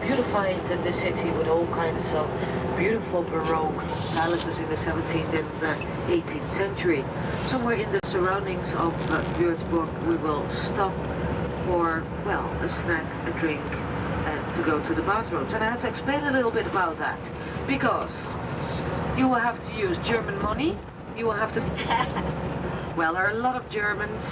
beautified the city with all kinds of beautiful Baroque palaces in the 17th and 18th century. Somewhere in the surroundings of Würzburg we will stop for, well, a snack, a drink, and to go to the bathrooms. And I have to explain a little bit about that, because you will have to use German money, you will have to... Well, there are a lot of Germans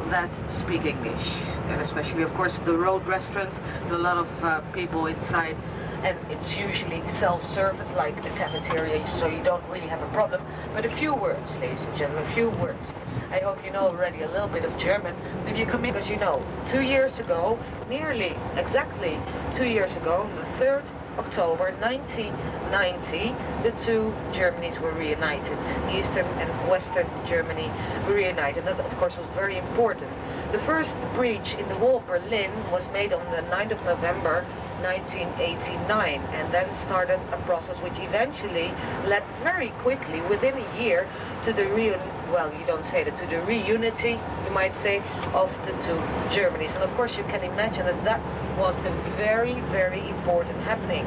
that speak English, and especially, of course, the road restaurants, there are a lot of people inside, and it's usually self-service, like the cafeteria, so you don't really have a problem. But a few words, ladies and gentlemen, a few words. I hope you know already a little bit of German. If you come in, because you know, 2 years ago, nearly exactly 2 years ago, on the 3rd October 1990, the two Germanys were reunited. Eastern and Western Germany were reunited. That, of course, was very important. The first breach in the wall of Berlin was made on the 9th of November 1989, and then started a process which eventually led very quickly, within a year, to the to the reunity, you might say, of the two Germanys. And of course you can imagine that that was a very, very important happening.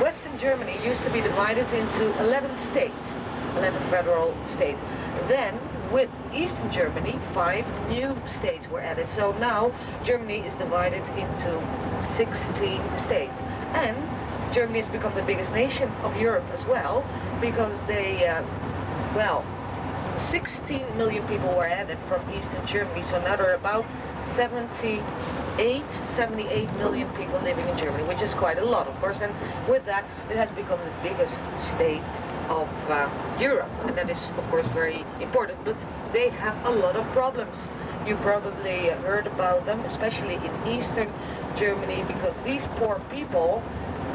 Western Germany used to be divided into 11 states, 11 federal states. Then, with Eastern Germany, 5 new states were added. So now Germany is divided into 16 states. And Germany has become the biggest nation of Europe as well, because they, 16 million people were added from Eastern Germany. So now there are about 78 million people living in Germany, which is quite a lot, of course. And with that, it has become the biggest state of Europe, and that is of course very important, but they have a lot of problems. You probably heard about them, especially in Eastern Germany, because these poor people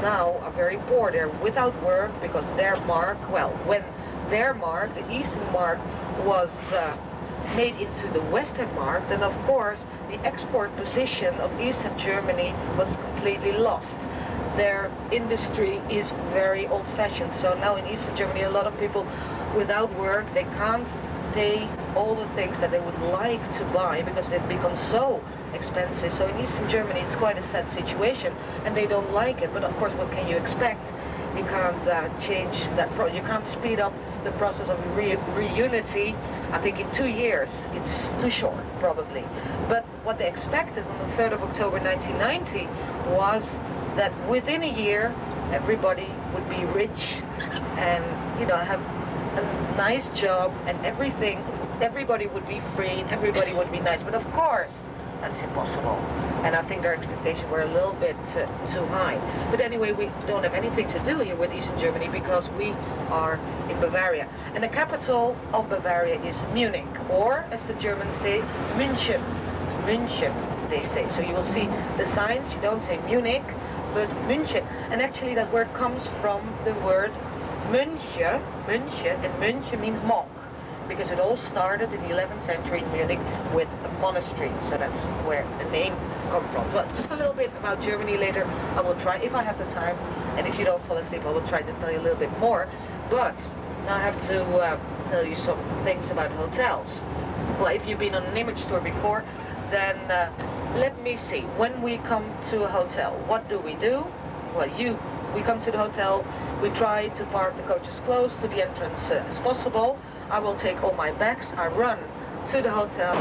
now are very poor. They're without work because their mark, when their mark, the Eastern mark, was made into the Western mark, then of course the export position of Eastern Germany was completely lost. Their industry is very old-fashioned. So now in Eastern Germany, a lot of people without work, they can't pay all the things that they would like to buy because they've become so expensive. So in Eastern Germany, it's quite a sad situation, and they don't like it. But of course, what can you expect? You can't change that. You can't speed up the process of reunity. I think in 2 years, it's too short, probably. But what they expected on the 3rd of October 1990 was that within a year everybody would be rich and have a nice job and everybody would be free and everybody would be nice. But of course that's impossible, and I think their expectations were a little bit too high. But anyway, we don't have anything to do here with Eastern Germany because we are in Bavaria, and the capital of Bavaria is Munich, or as the Germans say, München, they say. So you will see the signs, you don't say Munich but München, and actually that word comes from the word Mönche, and Mönche means monk, because it all started in the 11th century in Munich with a monastery, so that's where the name comes from. But just a little bit about Germany later. I will try, if I have the time, and if you don't fall asleep, I will try to tell you a little bit more. But now I have to tell you some things about hotels. Well, if you've been on an image tour before, then let me see. When we come to a hotel, what do? Well, we come to the hotel, we try to park the coaches close to the entrance as possible. I will take all my bags, I run to the hotel.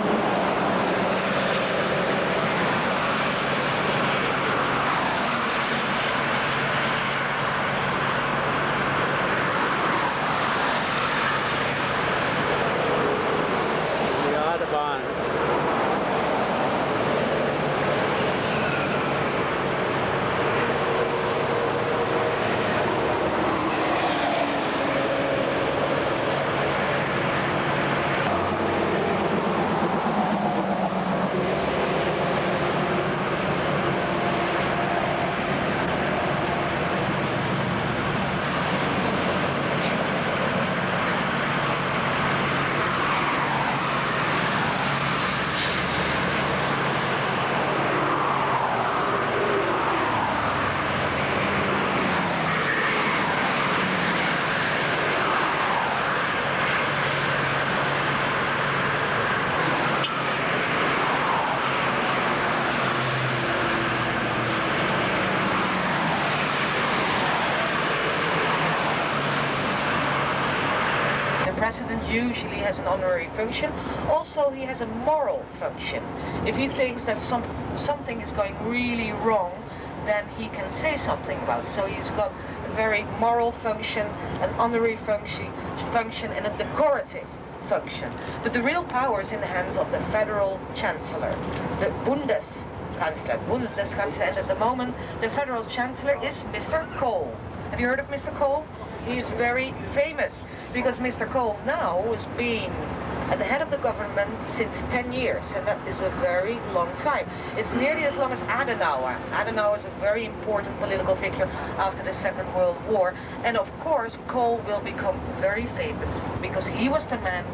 president usually has an honorary function. Also, he has a moral function. If he thinks that something is going really wrong, then he can say something about it. So he's got a very moral function, an honorary function, and a decorative function. But the real power is in the hands of the federal chancellor, the Bundeskanzler. And at the moment, the federal chancellor is Mr. Kohl. Have you heard of Mr. Kohl? He's very famous because Mr. Kohl now has been at the head of the government since 10 years, and that is a very long time. It's nearly as long as Adenauer. Adenauer is a very important political figure after the Second World War, and of course Kohl will become very famous because he was the man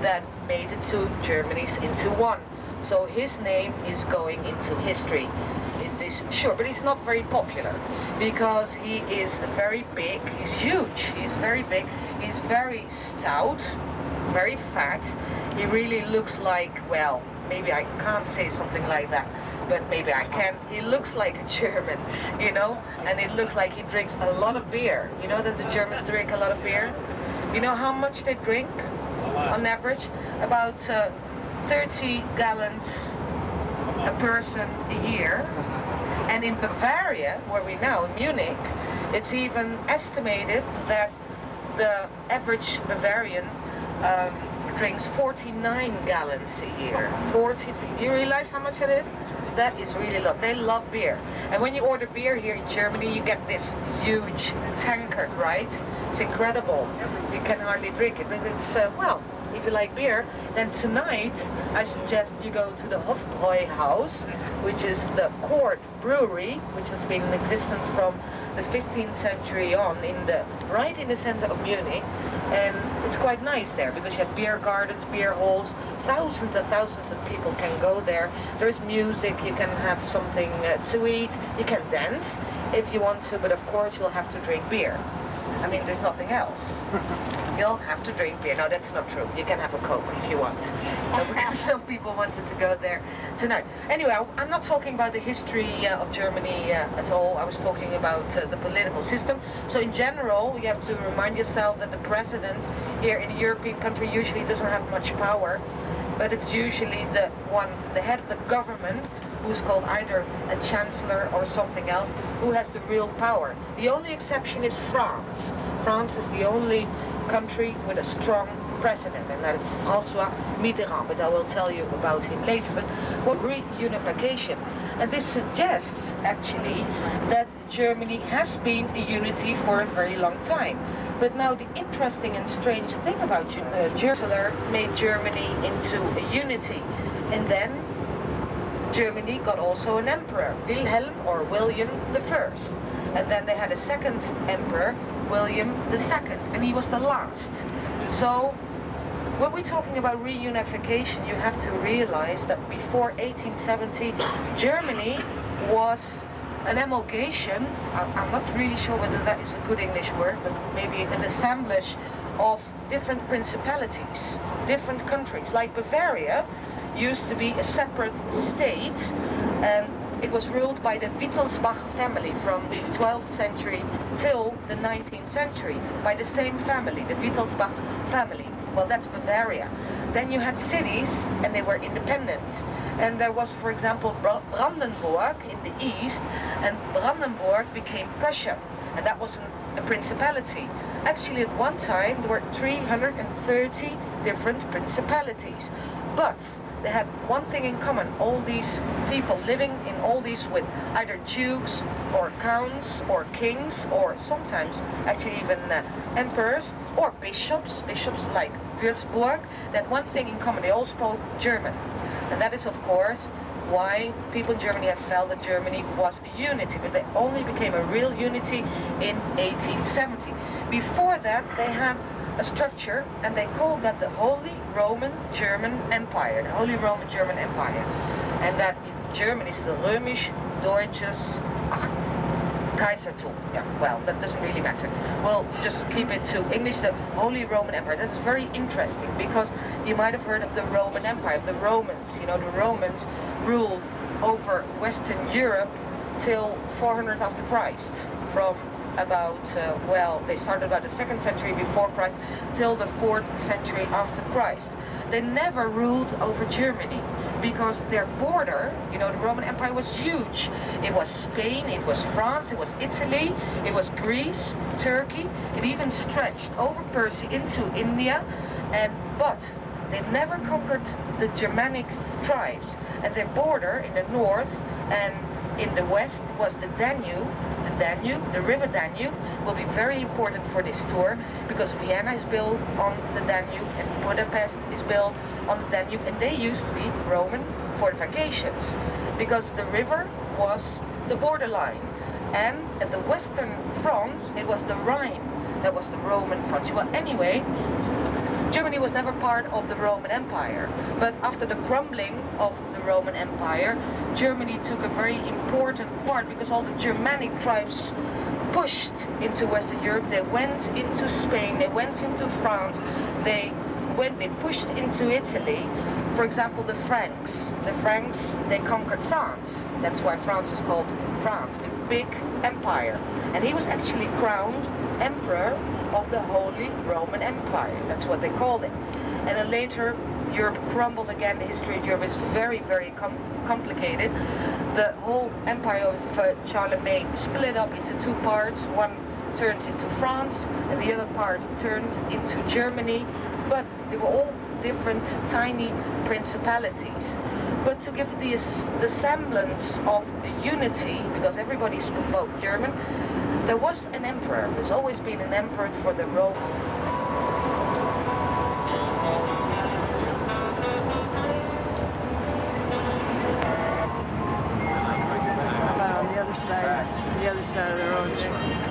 that made the two Germanys into one. So his name is going into history. It is sure, but he's not very popular because he is very big. He's huge. He's very big. He's very stout, very fat. He really looks like, well, maybe I can't say something like that, but maybe I can. He looks like a German, you know, and it looks like he drinks a lot of beer. You know that the Germans drink a lot of beer? You know how much they drink on average? About 30 gallons a person a year. And in Bavaria, where we now, in Munich, it's even estimated that the average Bavarian drinks 49 gallons a year. 40, you realize how much it is? That is really a lot. They love beer. And when you order beer here in Germany, you get this huge tankard, right? It's incredible. You can hardly drink it, but it's, well, if you like beer, then tonight I suggest you go to the Hofbräuhaus, which is the court brewery, which has been in existence from the 15th century on, right in the center of Munich. And it's quite nice there because you have beer gardens, beer halls, thousands and thousands of people can go there. There's music, you can have something to eat, you can dance if you want to, but of course you'll have to drink beer. I mean, there's nothing else. You'll have to drink beer. No, that's not true. You can have a Coke if you want. No, because some people wanted to go there tonight. Anyway, I'm not talking about the history of Germany at all. I was talking about the political system. So in general, you have to remind yourself that the president here in a European country usually doesn't have much power, but it's usually the head of the government, who's called either a chancellor or something else, who has the real power. The only exception is France. France is the only country with a strong president, and that's François Mitterrand, but I will tell you about him later. But what reunification? And this suggests, actually, that Germany has been a unity for a very long time. But now the interesting and strange thing about Chancellor made Germany into a unity, and then Germany got also an emperor, Wilhelm or William I. And then they had a second emperor, William II, and he was the last. So when we're talking about reunification, you have to realize that before 1870, Germany was an amalgamation, I'm not really sure whether that is a good English word, but maybe an assemblage of different principalities, different countries. Like Bavaria used to be a separate state, and it was ruled by the Wittelsbach family from the 12th century till the 19th century, by the same family, the Wittelsbach family. Well, that's Bavaria. Then you had cities, and they were independent. And there was, for example, Brandenburg in the east, and Brandenburg became Prussia, and that was a principality. Actually, at one time, there were 330 different principalities. But they had one thing in common: all these people living in all these with either dukes or counts or kings, or sometimes actually even emperors or bishops like Würzburg. They had one thing in common: they all spoke German. And that is, of course, why people in Germany have felt that Germany was a unity, but they only became a real unity in 1870. Before that, they had a structure, and they called that the Holy Roman German Empire, the Holy Roman German Empire. And that in German is the Römisch-Deutsches Kaisertum. Yeah, well, that doesn't really matter. We'll just keep it to English, the Holy Roman Empire. That's very interesting, because you might have heard of the Roman Empire, the Romans. You know, the Romans ruled over Western Europe till 400 after Christ, from about, well, they started about the 2nd century before Christ till the 4th century after Christ. They never ruled over Germany because their border, you know, the Roman Empire was huge. It was Spain, it was France, it was Italy, it was Greece, Turkey. It even stretched over Persia into India, but they never conquered the Germanic tribes. And their border in the north and in the west was the Danube. The river Danube will be very important for this tour because Vienna is built on the Danube and Budapest is built on the Danube, and they used to be Roman fortifications because the river was the borderline, and at the western front it was the Rhine that was the Roman front. Well, anyway, Germany was never part of the Roman Empire, but after the crumbling of the Roman Empire, Germany took a very important part because all the Germanic tribes pushed into Western Europe. They went into Spain, they went into France, they pushed into Italy. For example, the Franks, they conquered France. That's why France is called France, the big empire. And he was actually crowned emperor of the Holy Roman Empire. That's what they called it. And then later, Europe crumbled again. The history of Europe is very, very complicated. The whole empire of Charlemagne split up into two parts. One turned into France, and the other part turned into Germany. But they were all different tiny principalities. But to give the semblance of unity, because everybody spoke German, there was an emperor. There's always been an emperor for the Rome. On the other side of the road there.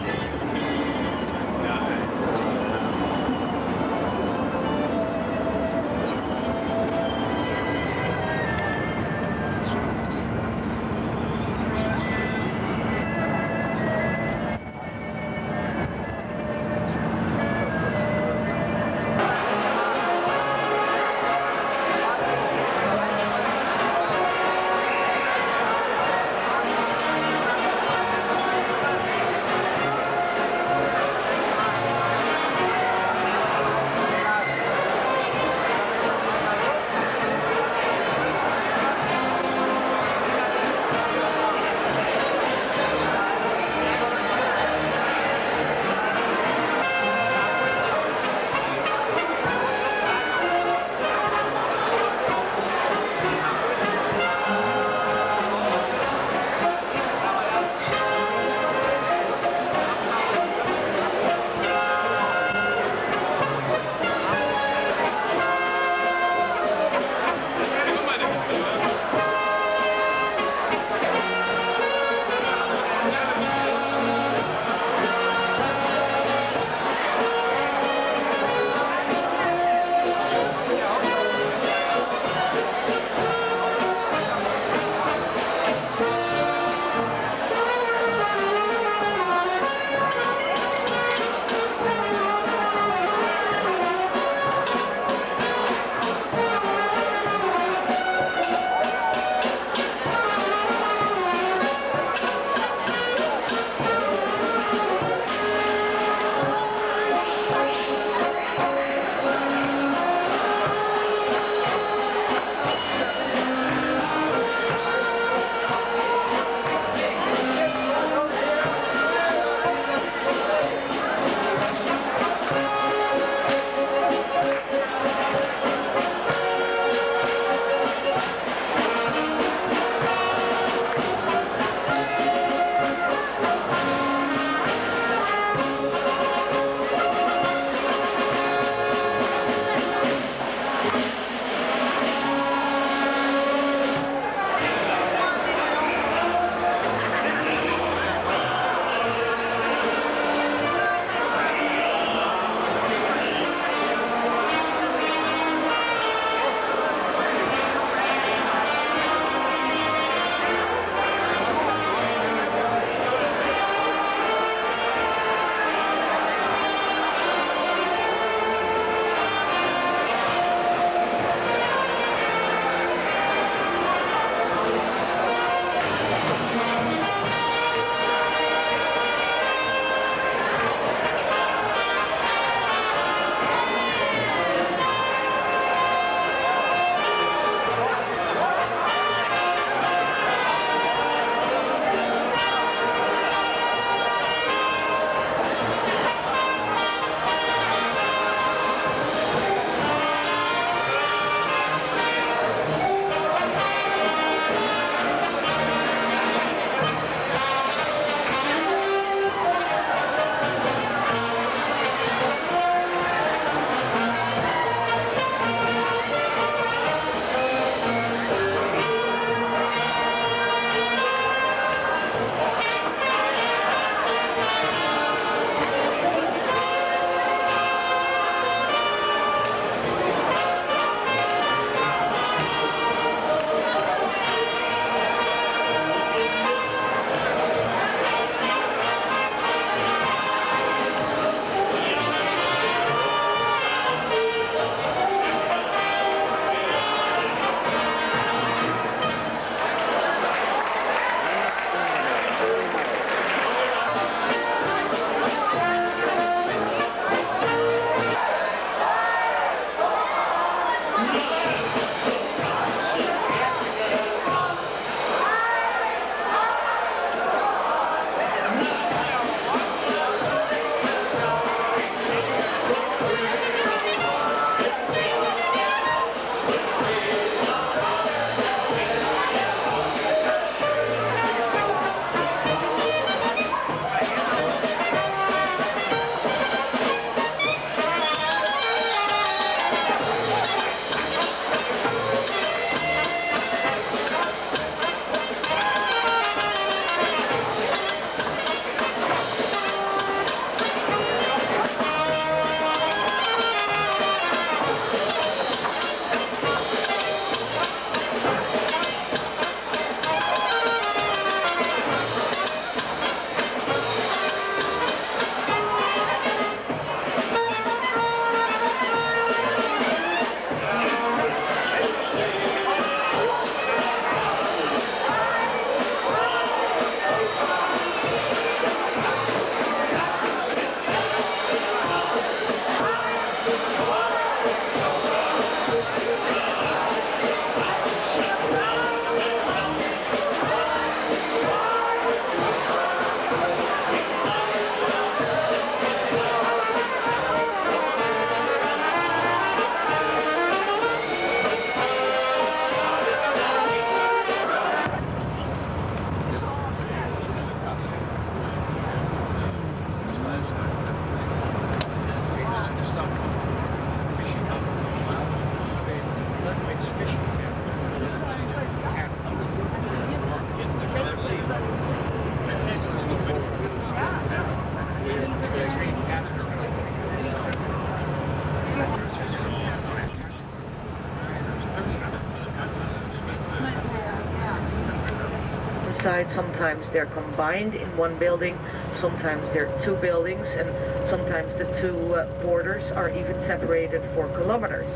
side. Sometimes they're combined in one building, sometimes they're two buildings, and sometimes the two borders are even separated for kilometers.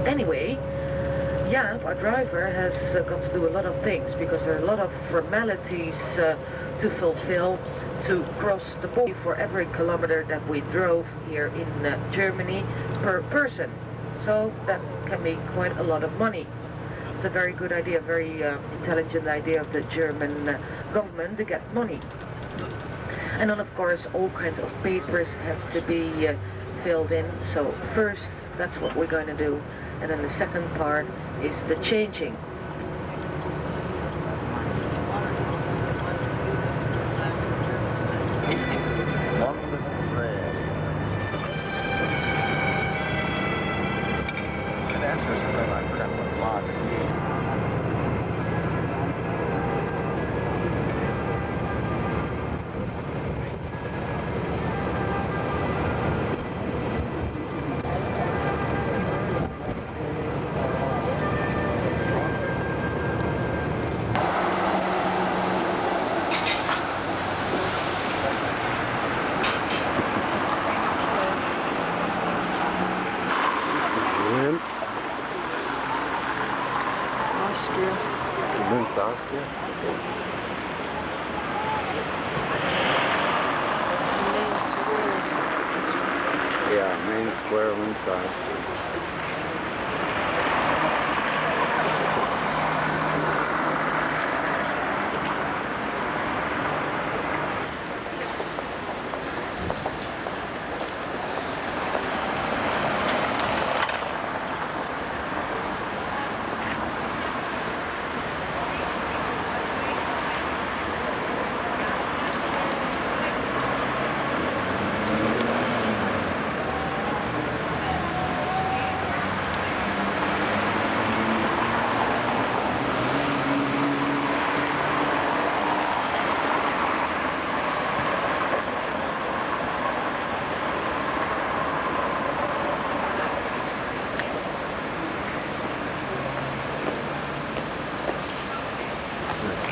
Anyway, Jaap, our driver, has got to do a lot of things because there are a lot of formalities to fulfill to cross the border for every kilometer that we drove here in Germany per person. So that can be quite a lot of money. It's a very good idea, very intelligent idea of the German government to get money. And then of course all kinds of papers have to be filled in. So first, that's what we're going to do. And then the second part is the changing. Austria. Linz, Austria? Yeah, main square, Linz, Austria.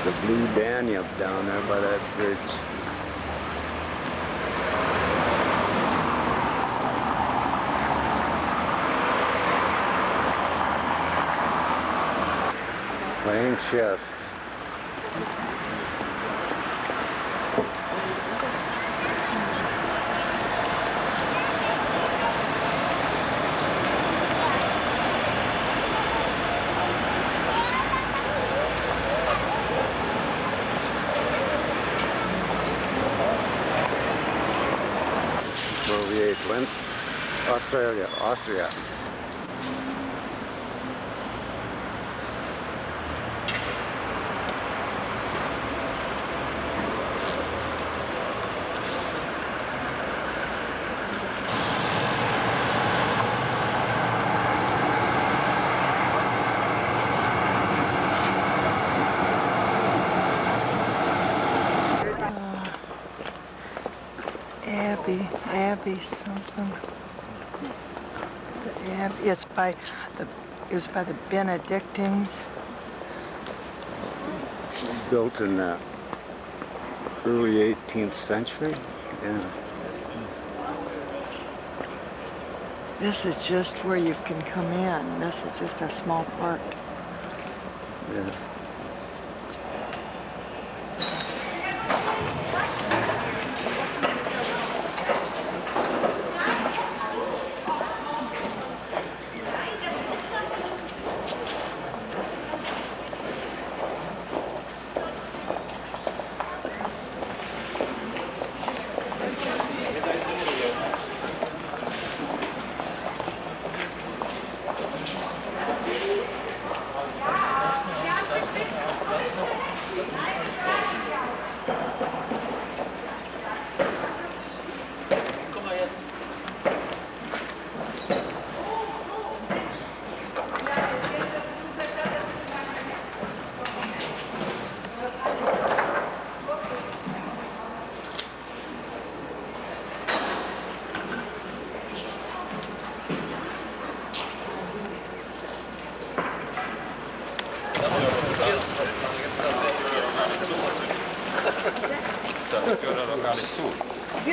The Blue Danube down there by that bridge. Playing chess. Linz, Austria. Abbey something. The Abbey. It was by the Benedictines. Built in the early 18th century. Yeah. This is just where you can come in. This is just a small part. Yeah.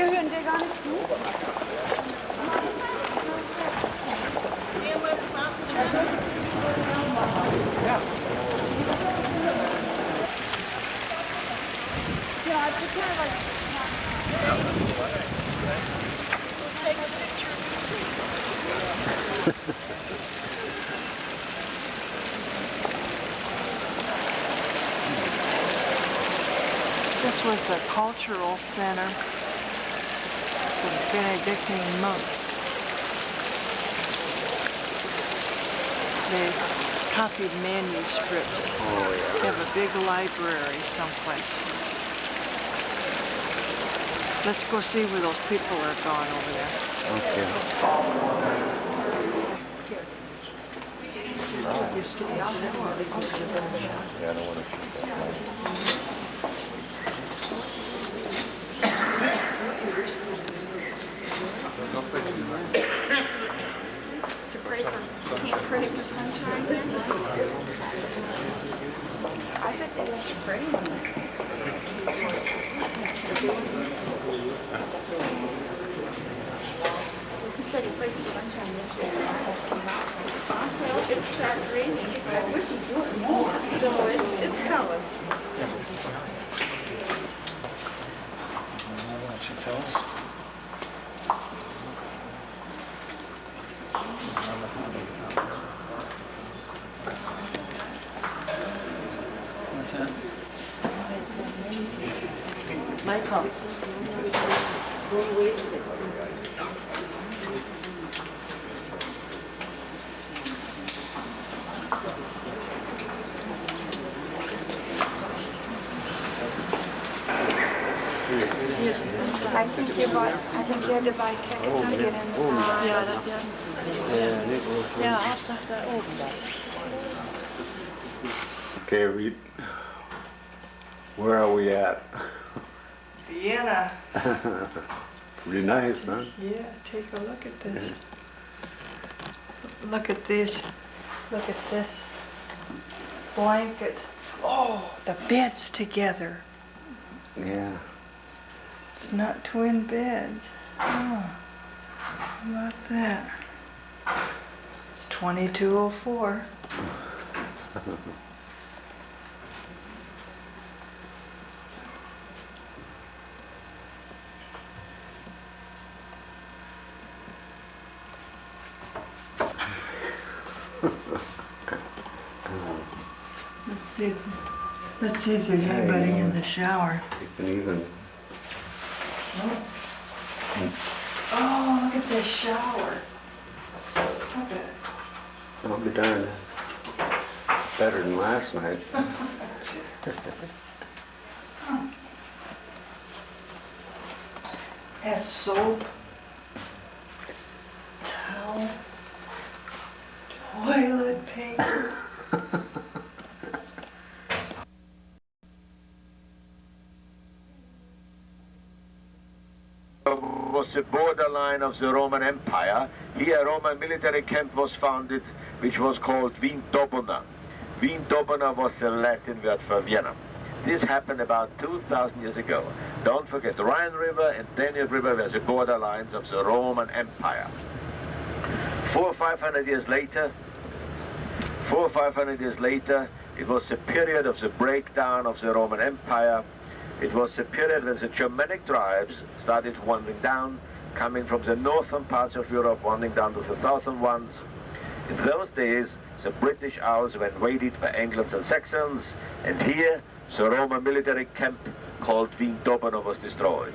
hören wir gar nicht zu. Ja, This was a cultural center for Benedictine monks. They copied manuscripts. Oh, They have a big library someplace. Let's go see where those people are gone over there. Okay. Yeah, I don't want to shoot that. Can't pray for sunshine here? I bet they let you pray on this. He said he prayed for sunshine yesterday and I just came out. Well, it started raining, so I wish he'd do it more. So it's coming. What she tells us? What's that? Michael, don't waste it. I think you had to buy tickets to get inside. Ja, after that open. Okay, where are we at? Vienna. Pretty nice, huh? Yeah, take a look at this. Look at this. Look at this blanket. Oh, the beds together. Yeah. It's not twin beds. Oh, how about that? It's 2204. Let's see if there's anybody in the shower. You can even. Oh, look at this shower. Look at it. I'll be darned. Better than last night. Has soap, towels, toilet paper. Was the borderline of the Roman Empire. Here a Roman military camp was founded which was called Vindobona. Vindobona was the Latin word for Vienna. This happened about 2,000 years ago. Don't forget, the Rhine River and Danube River were the borderlines of the Roman Empire. 400 or 500 years later, it was the period of the breakdown of the Roman Empire. It was the period when the Germanic tribes started wandering down, coming from the northern parts of Europe, wandering down to the southern ones. In those days, the British Isles were invaded by Angles and Saxons, and here, the Roman military camp called Vindobona was destroyed.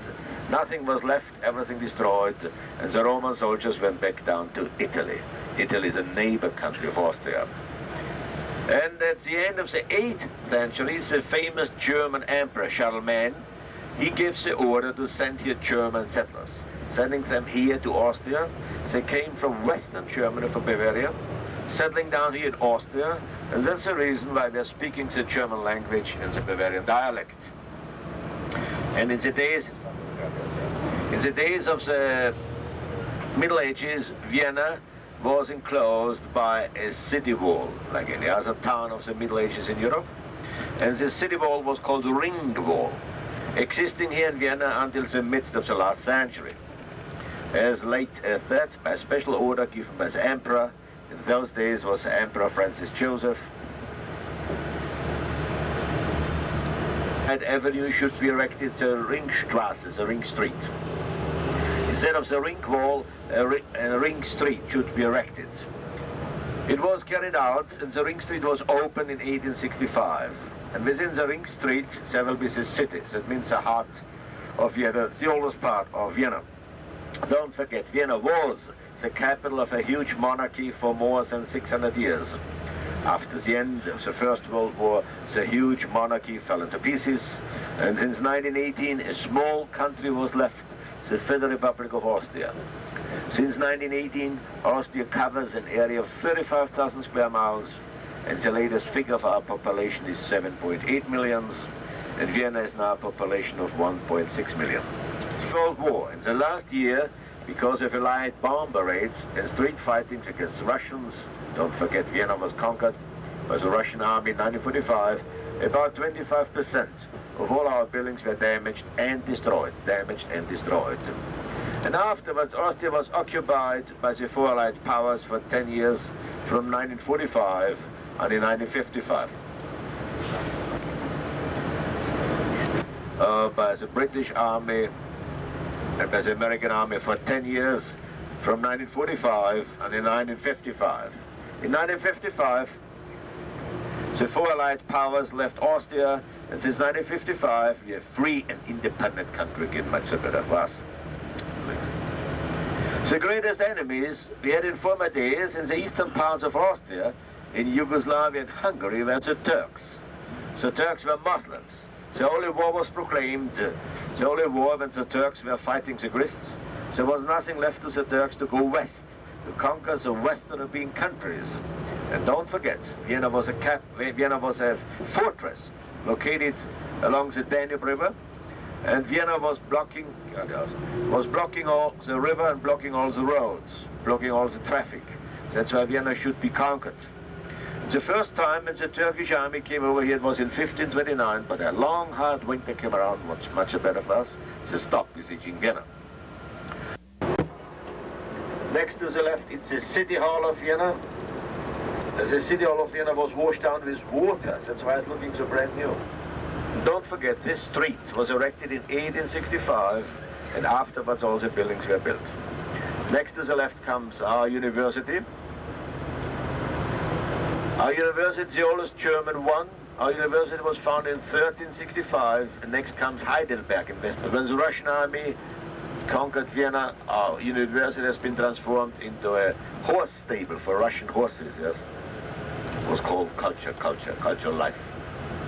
Nothing was left, everything destroyed, and the Roman soldiers went back down to Italy. Italy is a neighbor country of Austria. And at the end of the 8th century, the famous German emperor Charlemagne, he gives the order to send here German settlers, sending them here to Austria. They came from Western Germany, from Bavaria, settling down here in Austria, and that's the reason why we're speaking the German language and the Bavarian dialect. And in the days of the Middle Ages, Vienna was enclosed by a city wall, like any other town of the Middle Ages in Europe. And this city wall was called the Ring Wall. existing here in Vienna until the midst of the last century. As late as that, by special order given by the emperor, in those days was Emperor Francis Joseph, that avenue should be erected the Ringstrasse, the Ring Street. Instead of the ring wall, a ring street should be erected. It was carried out, and the Ring Street was opened in 1865. And within the Ring Street, there will be the city. That means the heart of Vienna, the oldest part of Vienna. Don't forget, Vienna was the capital of a huge monarchy for more than 600 years. After the end of the First World War, the huge monarchy fell into pieces, and since 1918, a small country was left, the Federal Republic of Austria. Since 1918, Austria covers an area of 35,000 square miles, and the latest figure for our population is 7.8 million, and Vienna is now a population of 1.6 million. World War. In the last year, because of Allied bomb raids and street fightings against the Russians, don't forget Vienna was conquered by the Russian army in 1945, about 25% of all our buildings were damaged and destroyed. And afterwards, Austria was occupied by the four Allied powers for 10 years, from 1945 until 1955. By the British Army and by the American Army for 10 years, from 1945 until 1955. In 1955, the four Allied powers left Austria, and since 1955, we are free and independent country again, much better for us. The greatest enemies we had in former days in the eastern parts of Austria, in Yugoslavia and Hungary, were the Turks. The Turks were Muslims. The Holy War was proclaimed, the Holy War when the Turks were fighting the Greeks. There was nothing left to the Turks to go west, to conquer the Western European countries. And don't forget, Vienna was a fortress located along the Danube River, and Vienna was blocking all the river and blocking all the roads, blocking all the traffic. That's why Vienna should be conquered. The first time when the Turkish army came over here, it was in 1529, but a long, hard winter came around, much better for us. They stopped besieging Vienna. Next to the left, it's the City Hall of Vienna. The City Hall of Vienna was washed down with water. That's why it's looking so brand new. Don't forget, this street was erected in 1865, and afterwards all the buildings were built. Next to the left comes our university. Our university is the oldest German one. Our university was founded in 1365, and next comes Heidelberg in West. When the Russian army conquered Vienna, our university has been transformed into a horse stable for Russian horses, yes. It was called culture life.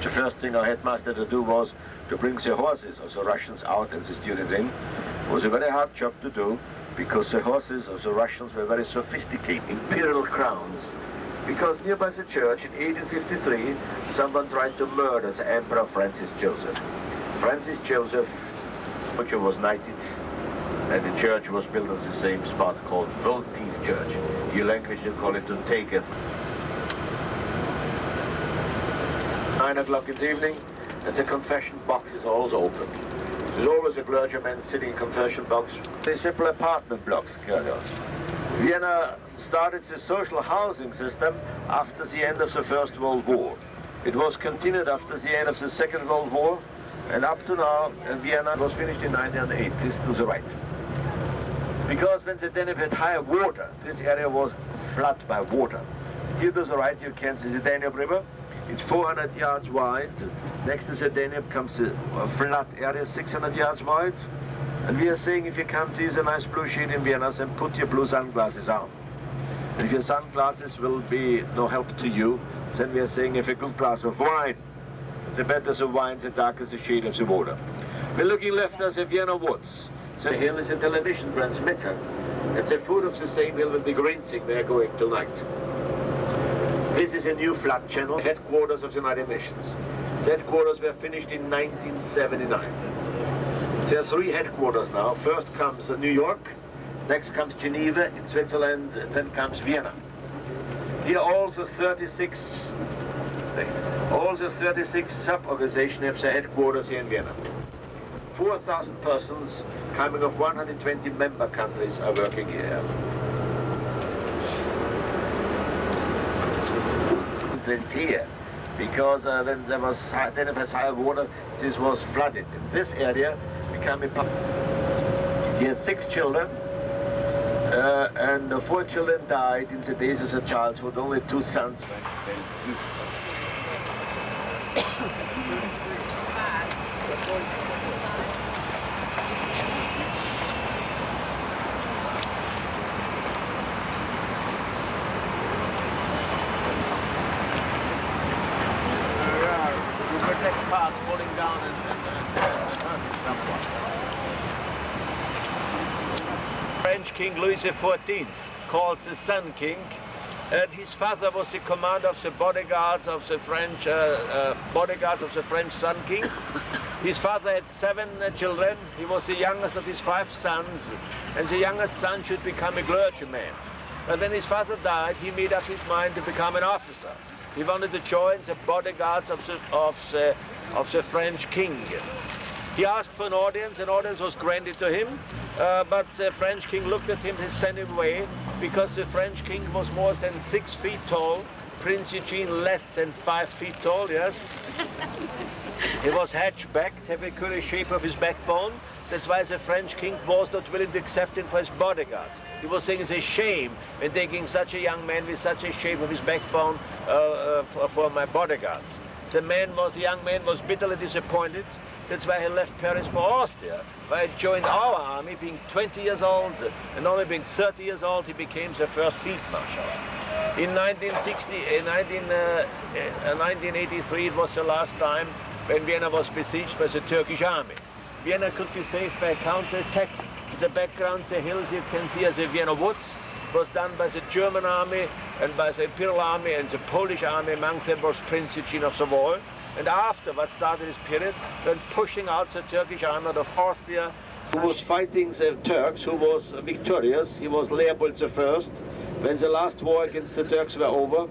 The first thing our headmaster to do was to bring the horses of the Russians out and the students in. It was a very hard job to do, because the horses of the Russians were very sophisticated, imperial crowns. Because nearby the church in 1853, someone tried to murder the Emperor Francis Joseph. Francis Joseph, which was knighted, and the church was built on the same spot called Votive Church. In language you call it to take it. 9 o'clock in the evening, and the confession box is always open. There's always a clergyman sitting in confession box. They're simple apartment blocks, Vienna started the social housing system after the end of the First World War. It was continued after the end of the Second World War, and up to now, Vienna was finished in 1908, this to the right. Because when the Danube had higher water, this area was flooded by water. Here to the right you can see the Danube River. It's 400 yards wide. Next to the Danube comes a flat area, 600 yards wide. And we are saying, if you can't see the nice blue shade in Vienna, then put your blue sunglasses on. And if your sunglasses will be no help to you, then we are saying, if a good glass of wine, the better the wine, the darker the shade of the water. We're looking left at the Vienna woods. The hill is a television transmitter. At the foot of the same hill will be Grinzing, we are going tonight. This is a new flat channel, headquarters of the United Nations. The headquarters were finished in 1979. There are 3 headquarters now. First comes New York, next comes Geneva in Switzerland, and then comes Vienna. Here all the 36 sub-organizations have their headquarters here in Vienna. 4,000 persons coming of 120 member countries are working here. Interest here, because when there was high water, this was flooded. In this area became a he had 6 children, and 4 children died in the days of the childhood. Only 2 sons went free. Parts falling down and somewhat. French King Louis XIV, called the Sun King, and his father was the commander of the bodyguards of the French Sun King. His father had 7 children. He was the youngest of his 5 sons, and the youngest son should become a clergyman. But when his father died, he made up his mind to become an officer. He wanted to join the bodyguards of the French king. He asked for an audience was granted to him, but the French king looked at him and sent him away because the French king was more than 6 feet tall, Prince Eugene less than 5 feet tall, yes. He was hatchbacked, have a curious shape of his backbone. That's why the French king was not willing to accept him for his bodyguards. He was saying it's a shame when taking such a young man with such a shape of his backbone for my bodyguards. The young man was bitterly disappointed. That's why he left Paris for Austria, where he joined our army, being 20 years old, and only being 30 years old, he became the first field marshal. In 1983, it was the last time when Vienna was besieged by the Turkish army. Vienna could be saved by a counterattack. In the background, the hills you can see as the Vienna Woods. It was done by the German army and by the Imperial army and the Polish army. Among them was Prince Eugene of Savoy. And afterwards started this period when pushing out the Turkish army out of Austria, who was fighting the Turks, who was victorious. He was Leopold I. When the last war against the Turks were over,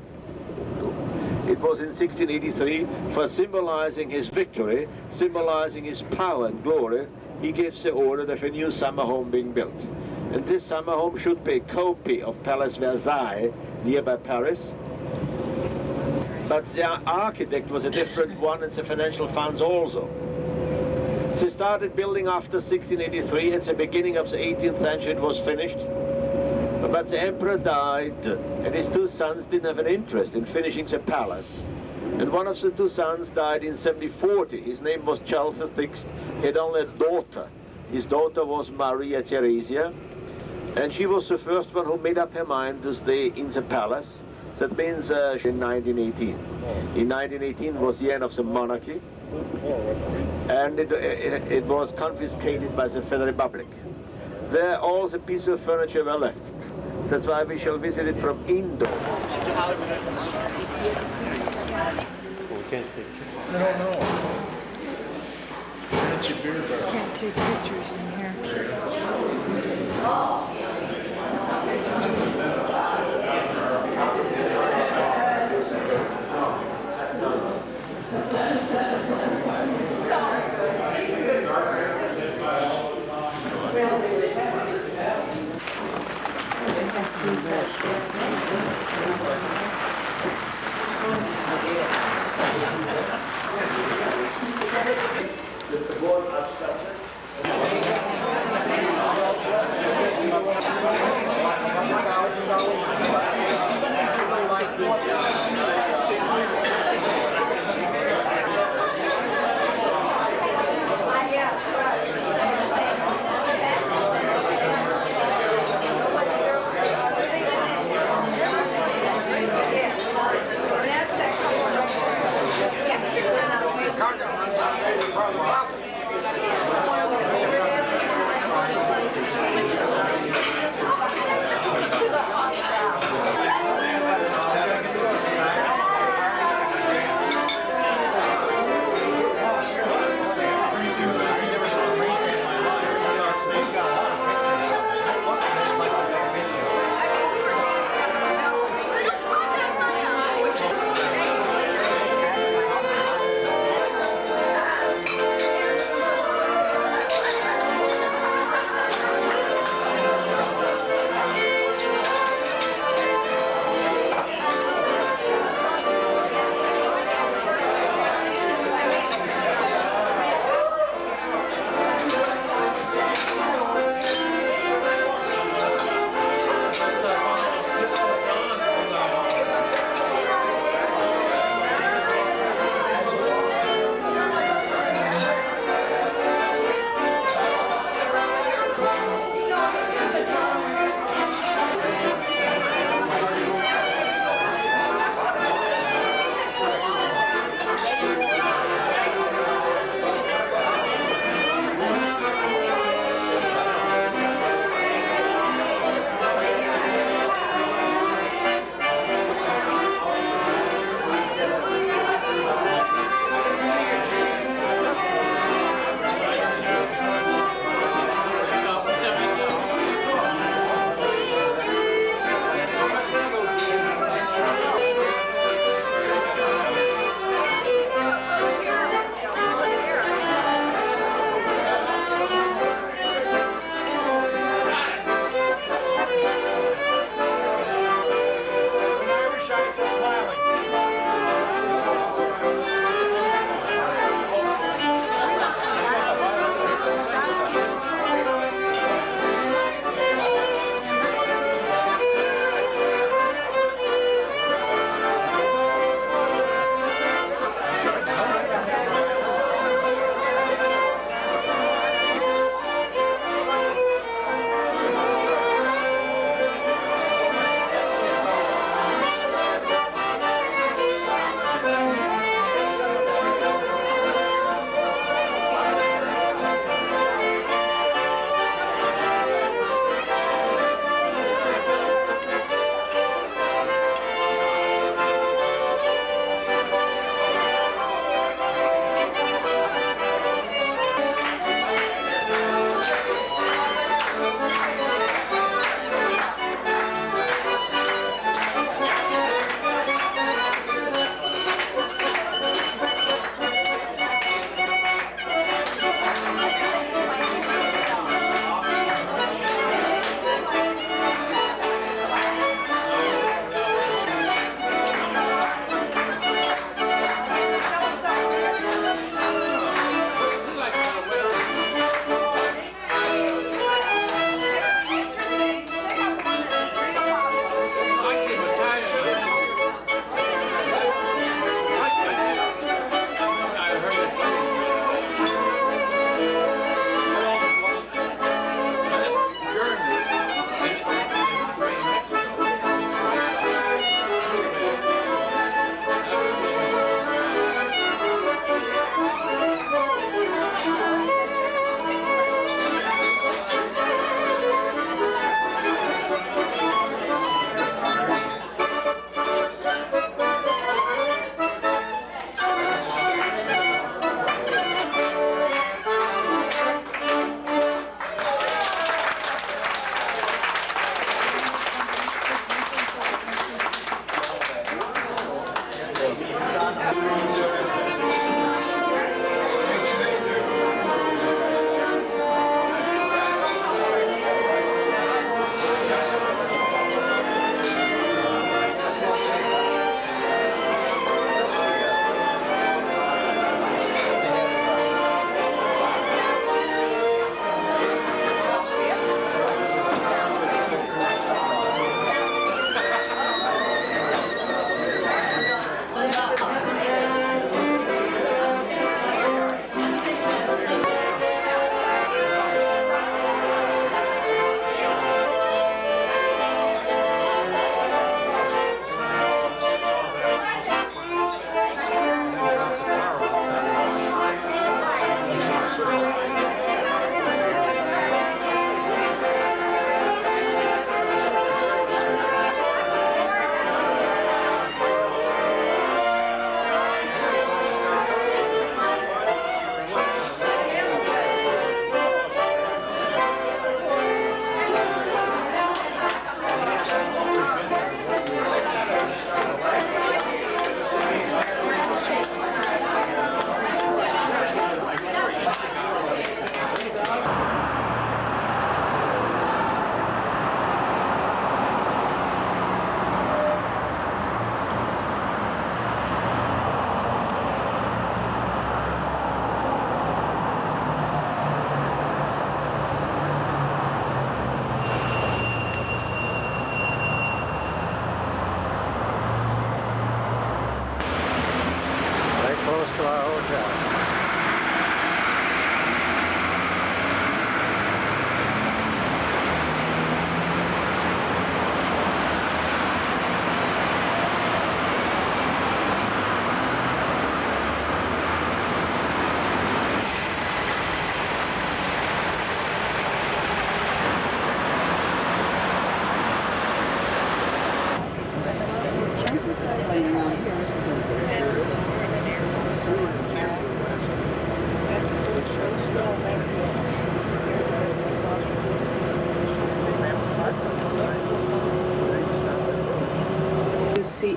it was in 1683, for symbolizing his victory, symbolizing his power and glory, he gives the order of a new summer home being built. And this summer home should be a copy of Palace Versailles, nearby Paris. But the architect was a different one, and the financial funds also. They started building after 1683. At the beginning of the 18th century it was finished. But the emperor died, and his 2 sons didn't have an interest in finishing the palace. And one of the 2 sons died in 1740. His name was Charles VI. He had only a daughter. His daughter was Maria Theresia, and she was the first one who made up her mind to stay in the palace. That means in 1918. In 1918 was the end of the monarchy, and it was confiscated by the Federal Republic. There all the pieces of furniture were left. That's why we shall visit it from indoors. We can't take pictures. I don't know. Fancy beer bar. Can't take pictures in here.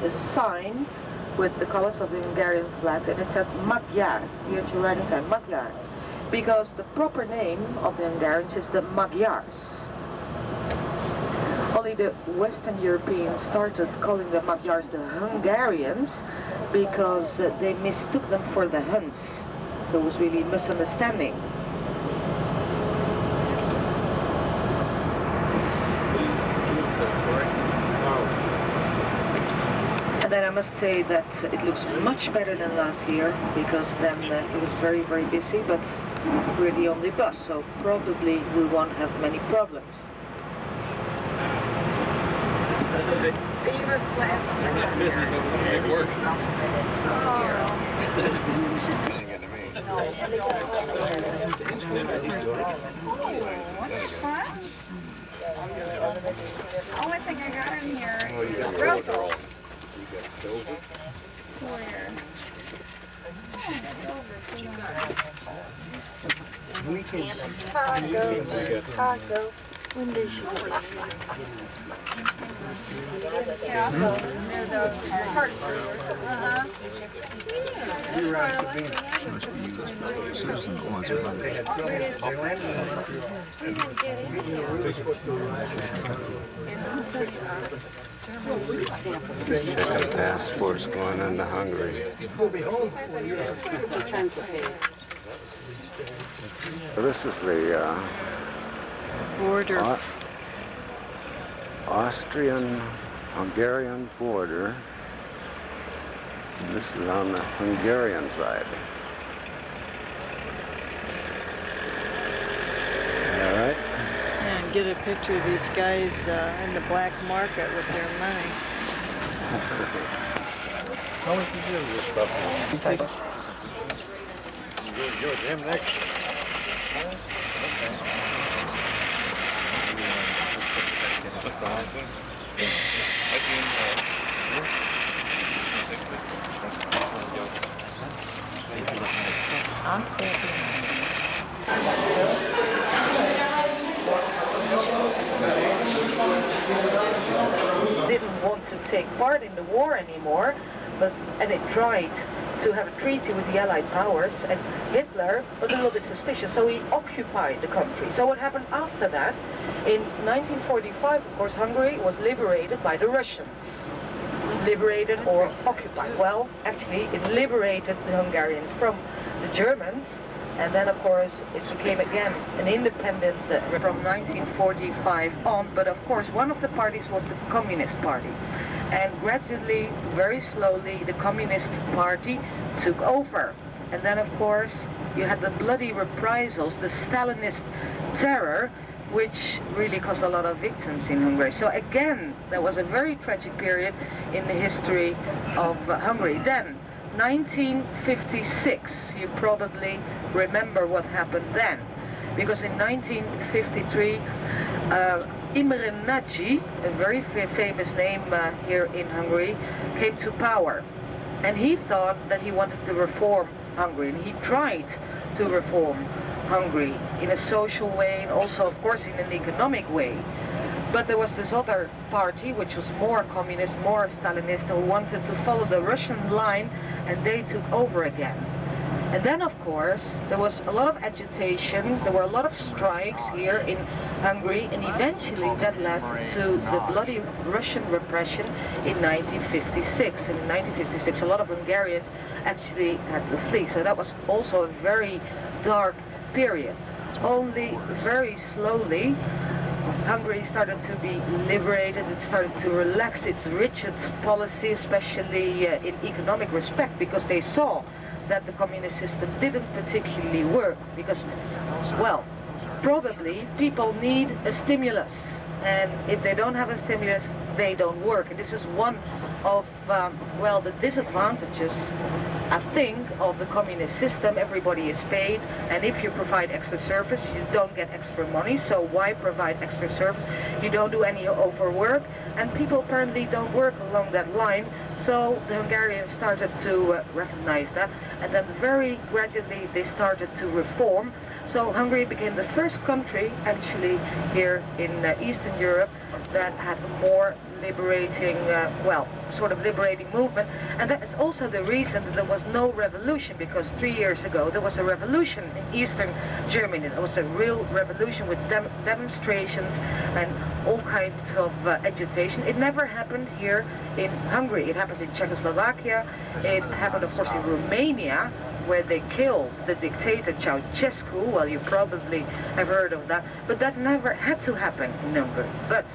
a sign with the colors of the Hungarian flag, and it says Magyar, here to right hand side, Magyar, because the proper name of the Hungarians is the Magyars. Only the Western Europeans started calling the Magyars the Hungarians because they mistook them for the Huns. There was really misunderstanding. And then I must say that it looks much better than last year, because then it was very, very busy, but we're the only bus, so probably we won't have many problems. Only thing I got in here, Brussels. Taco. When did you? Yeah, I'll go near those parts. Check out passports going into Hungary. So this is the Border. Austrian-Hungarian border. And this is on the Hungarian side. All right. And get a picture of these guys in the black market with their money. How much you do this stuff? You're him next. Didn't want to take part in the war anymore, and they tried to have a treaty with the Allied powers, and Hitler was a little bit suspicious, so he occupied the country. So what happened after that? In 1945, of course, Hungary was liberated by the Russians. Liberated or occupied. Well, actually, it liberated the Hungarians from the Germans, and then, of course, it became again an independent from 1945 on. But of course, one of the parties was the Communist Party. And gradually, very slowly, the Communist Party took over. And then, of course, you had the bloody reprisals, the Stalinist terror, which really caused a lot of victims in Hungary. So again, there was a very tragic period in the history of Hungary. Then, 1956, you probably remember what happened then. Because in 1953, Imre Nagy, a very famous name here in Hungary, came to power. And he thought that he wanted to reform Hungary, and he tried to reform Hungary in a social way, and also, of course, in an economic way. But there was this other party, which was more communist, more Stalinist, who wanted to follow the Russian line, and they took over again. And then, of course, there was a lot of agitation, there were a lot of strikes here in Hungary, and eventually that led to the bloody Russian repression in 1956. And in 1956, a lot of Hungarians actually had to flee, so that was also a very dark period. Only very slowly, Hungary started to be liberated, it started to relax its rigid policy, especially in economic respect, because they saw that the communist system didn't particularly work, because, well, probably people need a stimulus, and if they don't have a stimulus, they don't work. And this is one of, well, the disadvantages, I think, of the communist system. Everybody is paid, and if you provide extra service, you don't get extra money, so why provide extra service? You don't do any overwork, and people apparently don't work along that line. So the Hungarians started to recognize that, and then very gradually they started to reform. So Hungary became the first country actually here in Eastern Europe that had a more liberating, sort of liberating movement. And that is also the reason that there was no revolution, because 3 years ago there was a revolution in Eastern Germany. There was a real revolution with demonstrations and all kinds of agitation. It never happened here in Hungary. It happened in Czechoslovakia. It happened, of course, in Romania, where they killed the dictator Ceausescu. Well, you probably have heard of that. But that never had to happen in Hungary. But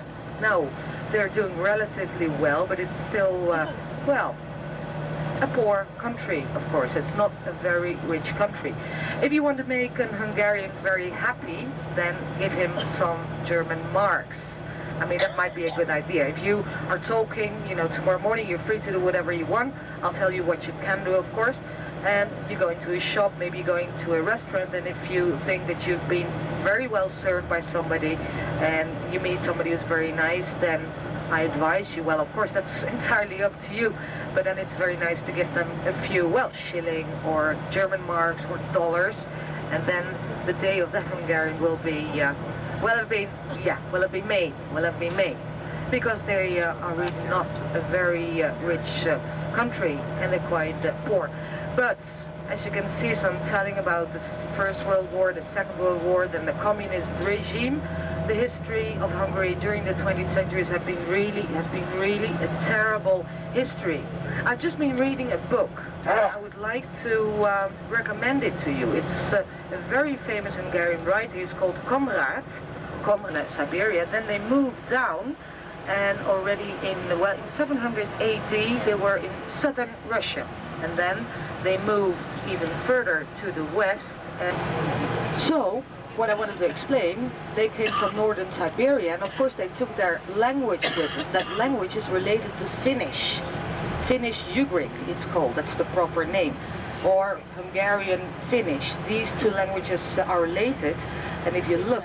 now they're doing relatively well, but it's still, a poor country, of course. It's not a very rich country. If you want to make an Hungarian very happy, then give him some German marks. I mean, that might be a good idea. If you are talking, tomorrow morning, you're free to do whatever you want. I'll tell you what you can do, of course. And you go into a shop, maybe you're going to a restaurant, and if you think that you've been very well served by somebody and you meet somebody who's very nice, then I advise you, well, of course, that's entirely up to you, but then it's very nice to give them a few, shilling or German marks or dollars, and then the day of that Hungarian will be, will have been made, because they are really not a very rich country, and they're quite poor. But as you can see, so I'm telling about the First World War, the Second World War, then the communist regime. The history of Hungary during the 20th century has been really a terrible history. I've just been reading a book. I would like to recommend it to you. It's a very famous Hungarian writer. He's called Comrade, Siberia. Then they moved down, and already in 700 AD they were in southern Russia. And then they moved even further to the west. And so, what I wanted to explain, they came from northern Siberia, and of course they took their language with it. That language is related to Finnish. Finnish Ugric, it's called, that's the proper name. Or Hungarian Finnish. These two languages are related, and if you look,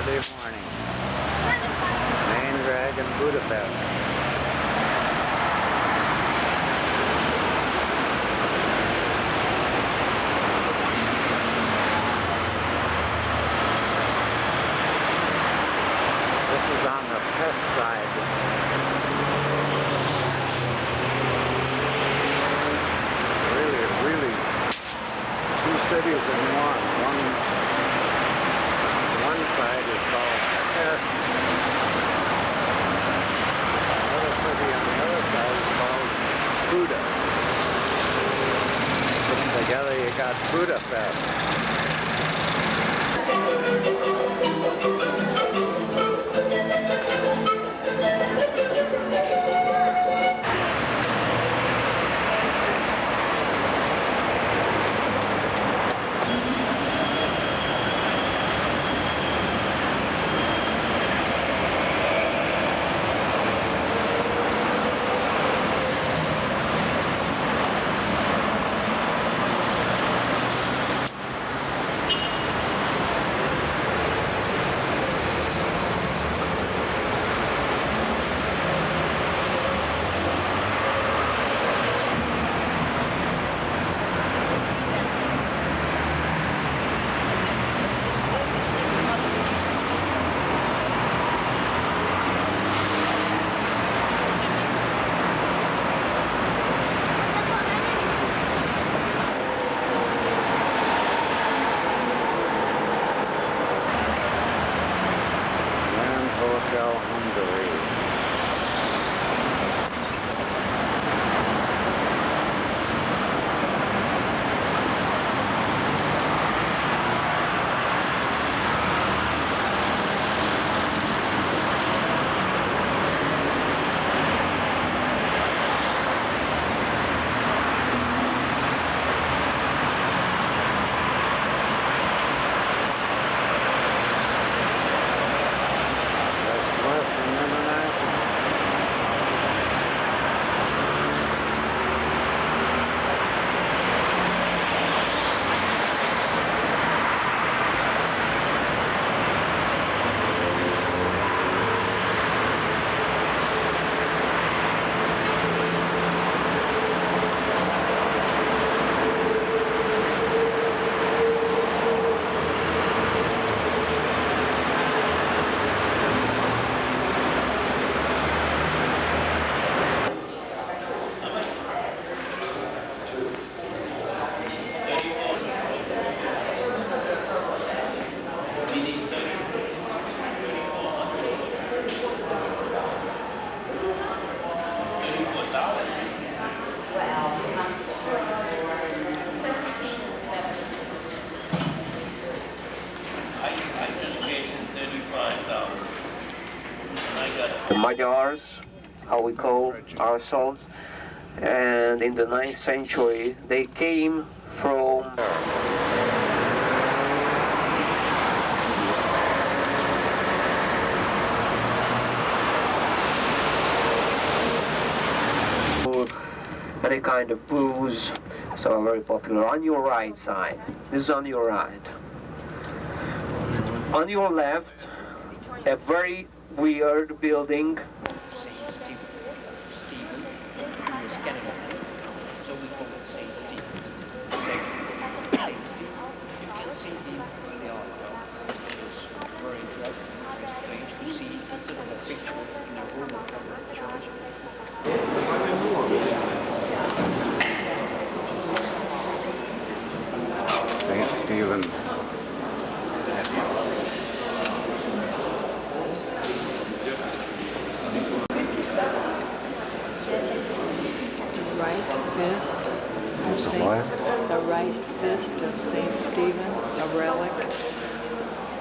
Saturday morning. Main drag in Budapest. This is on the Pest side. Really, two cities in one. One side is called Pest. Another city on the other side is called Buda. Put them together, you got Budapest. Hotel Hungary. The Magyars, how we call ourselves, and in the 9th century they came from any kind of booze, so very popular. On your right side, this is on your right. On your left, a very weird building. Saint Stephen. Stephen, he was canonized, so we call it Saint Stephen. Saint Stephen. You can see him in the altar. It is very interesting, very strange to see instead of a picture in a Roman Catholic church. Saint Stephen. The right fist of Saint Stephen, a relic.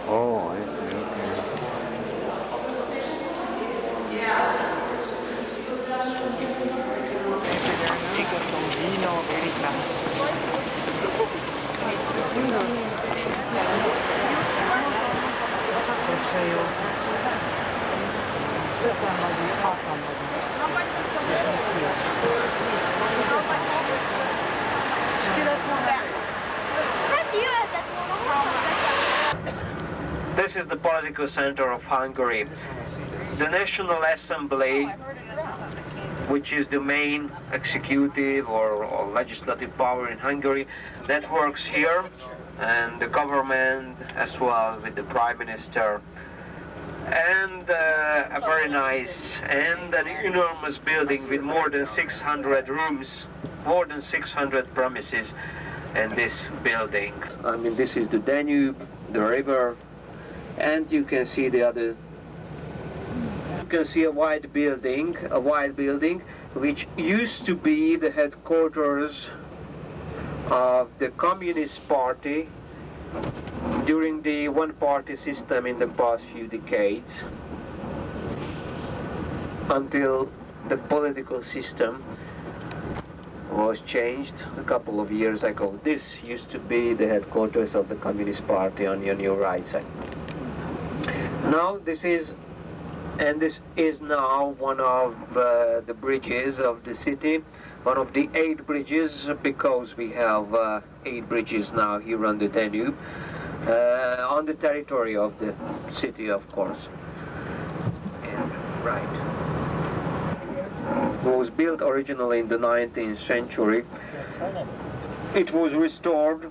Oh, I see, okay. This is the political center of Hungary. The National Assembly, which is the main executive or legislative power in Hungary, that works here, and the government as well with the Prime Minister. And a very nice and an enormous building with more than 600 rooms, more than 600 premises in this building. I mean, this is the Danube, the river, and you can see the other. You can see a white building, which used to be the headquarters of the Communist Party during the one-party system in the past few decades, until the political system was changed a couple of years ago. This used to be the headquarters of the Communist Party on your right side. Now this is now one of the bridges of the city, one of the 8 bridges, because we have 8 bridges now here on the Danube, on the territory of the city, of course. And right. It was built originally in the 19th century. It was restored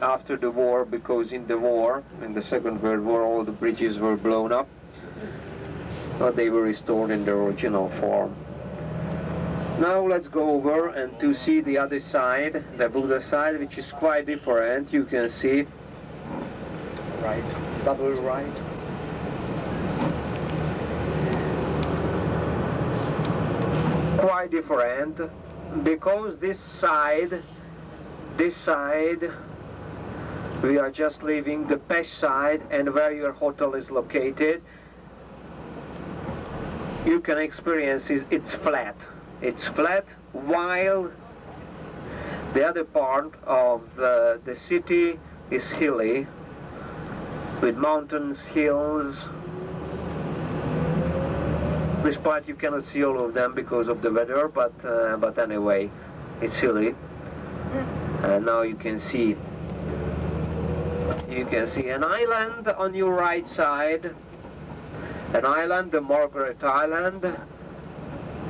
after the war, because in the Second World War, all the bridges were blown up. But they were restored in their original form. Now let's go over and to see the other side, the Buda side, which is quite different. You can see, right, double right. Quite different, because this side, we are just leaving the Pest side, and where your hotel is located, you can experience it's flat. It's flat, while the other part of the city is hilly, with mountains, hills. Despite you cannot see all of them because of the weather, but anyway, it's hilly. And now you can see an island on your right side, an island, the Margaret Island,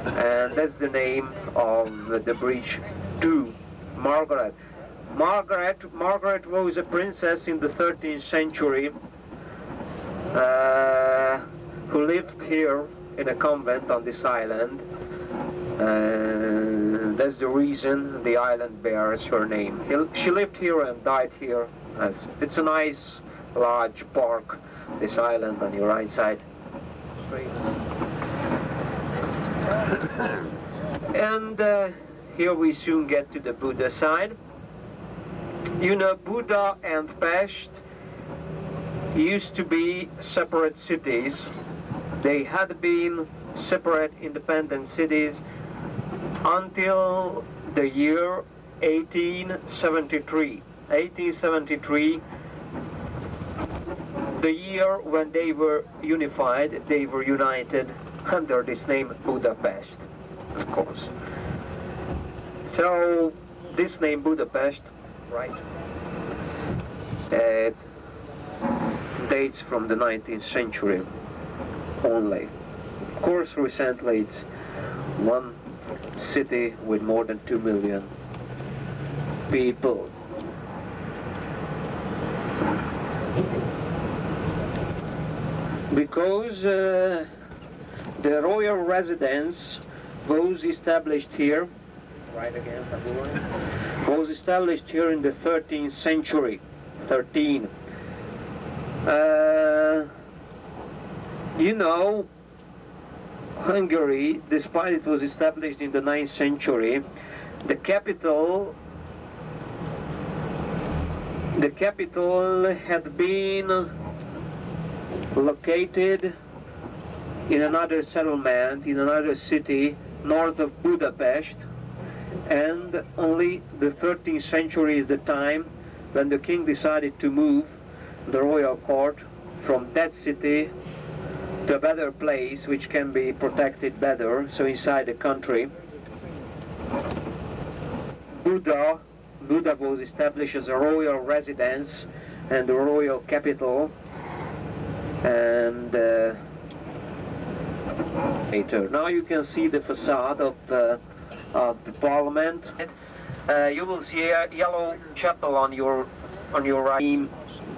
and that's the name of the bridge to Margaret. Margaret was a princess in the 13th century who lived here in a convent on this island. That's the reason the island bears her name. She lived here and died here. It's a nice large park, this island on your right side. And here we soon get to the Buda side. You know, Buda and Pest used to be separate cities. They had been separate independent cities until the year 1873. 1873, the year when they were unified, they were united under this name Budapest, of course. So this name Budapest, right, it dates from the 19th century only. Of course, recently it's one city with more than 2 million people. Because the royal residence was established here, right again, was established here in the 13th century, 13. You know, Hungary, despite it was established in the 9th century, the capital had been located in another settlement, in another city north of Budapest, and only the 13th century is the time when the king decided to move the royal court from that city to a better place which can be protected better, so inside the country. Buda Buda was established as a royal residence and the royal capital. And later, now you can see the facade of the parliament. You will see a yellow chapel on your right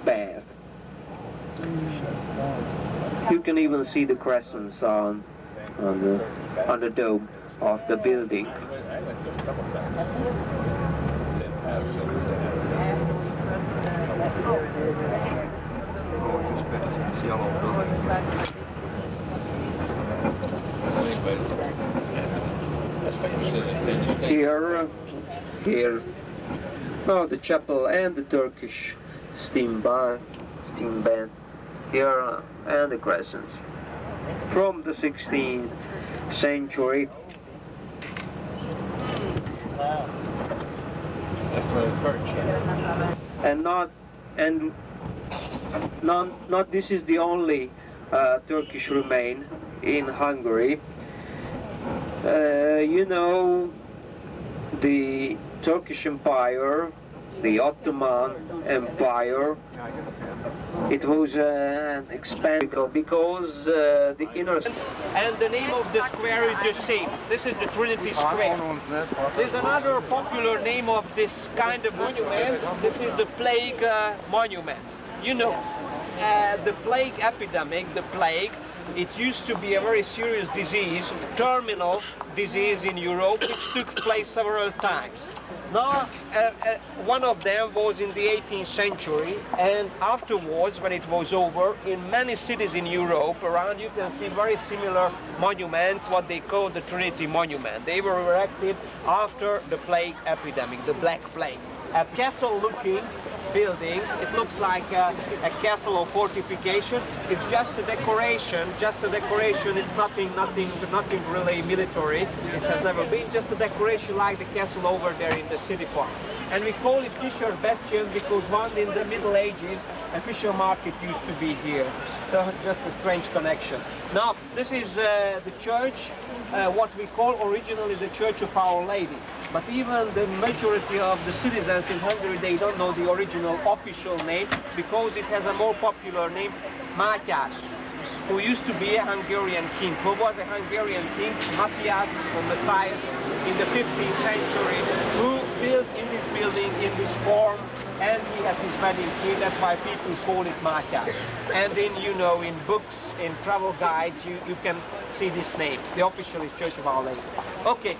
bed. You can even see the crescents on the dome of the building. Here, oh, the chapel and the Turkish steam band. Here and the crescents from the 16th century. And not this is the only Turkish remain in Hungary. You know, the Turkish Empire, the Ottoman Empire, it was an expansion because the inner... And the name of the square is the same. This is the Trinity Square. There's another popular name of this kind of monument. This is the plague monument. You know, the plague epidemic, the plague, it used to be a very serious disease, terminal disease in Europe, which took place several times. Now, one of them was in the 18th century, and afterwards, when it was over, in many cities in Europe around, you can see very similar monuments, what they call the Trinity Monument. They were erected after the plague epidemic, the Black Plague. A castle-looking building, it looks like a castle or fortification. It's just a decoration, It's nothing really military. It has never been, just a decoration like the castle over there in the city park. And we call it Fisher Bastion because in the Middle Ages, a fisher market used to be here. So just a strange connection. Now, this is the church, what we call originally the Church of Our Lady. But even the majority of the citizens in Hungary, they don't know the original official name because it has a more popular name, Mátyás, who used to be a Hungarian king, who was a Hungarian king, Matthias or Matthias, in the 15th century, who built in this building in this form, and he had his wedding here. That's why people call it Mátyás. And in, you know, in books, in travel guides, you can see this name. The official is Church of Our Lady. Okay.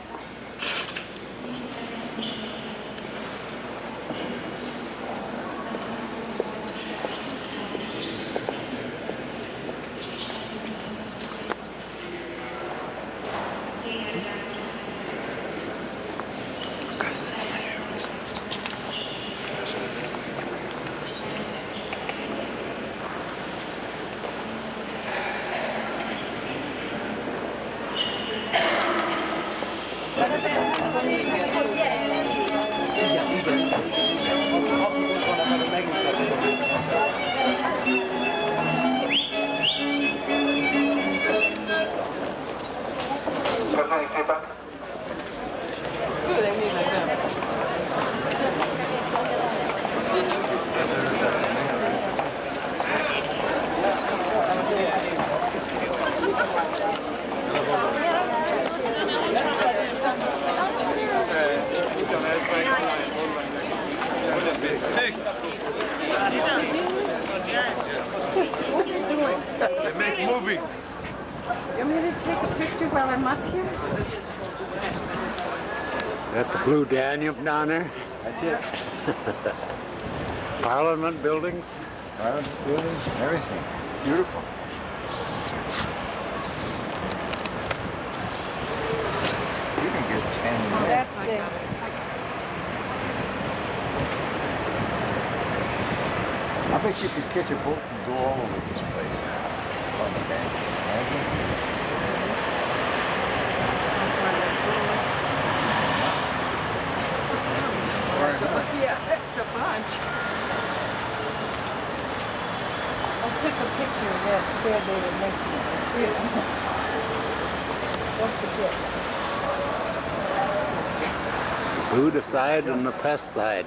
That the Blue Danube down there? That's it. Parliament buildings? Parliament buildings, everything. Beautiful. You can get 10 minutes. That's it. I bet you could catch a boat and go all over this place on the bank. Imagine. Yeah, it's a bunch. I took a picture of that where they were making it. Don't forget. Buddha side and the pest side.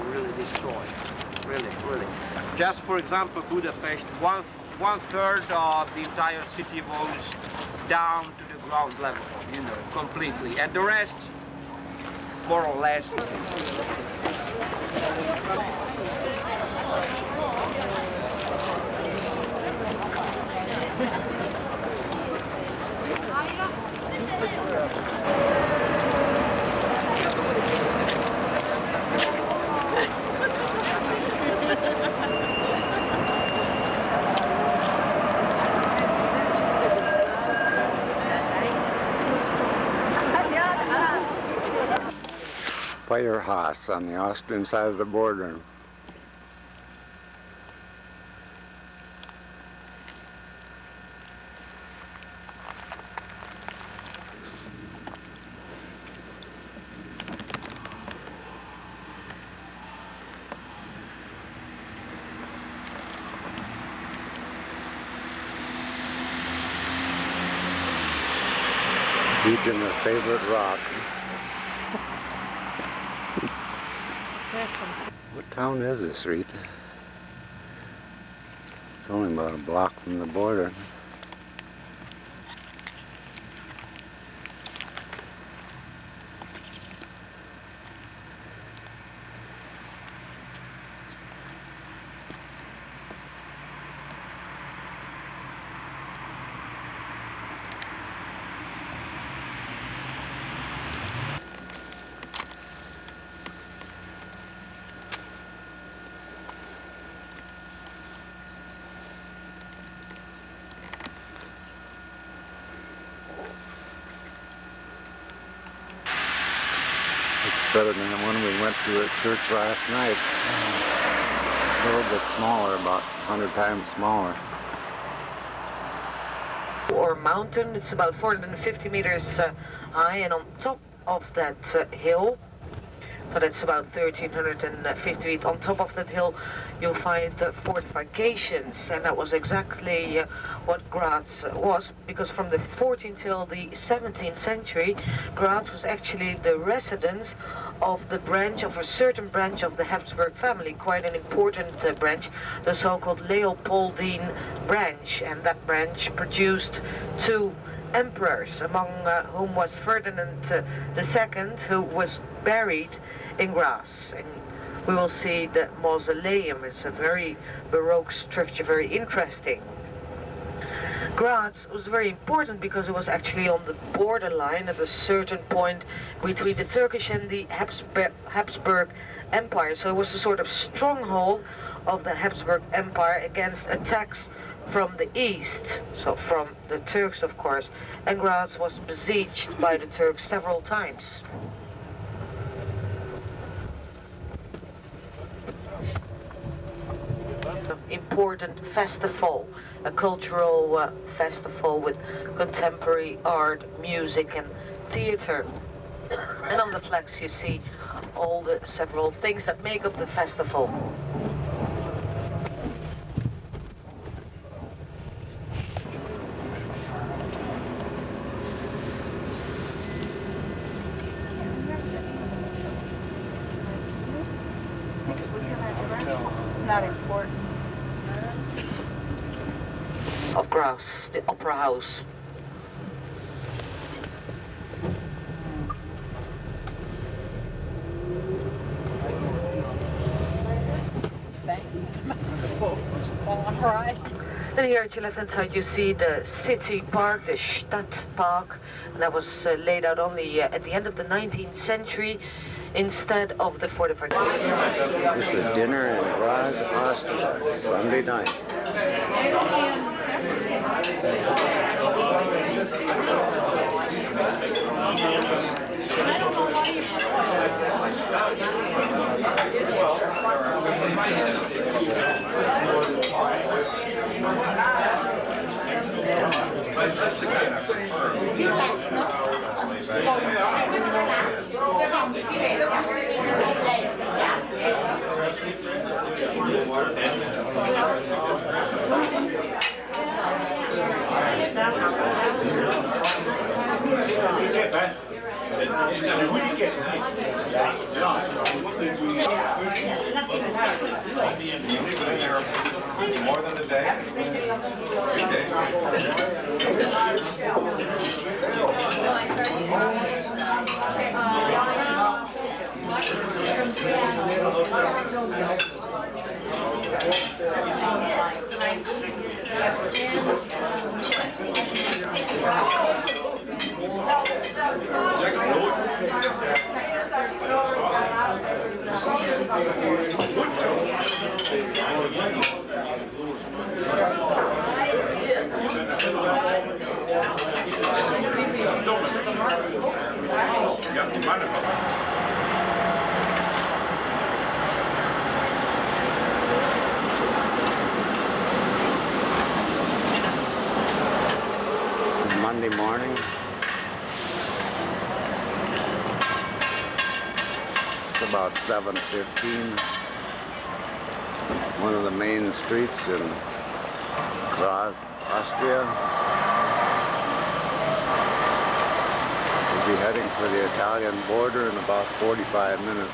Really destroy, really. Just for example, Budapest, one third of the entire city was down to the ground level, completely, and the rest, more or less. Firehouse on the Austrian side of the border. Eating their favorite rock. What town is this, Rita? It's only about a block from the border. It's better than the one we went to at church last night. A little bit smaller, about 100 times smaller. Or mountain, it's about 450 meters high, and on top of that hill, so that's about 1,350 feet. On top of that hill, you'll find fortifications, and that was exactly what Graz was, because from the 14th till the 17th century, Graz was actually the residence of the branch of a certain branch of the Habsburg family, quite an important branch, the so-called Leopoldine branch, and that branch produced two emperors, among whom was Ferdinand II, who was buried in Graz. And we will see the mausoleum. It's a very Baroque structure, very interesting. Graz was very important because it was actually on the borderline at a certain point between the Turkish and the Habsburg Empire. So it was a sort of stronghold of the Habsburg Empire against attacks from the east, so from the Turks, of course. And Graz was besieged by the Turks several times. Important festival, a cultural festival with contemporary art, music and theater. And on the flags you see all the several things that make up the festival. Not important. Of Graz, the Opera House. And here at your left hand side you see the city park, the Stadtpark, and that was laid out only at the end of the 19th century instead of the fortifications. This is dinner in Graz, Austria, Sunday night. More than a day? 2 Monday morning. It's about 7:15. One of the main streets in Graz, Austria. We'll be heading for the Italian border in about 45 minutes.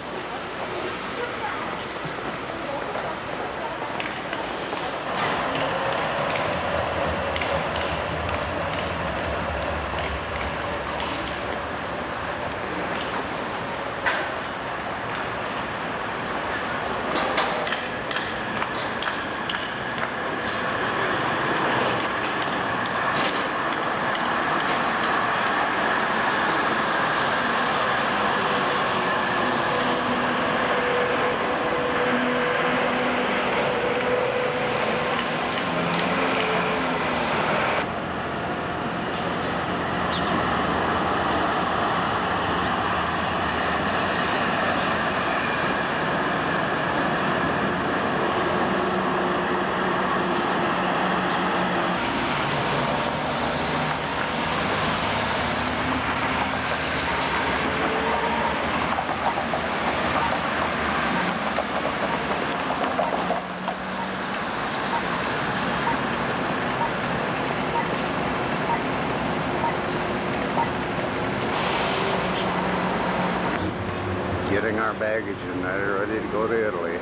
Getting our baggage in there, ready to go to Italy.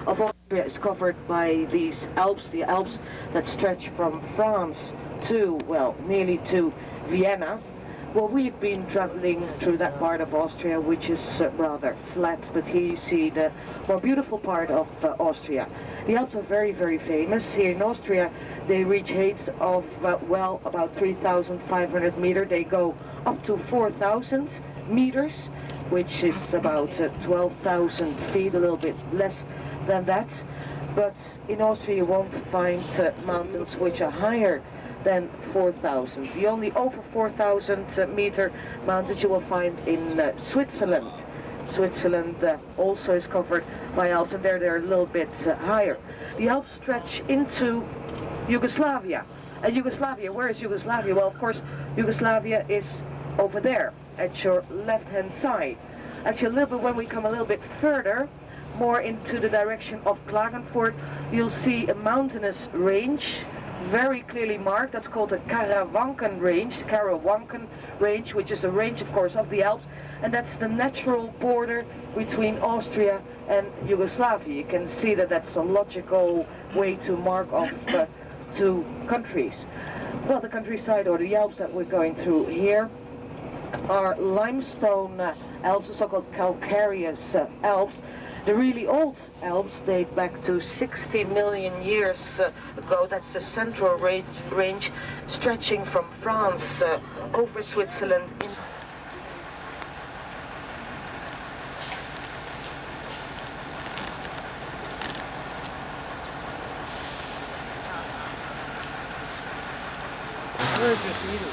Of Austria is covered by these Alps, the Alps that stretch from France to, well, nearly to Vienna. Well, we've been traveling through that part of Austria, which is rather flat, but here you see the more beautiful part of Austria. The Alps are very, very famous. Here in Austria, they reach heights of, well, about 3,500 meters. They go up to 4,000 meters, which is about 12,000 feet, a little bit less than that. But in Austria, you won't find mountains which are higher than 4,000. The only over 4,000 meter mountains you will find in Switzerland. Switzerland also is covered by Alps, and they're a little bit higher. The Alps stretch into Yugoslavia. And Yugoslavia, where is Yugoslavia? Well, of course, Yugoslavia is over there at your left-hand side. Actually, a little bit when we come a little bit further, more into the direction of Klagenfurt, you'll see a mountainous range, very clearly marked. That's called the Karawanken range, which is the range, of course, of the Alps, and that's the natural border between Austria and Yugoslavia. You can see that that's a logical way to mark off two countries. Well, the countryside, or the Alps that we're going through here, are limestone Alps, so-called calcareous Alps. The really old Alps date back to 60 million years ago. That's the central range stretching from France over Switzerland. Where is this eatery?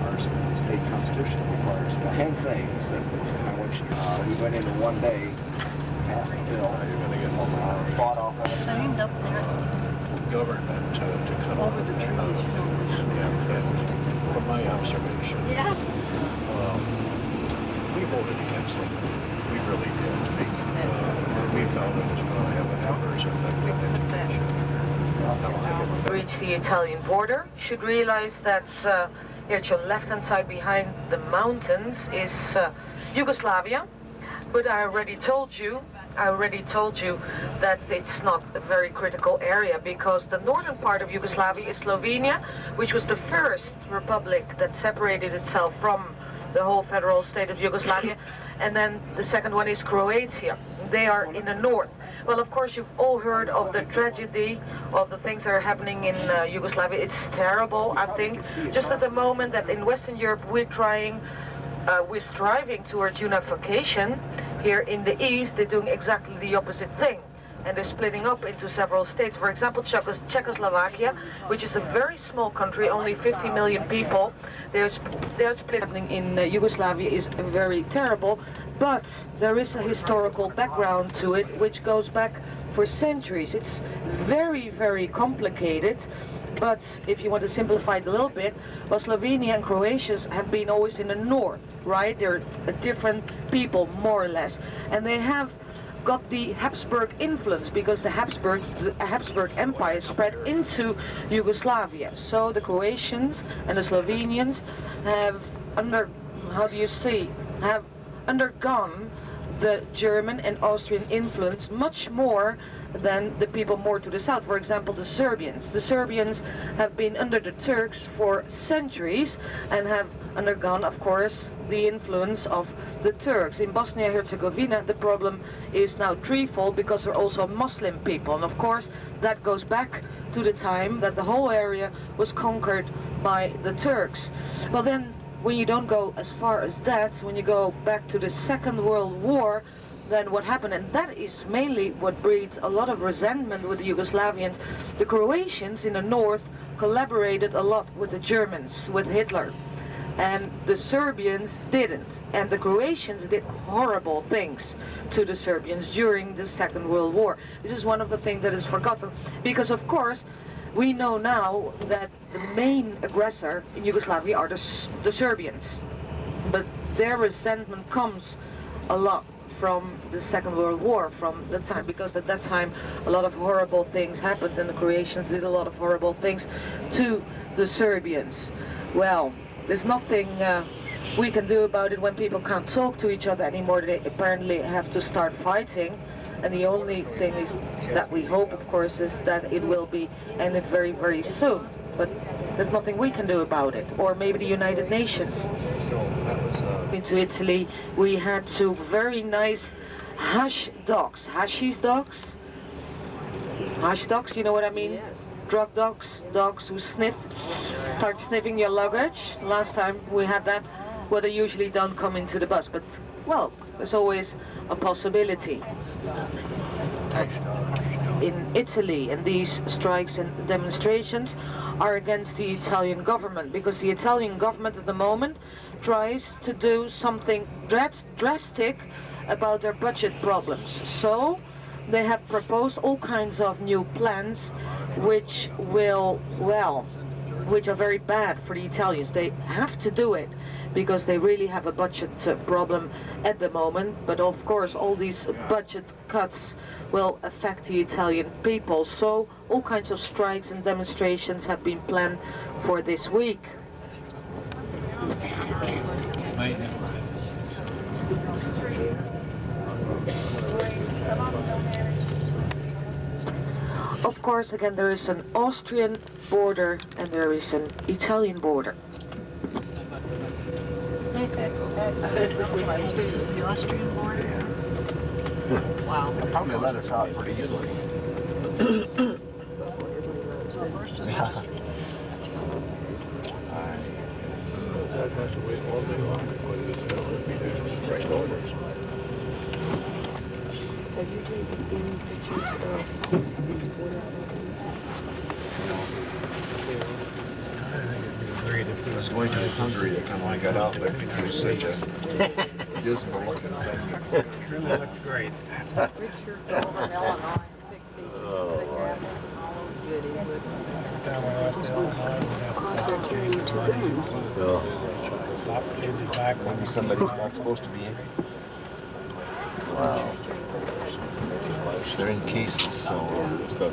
Our state constitution requires 10 things that which we went into one day, passed the bill, fought off all the Trained up there. Government to come over the trees. Yeah, and from my observation, we voted against them. We really did. We felt it was going to have an adverse effect on education. Reach the Italian border, you should realize that here at your left-hand side behind the mountains is Yugoslavia. But I already told you that it's not a very critical area, because the northern part of Yugoslavia is Slovenia, which was the first republic that separated itself from the whole federal state of Yugoslavia, and then the second one is Croatia. They are in the north. Well, of course, you've all heard of the tragedy of the things that are happening in Yugoslavia. It's terrible, I think. Just at the moment that in Western Europe we're striving towards unification, here in the East they're doing exactly the opposite thing. And they're splitting up into several states. For example, Czechoslovakia, which is a very small country, only 50 million people, they're split. Happening in Yugoslavia is very terrible, but there is a historical background to it which goes back for centuries. It's very, very complicated, but if you want to simplify it a little bit, well, Slovenia and Croatia have been always in the north, right? They're a different people, more or less, and they have got the Habsburg influence, because the Habsburg Empire spread into Yugoslavia. So the Croatians and the Slovenians have undergone the German and Austrian influence much more than the people more to the south. For example, the Serbians. The Serbians have been under the Turks for centuries and have undergone, of course, the influence of the Turks. In Bosnia-Herzegovina, the problem is now threefold, because they're also Muslim people. And of course, that goes back to the time that the whole area was conquered by the Turks. Well, then, when you don't go as far as that, when you go back to the Second World War, then what happened, and that is mainly what breeds a lot of resentment with the Yugoslavians. The Croatians in the north collaborated a lot with the Germans, with Hitler, and the Serbians didn't. And the Croatians did horrible things to the Serbians during the Second World War. This is one of the things that is forgotten, because of course we know now that the main aggressor in Yugoslavia are the Serbians, but their resentment comes a lot from the Second World War, from the time, because at that time a lot of horrible things happened, and the Croatians did a lot of horrible things to the Serbians. Well, there's nothing we can do about it when people can't talk to each other anymore. They apparently have to start fighting, and the only thing is that we hope, of course, is that it will be ended very, very soon. But there's nothing we can do about it, or maybe the United Nations. Into Italy, we had two very nice hash dogs. Hashish dogs? Hash dogs, you know what I mean? Yes. Drug dogs, dogs who start sniffing your luggage. Last time we had that, well, they usually don't come into the bus, but, well, there's always a possibility. In Italy, and these strikes and demonstrations are against the Italian government, because the Italian government at the moment tries to do something drastic about their budget problems. So they have proposed all kinds of new plans which will, well, which are very bad for the Italians. They have to do it because they really have a budget problem at the moment, but of course all these budget cuts will affect the Italian people. So all kinds of strikes and demonstrations have been planned for this week. Of course, again, there is an Austrian border and there is an Italian border. This is the Austrian border? Wow. They'll probably let us out pretty easily. Yeah. Have you taken any pictures of these border crossings? I was going to Hungary the time I got out, but it was such a dismal looking thing. Really looked great. Maybe somebody's not supposed to be in. Wow. They're in cases, so.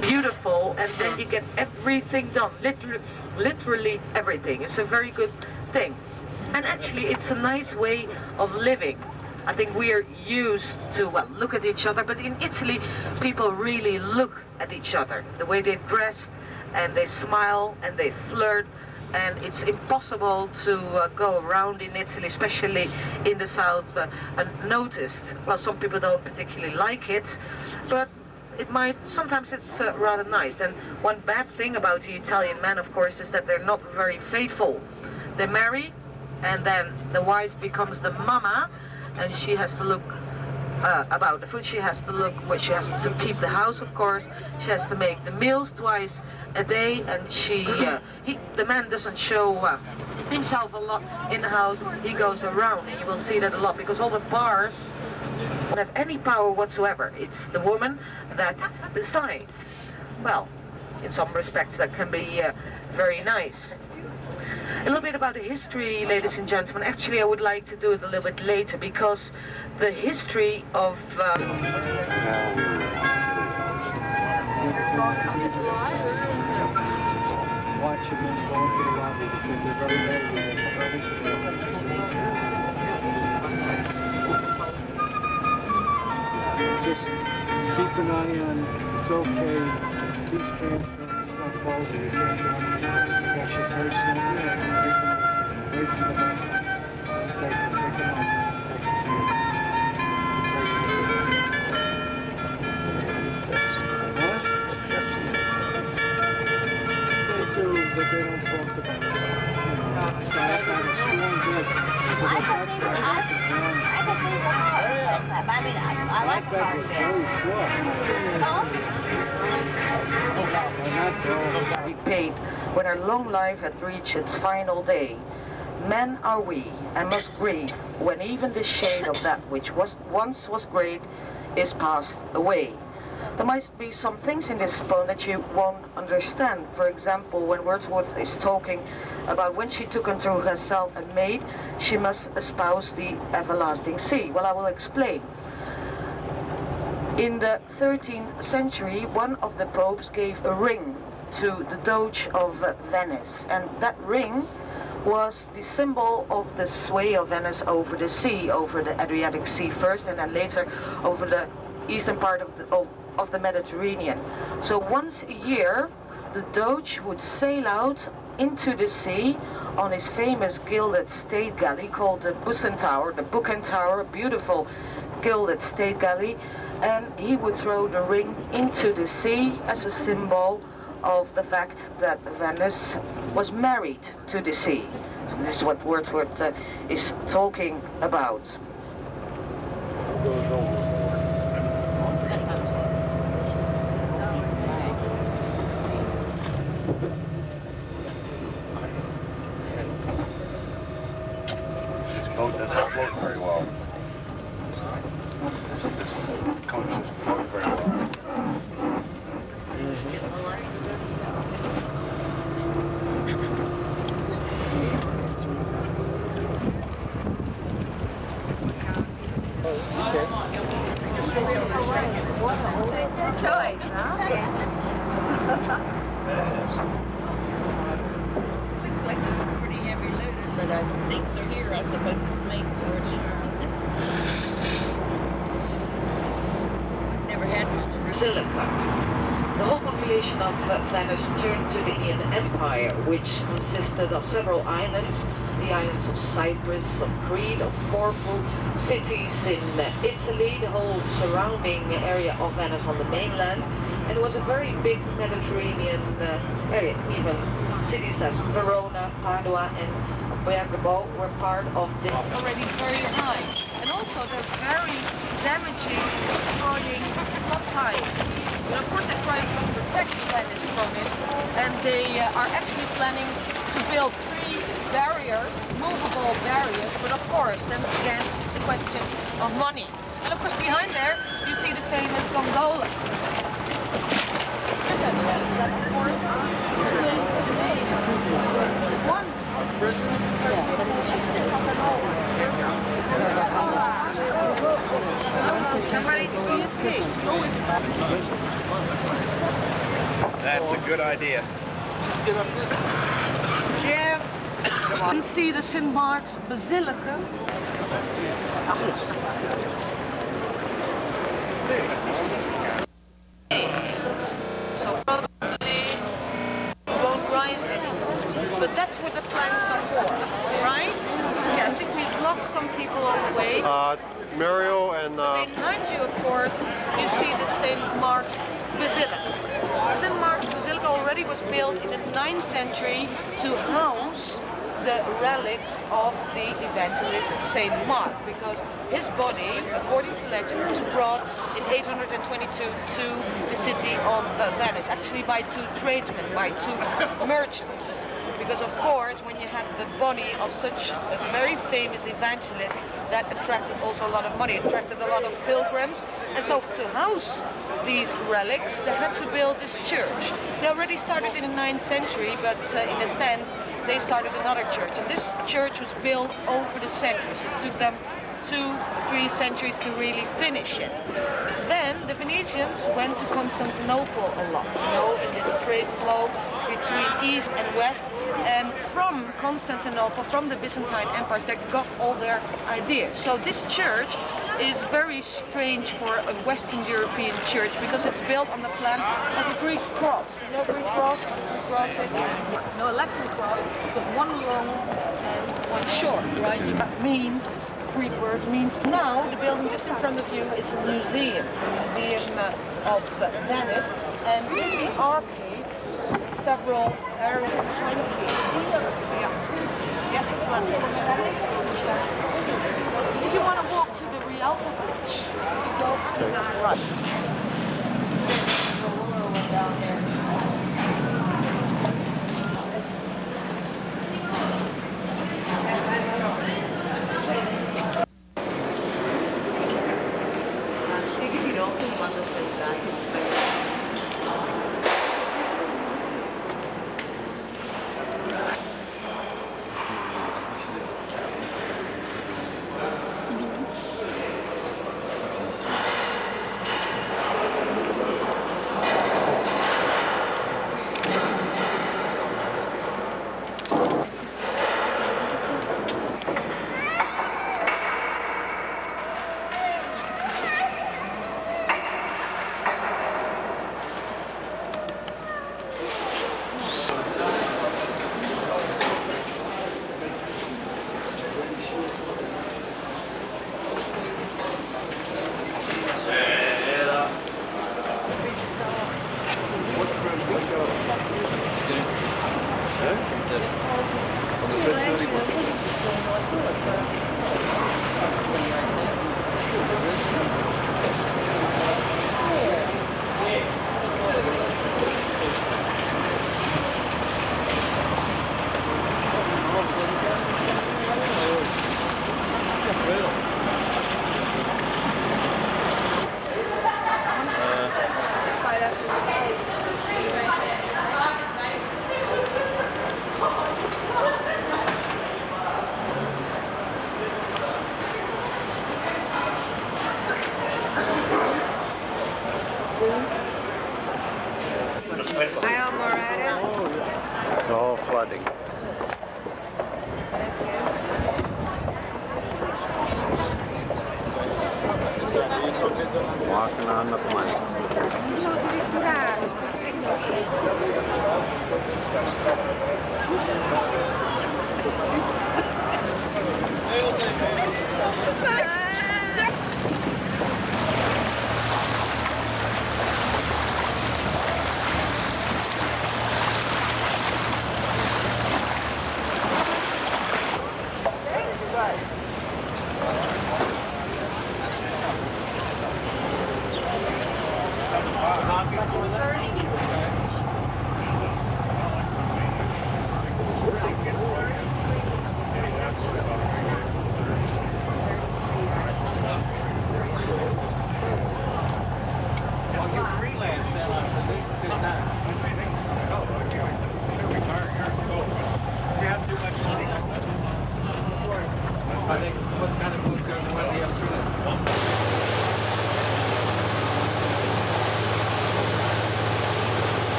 Beautiful, and then you get everything done, literally everything. It's a very good thing. And actually, it's a nice way of living. I think we are used to, well, look at each other, but in Italy, people really look at each other. The way they dress, and they smile, and they flirt, and it's impossible to go around in Italy, especially in the south, unnoticed. Well, some people don't particularly like it, but it might, sometimes it's rather nice. And one bad thing about the Italian men, of course, is that they're not very faithful. They marry, and then the wife becomes the mama, and she has to look about the food, she has to look, well, she has to keep the house, of course, she has to make the meals twice a day, and the man doesn't show himself a lot in the house. He goes around, and you will see that a lot, because all the bars don't have any power whatsoever. It's the woman that decides. Well, in some respects that can be very nice. A little bit about the history, ladies and gentlemen. Actually, I would like to do it a little bit later, because the history of watch them and go into the lobby because they're very ready. Just keep an eye on, it's okay, please transfer, it's not faulty, you can't do anything. You got your personal, yeah, just take them away from the bus, take them, pick them up, take them to your personal. But they don't talk about it. So I got a strong bed because I touched my back and ran. I think these are hard. I mean, I like My bed was very soft. we paid when our long life had reached its final day. Men are we, and must grieve when even the shade of that which once was great is passed away. There might be some things in this poem that you won't understand. For example, when Wordsworth is talking about when she took unto herself a maid, she must espouse the everlasting sea. Well, I will explain. In the 13th century, one of the popes gave a ring to the Doge of Venice, and that ring was the symbol of the sway of Venice over the sea, over the Adriatic Sea first, and then later over the eastern part of the Mediterranean. So once a year, the Doge would sail out into the sea on his famous gilded state galley called the Bucentaur Tower, a beautiful gilded state galley, and he would throw the ring into the sea as a symbol of the fact that Venice was married to the sea. So this is what Wordsworth is talking about. Boat does not float very well. Coach doesn't float very well. choice, huh? Looks like this is pretty heavy loaded, but the seats are here. I suppose it's made for it. Never had Basilica. The whole population of Venice turned to the Ian Empire, which consisted of several islands, the islands of Cyprus, of Crete, of Corfu, cities in Italy, the whole surrounding area of Venice on the mainland, and it was a very big Mediterranean area. Even cities as Verona, Padua, and Bergamo were part of this. Already very high, and also they're very damaging, destroying flood tides. But of course they're trying to protect Venice from it, and they are actually planning to build 3 barriers, movable barriers, but of course then again it's a question of money. And of course behind there you see the famous gondola. That of course is one. That's a good idea. Yeah. You can see the St. Mark's Basilica. So probably won't rise anymore. But that's what the planks are for, right? Yeah, I think we've lost some people on the way. Mario and... Behind you, of course, you see the St. Mark's Basilica. St. Mark's Basilica already was built in the 9th century to house the relics of the evangelist St. Mark, because his body, according to legend, was brought in 822 to the city of Venice, actually by 2 tradesmen, by 2 merchants. Because of course, when you had the body of such a very famous evangelist, that attracted also a lot of money, attracted a lot of pilgrims. And so to house these relics, they had to build this church. They already started in the 9th century, but in the 10th, they started another church. And this church was built over the centuries. It took them 2-3 centuries to really finish it. Then the Venetians went to Constantinople a lot, you know, in this trade flow between East and West. And from Constantinople, from the Byzantine empires, they got all their ideas. So this church is very strange for a Western European church because it's built on the plan of a Greek cross. You know Greek cross? Greek cross is no, a Latin cross, but one long and one short, right? That means, Greek word means, now the building just in front of you is a museum of Venice, and in the arcades, several areas, 20. Yeah, it's one. If you want to walk to the Rialto Bridge, you go to the right. Go all the way down there. walking on the plank.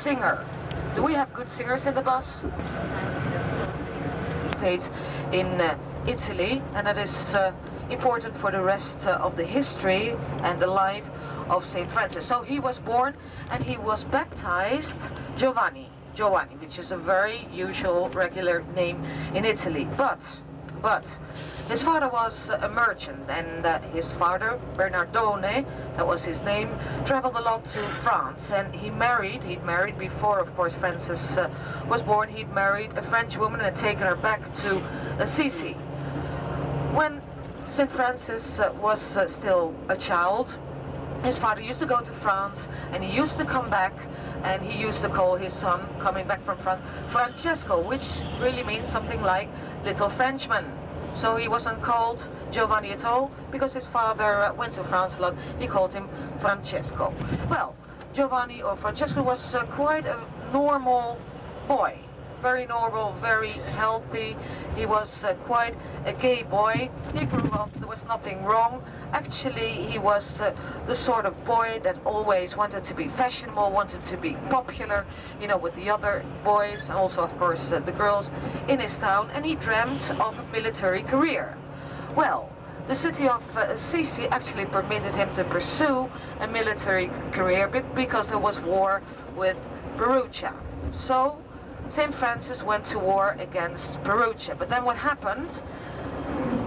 Singer. Do we have good singers in the bus? States in Italy, and that is important for the rest of the history and the life of Saint Francis. So he was born and he was baptized Giovanni, which is a very usual, regular name in Italy. But his father was a merchant, and his father, Bernardone, that was his name, traveled a lot to France, and he'd married before, of course, Francis was born. He'd married a French woman and taken her back to Assisi. When St. Francis was still a child, his father used to go to France, and he used to come back, and he used to call his son, coming back from France, Francesco, which really means something like little Frenchman. So he wasn't called Giovanni at all, because his father went to France a lot. He called him Francesco. Well, Giovanni, or Francesco, was quite a normal boy. Very normal, very healthy. He was quite a gay boy. He grew up, there was nothing wrong. Actually, he was the sort of boy that always wanted to be fashionable, wanted to be popular, you know, with the other boys, and also, of course, the girls in his town, and he dreamt of a military career. Well, the city of Assisi actually permitted him to pursue a military career because there was war with Perugia. So St. Francis went to war against Perugia. But then what happened?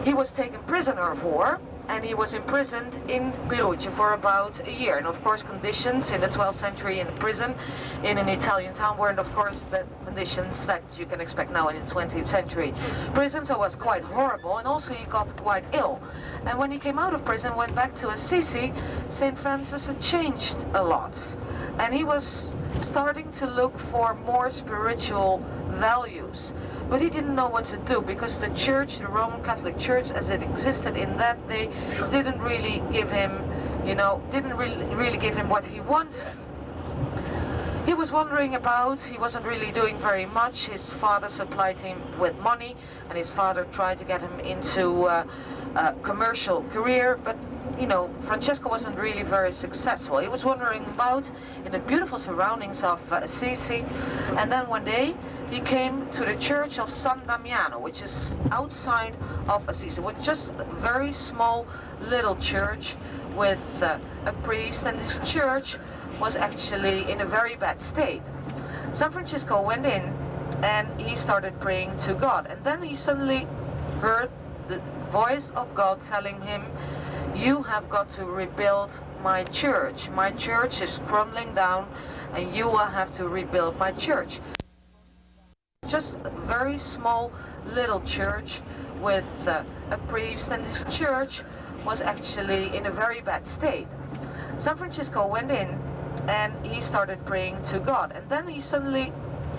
He was taken prisoner of war, and he was imprisoned in Perugia for about a year. And of course, conditions in the 12th century in a prison in an Italian town weren't, of course, the conditions that you can expect now in the 20th century prison. So it was quite horrible, and also he got quite ill. And when he came out of prison, went back to Assisi, St. Francis had changed a lot. And he was starting to look for more spiritual values. But he didn't know what to do, because the church, the Roman Catholic Church as it existed in that day, didn't really give him, you know, didn't really give him what he wanted. He was wandering about, he wasn't really doing very much. His father supplied him with money, and his father tried to get him into a commercial career, but you know, Francesco wasn't really very successful. He was wandering about in the beautiful surroundings of Assisi, and then one day he came to the church of San Damiano, which is outside of Assisi, with just a very small little church with a priest, and this church was actually in a very bad state. San Francisco went in and he started praying to God, and then he suddenly heard the voice of God telling him, "You have got to rebuild my church. My church is crumbling down, and you will have to rebuild my church." Just a very small little church with a priest, and this church was actually in a very bad state. San Francisco went in and he started praying to God, and then he suddenly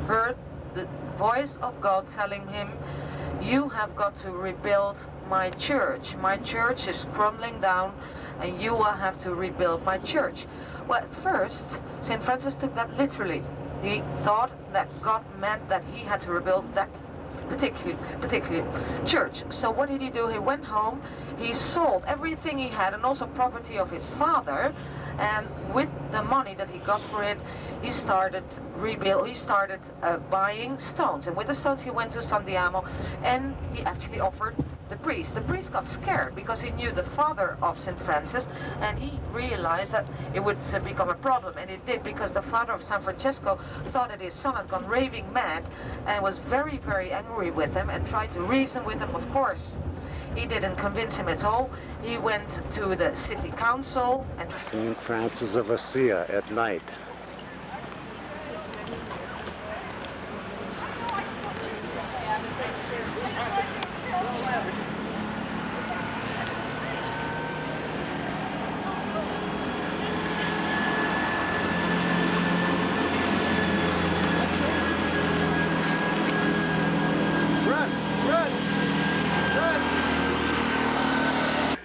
heard the voice of God telling him, "You have got to rebuild my church. My church is crumbling down and you will have to rebuild my church." Well, at first, St. Francis took that literally. He thought that God meant that he had to rebuild that particular church. So what did he do? He went home, he sold everything he had and also property of his father, and with the money that he got for it, he started buying stones, and with the stones he went to San Diego and he actually offered the priest. The priest got scared because he knew the father of St. Francis, and he realized that it would become a problem, and it did, because the father of San Francisco thought that his son had gone raving mad and was very, very angry with him and tried to reason with him. Of course, he didn't convince him at all. He went to the city council and... St. Francis of Assisi at night.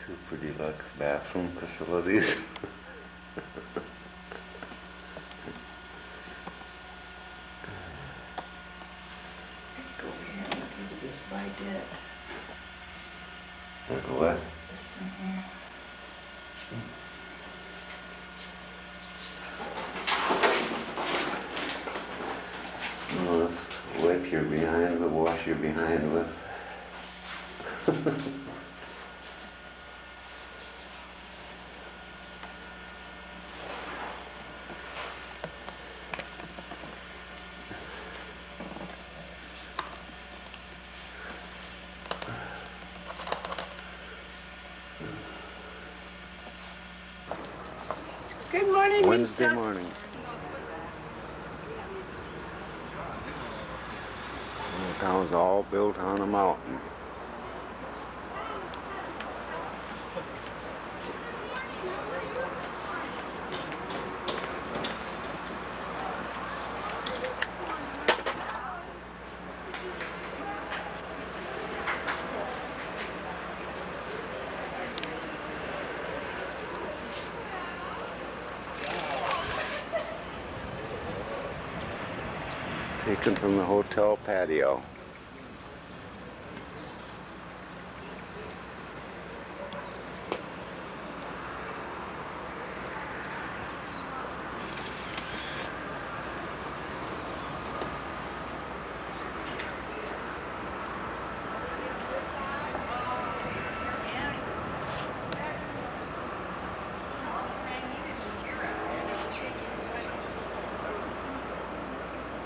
Super deluxe bathroom facilities. Go over here and look at this bidet. What? This in here. Oh, let's wipe your behind with, wash your behind with. Good morning, Wednesday morning. The town's all built on a mountain. Taken from the hotel patio.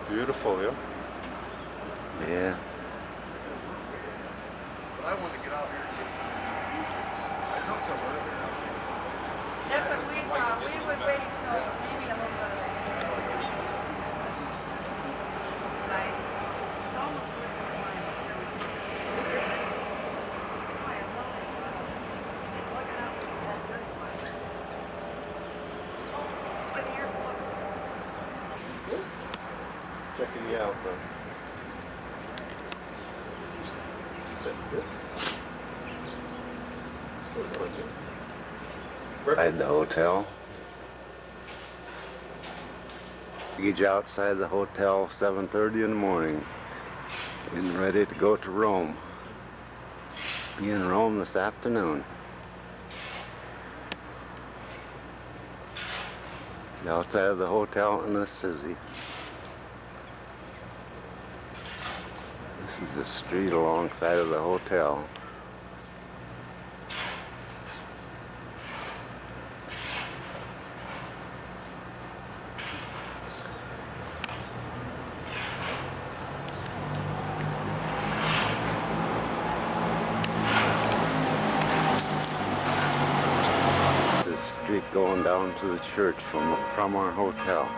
Beautiful, yeah? Yeah. But I wanted to get out here because I know somewhere. That's what we thought. We would wait till maybe a little bit. It's almost Checking you out, bro. Outside the hotel. Baggage outside the hotel, 7:30 in the morning. Getting ready to go to Rome. Be in Rome this afternoon. Outside of the hotel in Assisi. This is the street alongside of the hotel. The street going down to the church from our hotel.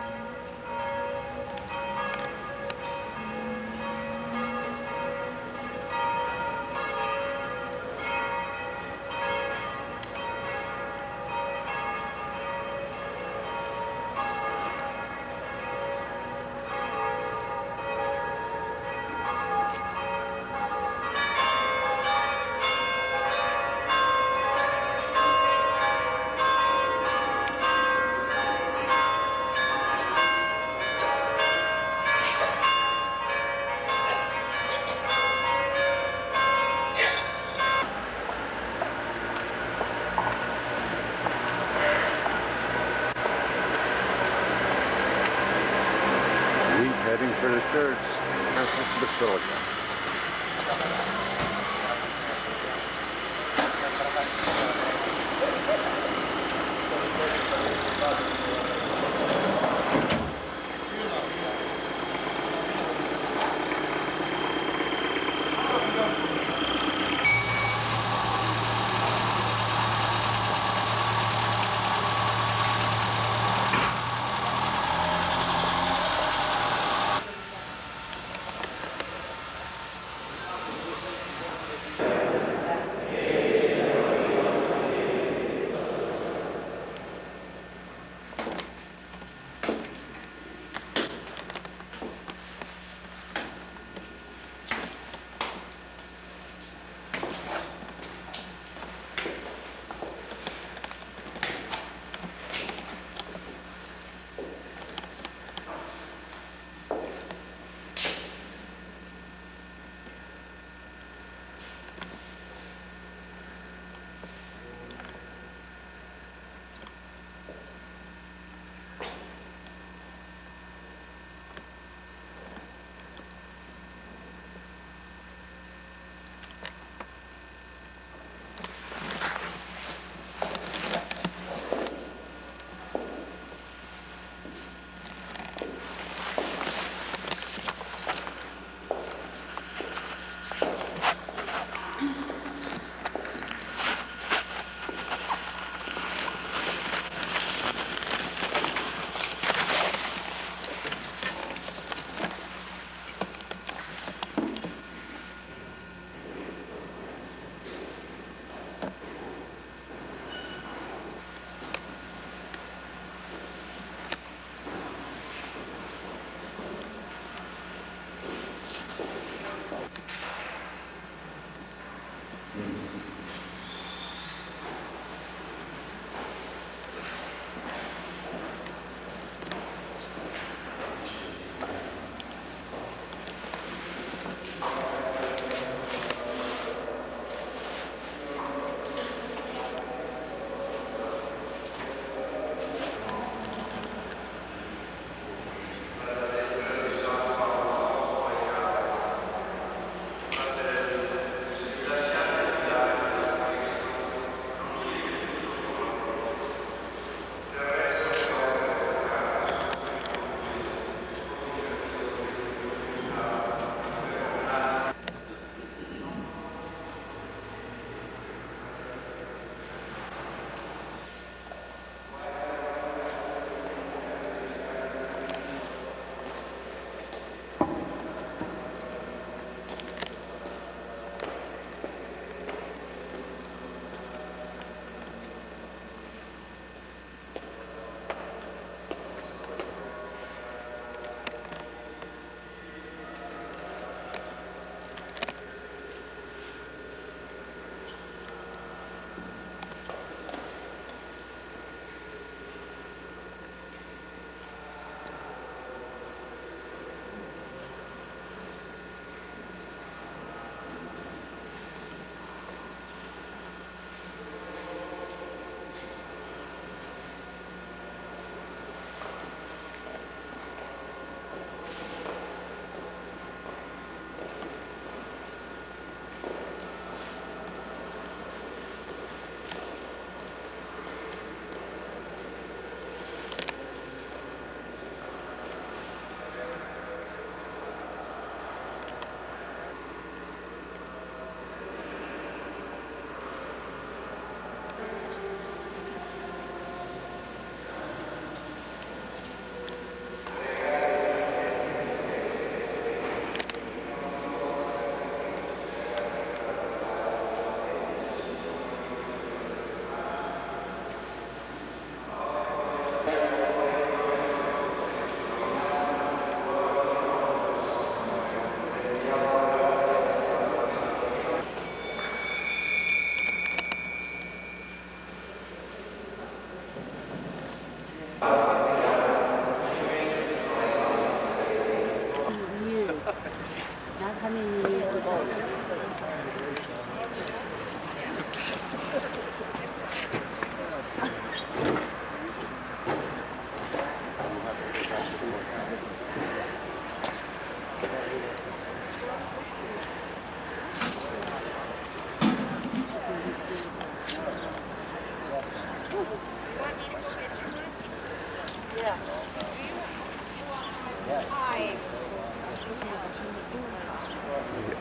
basilica.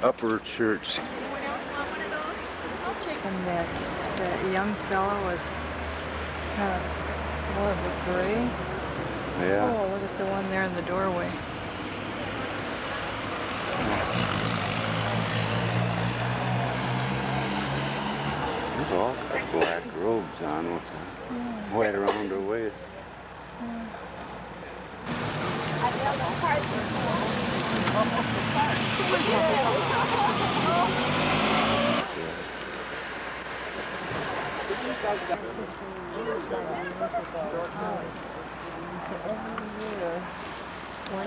upper church. And that young fella was kind of more of a gray. Yeah. Oh, look at the one there in the doorway. There's all got black robes on with white around their waist.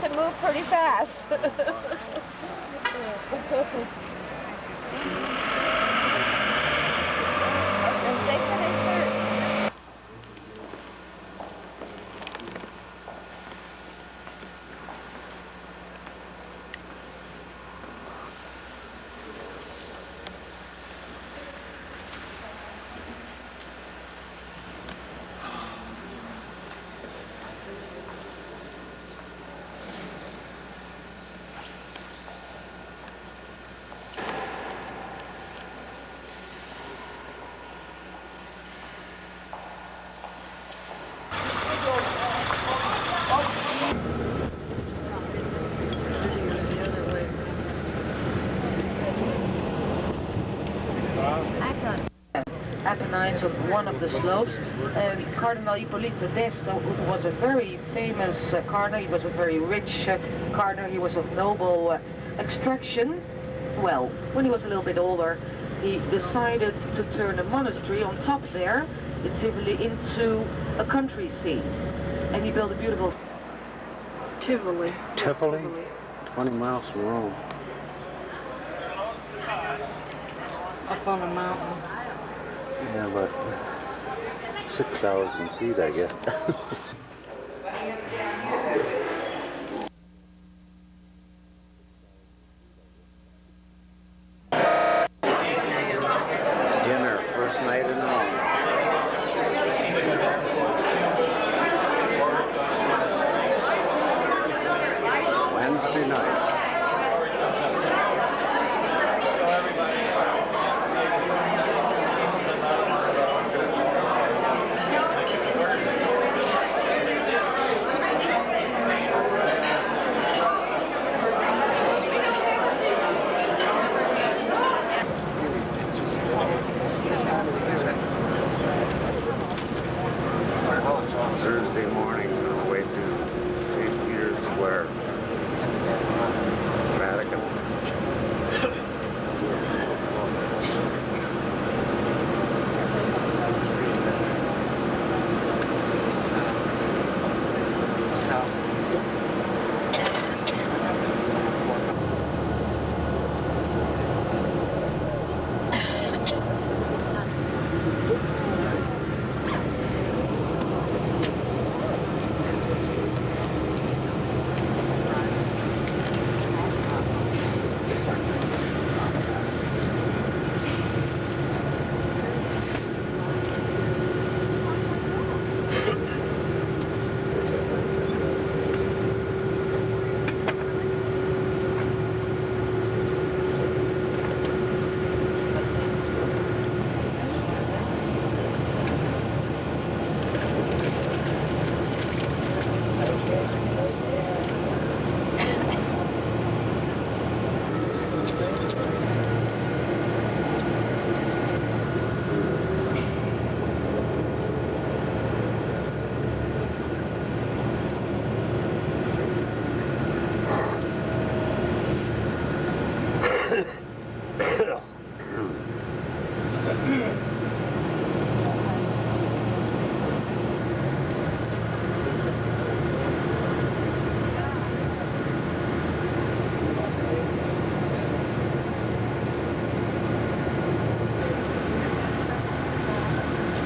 To move pretty fast. Apennines of one of the slopes, and Cardinal Hippolyte d'Este was a very famous cardinal. He was a very rich cardinal. He was of noble extraction. Well, when he was a little bit older, he decided to turn a monastery on top there, in Tivoli, into a country seat, and he built a beautiful Tivoli. Tivoli? 20 miles from Rome. Up on a mountain. Yeah, about 6,000 feet, I guess. Dinner, first night in Rome. Wednesday night. Thursday morning on the way to St. Peter's Square, Vatican.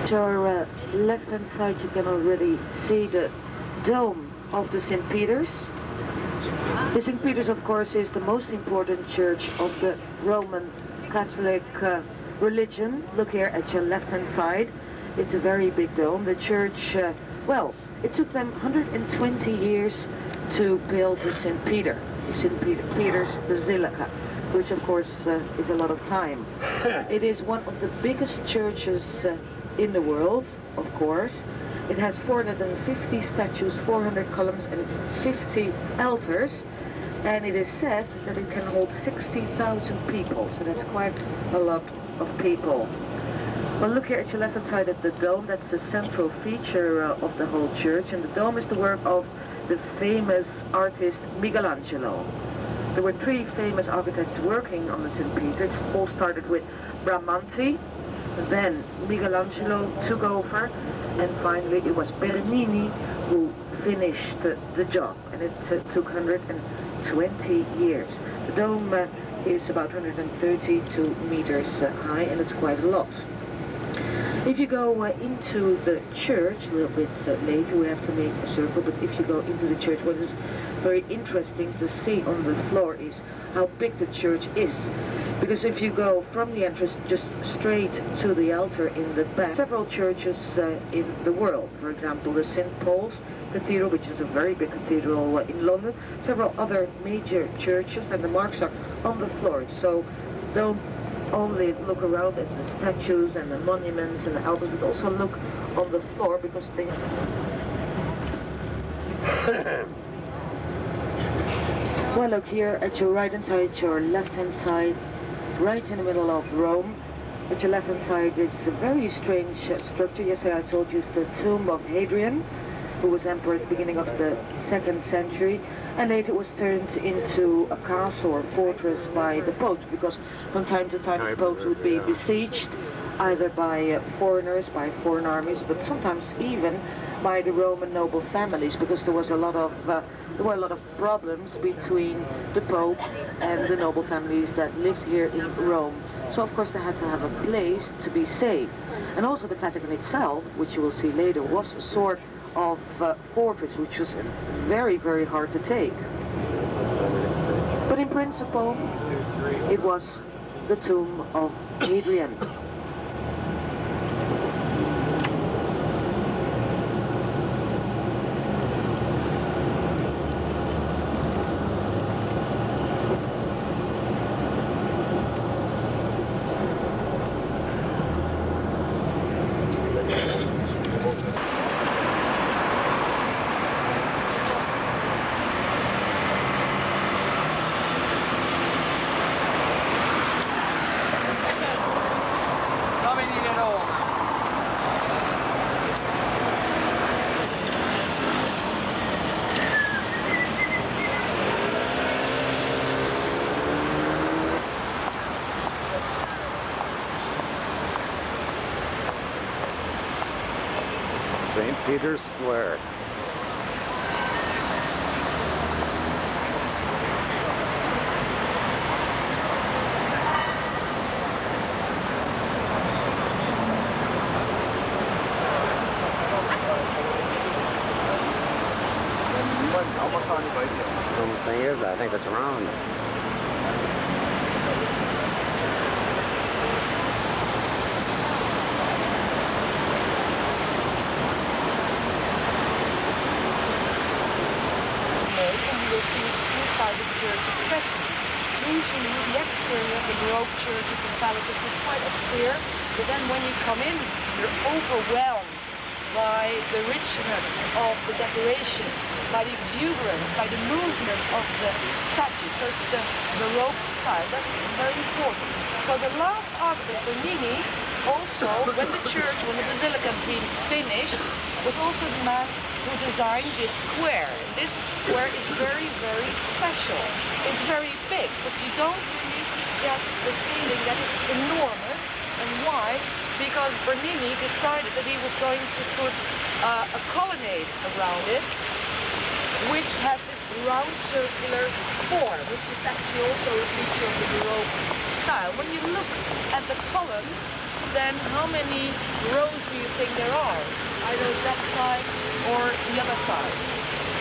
To our left-hand side, you can already see the dome of the St. Peter's. The St. Peter's, of course, is the most important church of the Roman Catholic religion. Look here at your left-hand side. It's a very big dome. The church, well, it took them 120 years to build the St. Peter's Basilica. which of course is a lot of time. It is one of the biggest churches in the world, of course. It has 450 statues, 400 columns and 50 altars, and it is said that it can hold 60,000 people, so that's quite a lot of people. Well, look here at your left-hand side at the dome. That's the central feature of the whole church, and the dome is the work of the famous artist Michelangelo. There were three famous architects working on the St. Peter. It all started with Bramante, then Michelangelo took over, and finally it was Bernini who finished the job, and it took 120 years. The dome is about 132 meters high, and it's quite a lot. If you go into the church, a little bit later we have to make a circle, but if you go into the church, what is very interesting to see on the floor is how big the church is. Because if you go from the entrance just straight to the altar in the back, several churches in the world, for example the St. Paul's Cathedral, which is a very big cathedral in London, several other major churches, and the marks are on the floor. So don't only look around at the statues and the monuments and the altars, but also look on the floor, because they... Well, look here at your right hand side, your left hand side, right in the middle of Rome. At your left hand side it's a very strange structure. Yesterday I told you it's the tomb of Hadrian, who was emperor at the beginning of the 2nd century, and later it was turned into a castle or fortress by the popes, because from time to time the popes would be besieged either by foreigners, by foreign armies, but sometimes even by the Roman noble families, because there were a lot of problems between the Pope and the noble families that lived here in Rome. So of course they had to have a place to be safe. And also the Vatican itself, which you will see later, was a sort of fortress, which was very, very hard to take. But in principle, it was the tomb of Hadrian. St. Peter's Square. The thing is, I think it's round. Usually the exterior of the Baroque churches and palaces is quite austere, but then when you come in, you're overwhelmed by the richness of the decoration, by the exuberance, by the movement of the statues. So it's the Baroque style. That's very important. So the last architect, Bernini, also, when the basilica had been finished, was also the man who designed this square. And this square is very, very special. It's very big, but you don't really get the feeling that it's enormous. And why? Because Bernini decided that he was going to put a colonnade around it, which has this round circular form, which is actually also a feature of the Baroque style. When you look at the columns, then how many rows do you think there are? Either that side or the other side.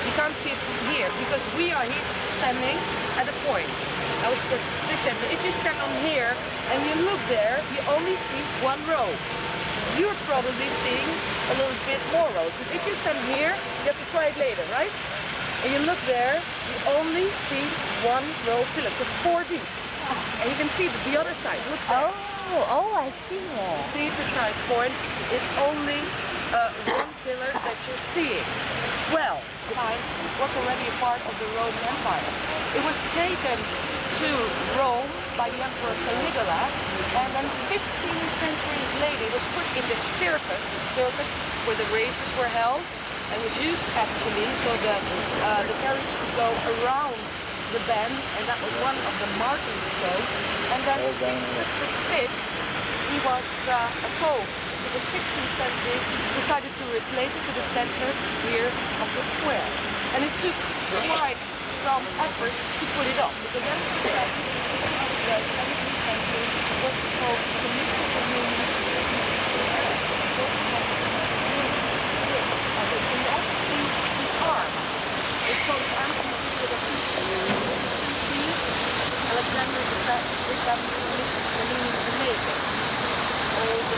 You can't see it from here because we are here standing at a point. That was the center. If you stand on here and you look there, you only see one row. You're probably seeing a little bit more rows. But if you stand here, you have to try it later, right? And you look there, you only see one row pillar, so 4 deep. And you can see the other side. Look there. Oh, I see that. See the side point is only one pillar that you're seeing. Well, time was already a part of the Roman Empire. It was taken to Rome by the Emperor Caligula, and then 15 centuries later it was put in the circus where the races were held, and was used actually so that the carriage could go around the bend, and that was one of the marking stones. And then Sixtus V, he was a pope in the 16th century, decided to replace it to the center here of the square. And it took quite some effort to put it up, because then the 17th century was the Pope commissioned the union. And you also see the arm. It's called the arm of Alexander is that commission the meaning to make it. All the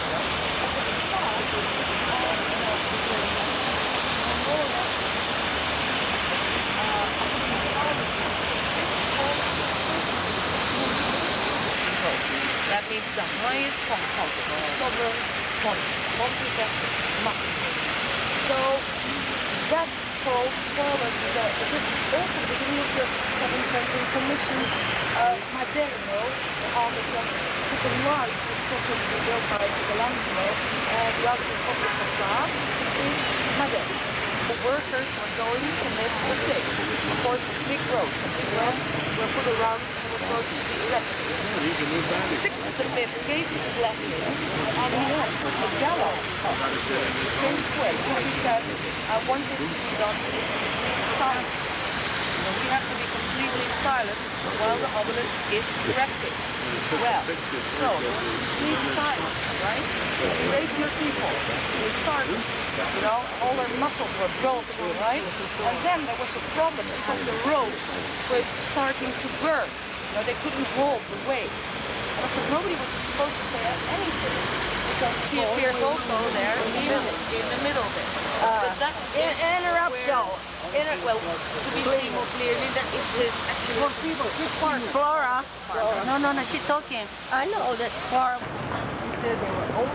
that means the highest point, sovereign point, pontifex maximum. So that Pope followed also the beginning of the 7th century commissioned Maderno on the took a large construction built by Michelangelo, and the other public facade is Maderno. The workers were going to make the thing. Of course, big roads, and big roads were put around and were going to be erected. Sixtus V gave his blessing, and he put the gallows up the same way. He said, I want this to be done in silence. We have to be completely silent while the obelisk is erected. Well, so, complete silence, right? Save your people. We started, you know, all their muscles were bulging, right? And then there was a problem because the ropes were starting to burn. You know, they couldn't hold the weight. And of course, nobody was supposed to say anything, because she appears also there in the middle there. But that is well, to be seen more clearly, that is his actual Flora. No, she's talking. I know that Flora. Instead, they were old.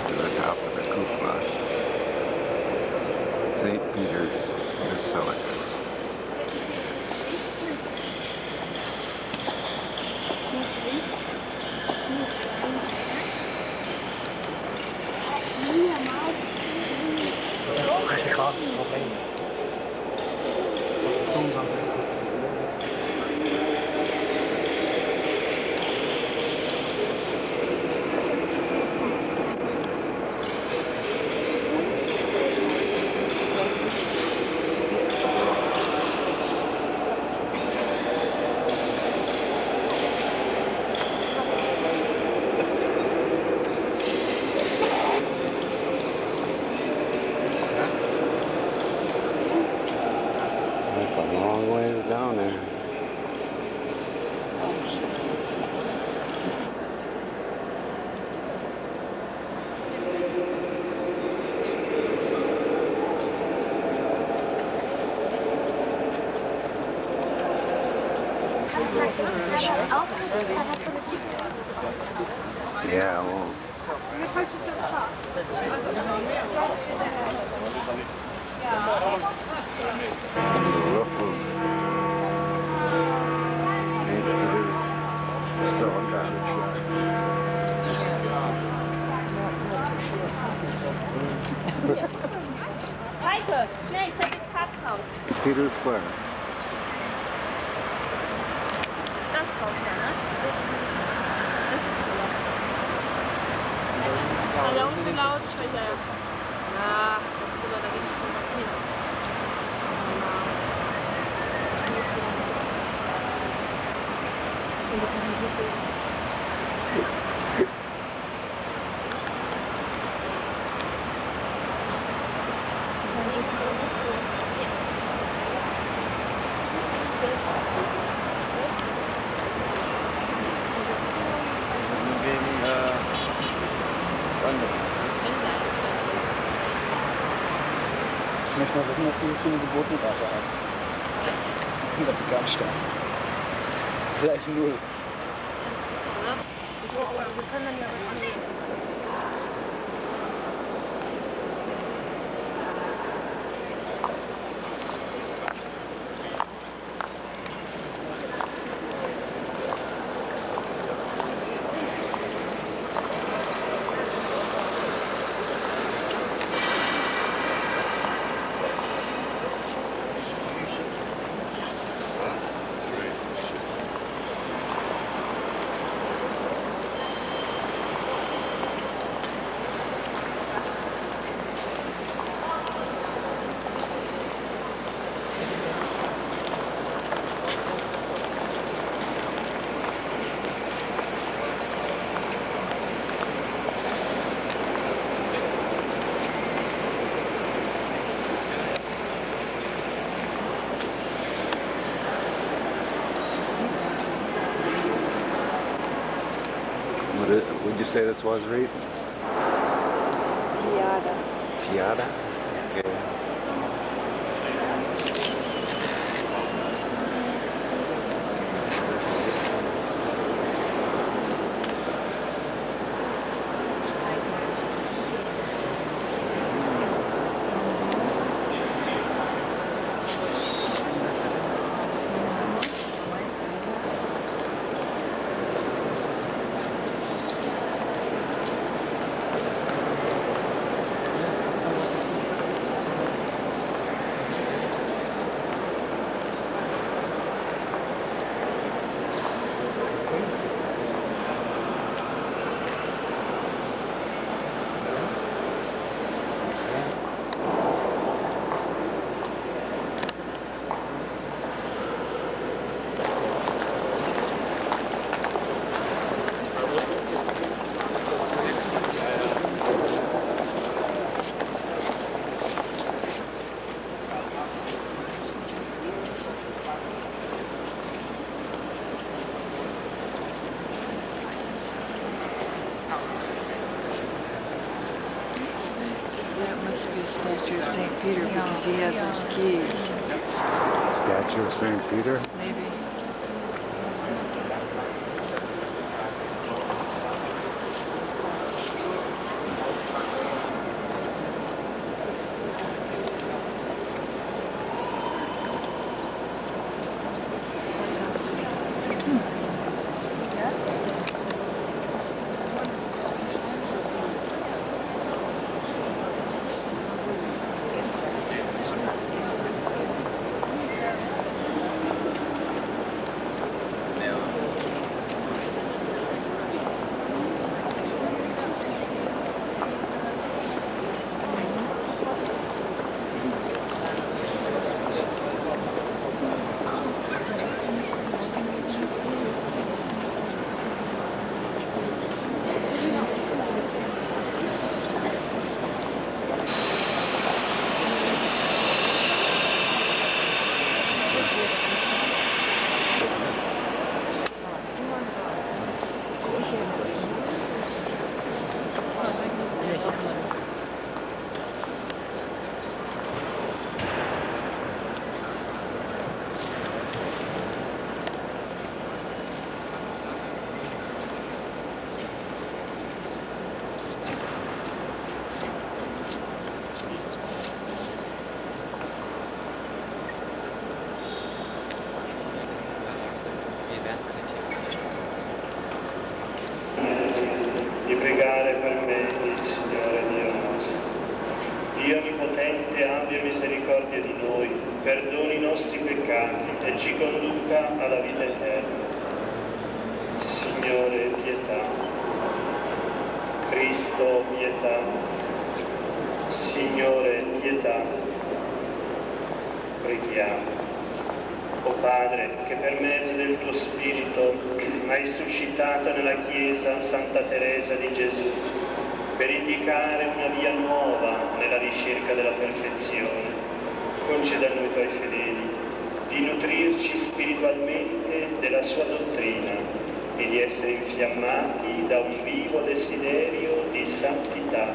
To the top of the cupola, St. Peter's Basilica. Yeah, well. Michael, schnell, zeig das Parkhaus. Peter Square. Das Haus da, ne? Das ist so. Da unten Lautsprecher. Ja, das ist aber da geht es noch hin. Ich möchte mal wissen, was die für eine Geburtenrate hat. Im Vatikanstaat. Gleich null. Wir können dann ja Would you say this was, Reed? Yada. Yada? Okay. That must be a statue of St. Peter because he has those keys. Statue of St. Peter? Maybe. Di pregare per me il Signore Dio nostro. Dio Onnipotente abbia misericordia di noi, perdoni i nostri peccati e ci conduca alla vita eterna. Signore, pietà. Cristo, pietà. Signore, pietà. Preghiamo. O Padre, che per mezzo del tuo Spirito hai suscitato nella Chiesa Santa Teresa di Gesù per indicare una via nuova nella ricerca della perfezione, conceda a noi tuoi fedeli di nutrirci spiritualmente della sua dottrina e di essere infiammati da un vivo desiderio di santità.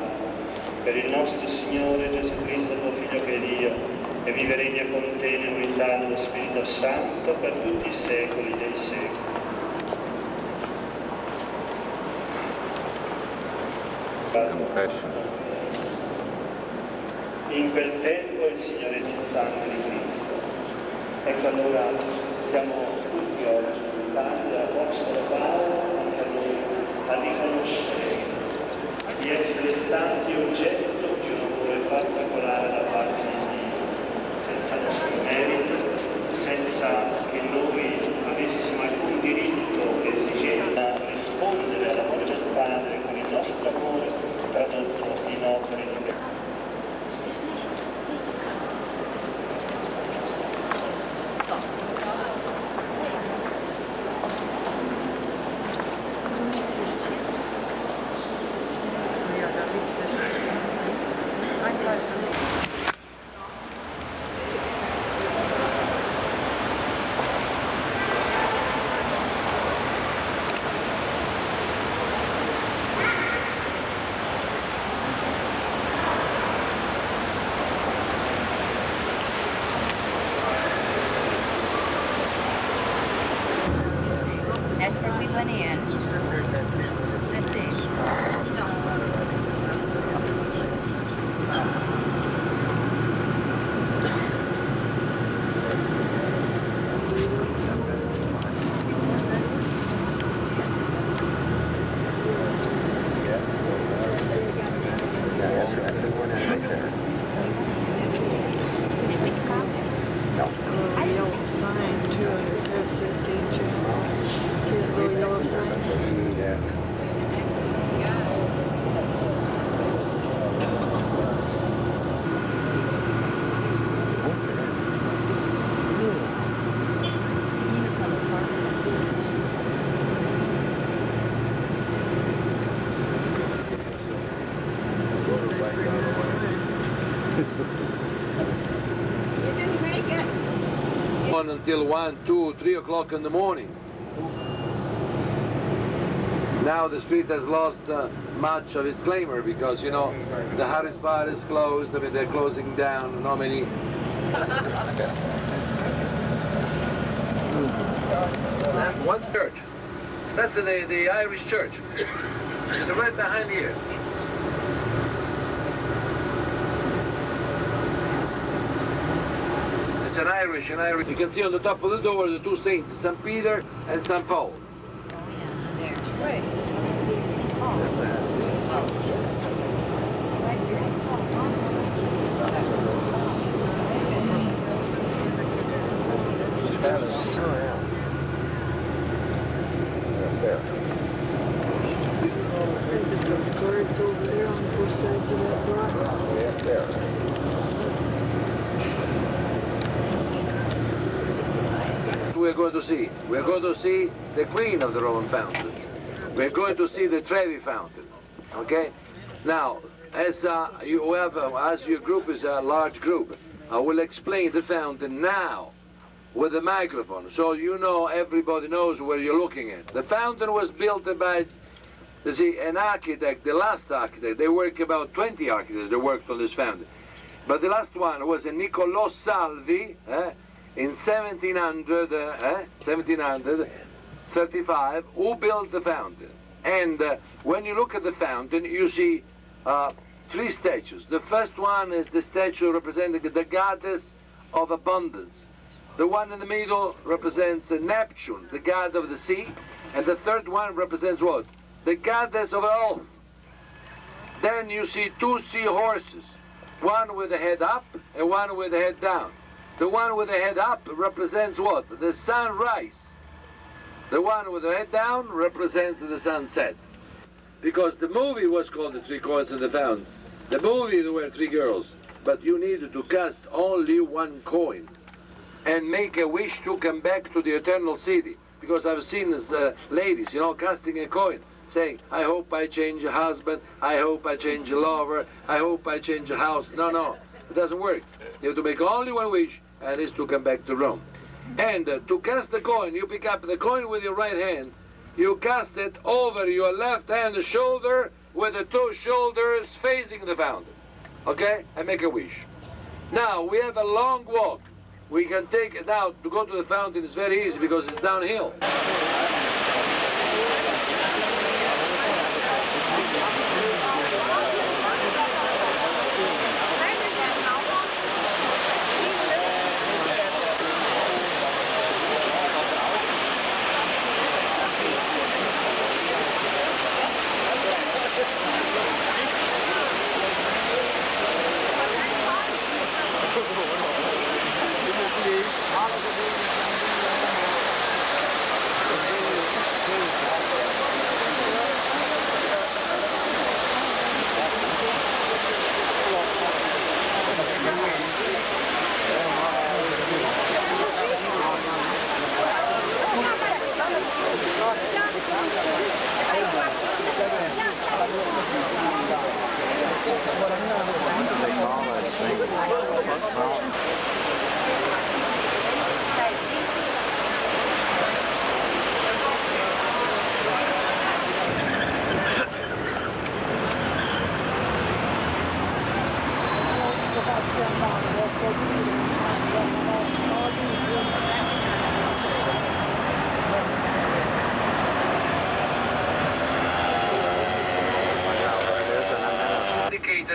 Per il nostro Signore Gesù Cristo, tuo Figlio che è Dio, e vive regna con te nell'unità dello Spirito Santo per tutti i secoli dei secoli. confession. In quel tempo il Signore è il sangue di Cristo. Ecco allora siamo tutti oggi invitati dall'Apostolo Paolo anche a noi a riconoscere di essere stati oggetto di un amore particolare da parte di Dio, senza nostro merito, senza che noi avessimo alcun diritto o esigenza di rispondere all'amore del Padre con il nostro amore tradotto in opere di verità. That's where we went in. Let's see. Yeah, that's right. The one right there. Did we stop it? No. A little yellow sign too, and it says Sistine Chapel. See that little yellow sign? Yeah. On until 1, 2, 3 o'clock in the morning. Now the street has lost much of its glamour because, you know, the Harris Bar is closed. I mean, they're closing down. Not many. One church. That's the Irish church. It's right behind here. It's an Irish. You can see on the top of the door the two saints, St. Peter and St. Paul. Those guards over there on both sides of that block. Yeah, there. We're going to see. We're going to see the queen of the Roman fountains. We're going to see the Trevi fountain. Okay? Now, as you have, as your group is a large group, I will explain the fountain now with a microphone, so you know, everybody knows where you're looking at. The fountain was built by, you see, an architect, the last architect. They work about 20 architects that worked on this fountain. But the last one was a Niccolò Salvi, in 1735, who built the fountain. And when you look at the fountain, you see three statues. The first one is the statue representing the goddess of abundance. The one in the middle represents Neptune, the god of the sea. And the third one represents what? The goddess of health. Then you see two seahorses, one with the head up and one with the head down. The one with the head up represents what? The sunrise. The one with the head down represents the sunset. Because the movie was called The Three Coins and the Fountains. The movie, there were three girls, but you needed to cast only one coin and make a wish to come back to the eternal city. Because I've seen this, ladies, you know, casting a coin, saying, I hope I change a husband, I hope I change a lover, I hope I change a house. No, no, it doesn't work. You have to make only one wish, and it's to come back to Rome. And to cast the coin, you pick up the coin with your right hand, you cast it over your left hand shoulder with the two shoulders facing the fountain. Okay? And make a wish. Now, we have a long walk. We can take it out. To go to the fountain is very easy because it's downhill.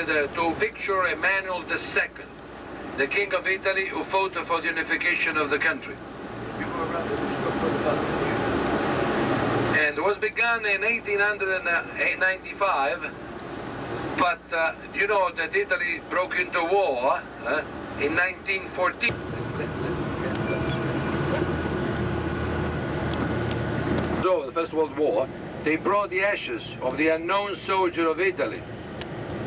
to picture Emmanuel II, the King of Italy who fought for the unification of the country. And it was begun in 1895, but you know that Italy broke into war in 1914. So, the First World War, they brought the ashes of the unknown soldier of Italy.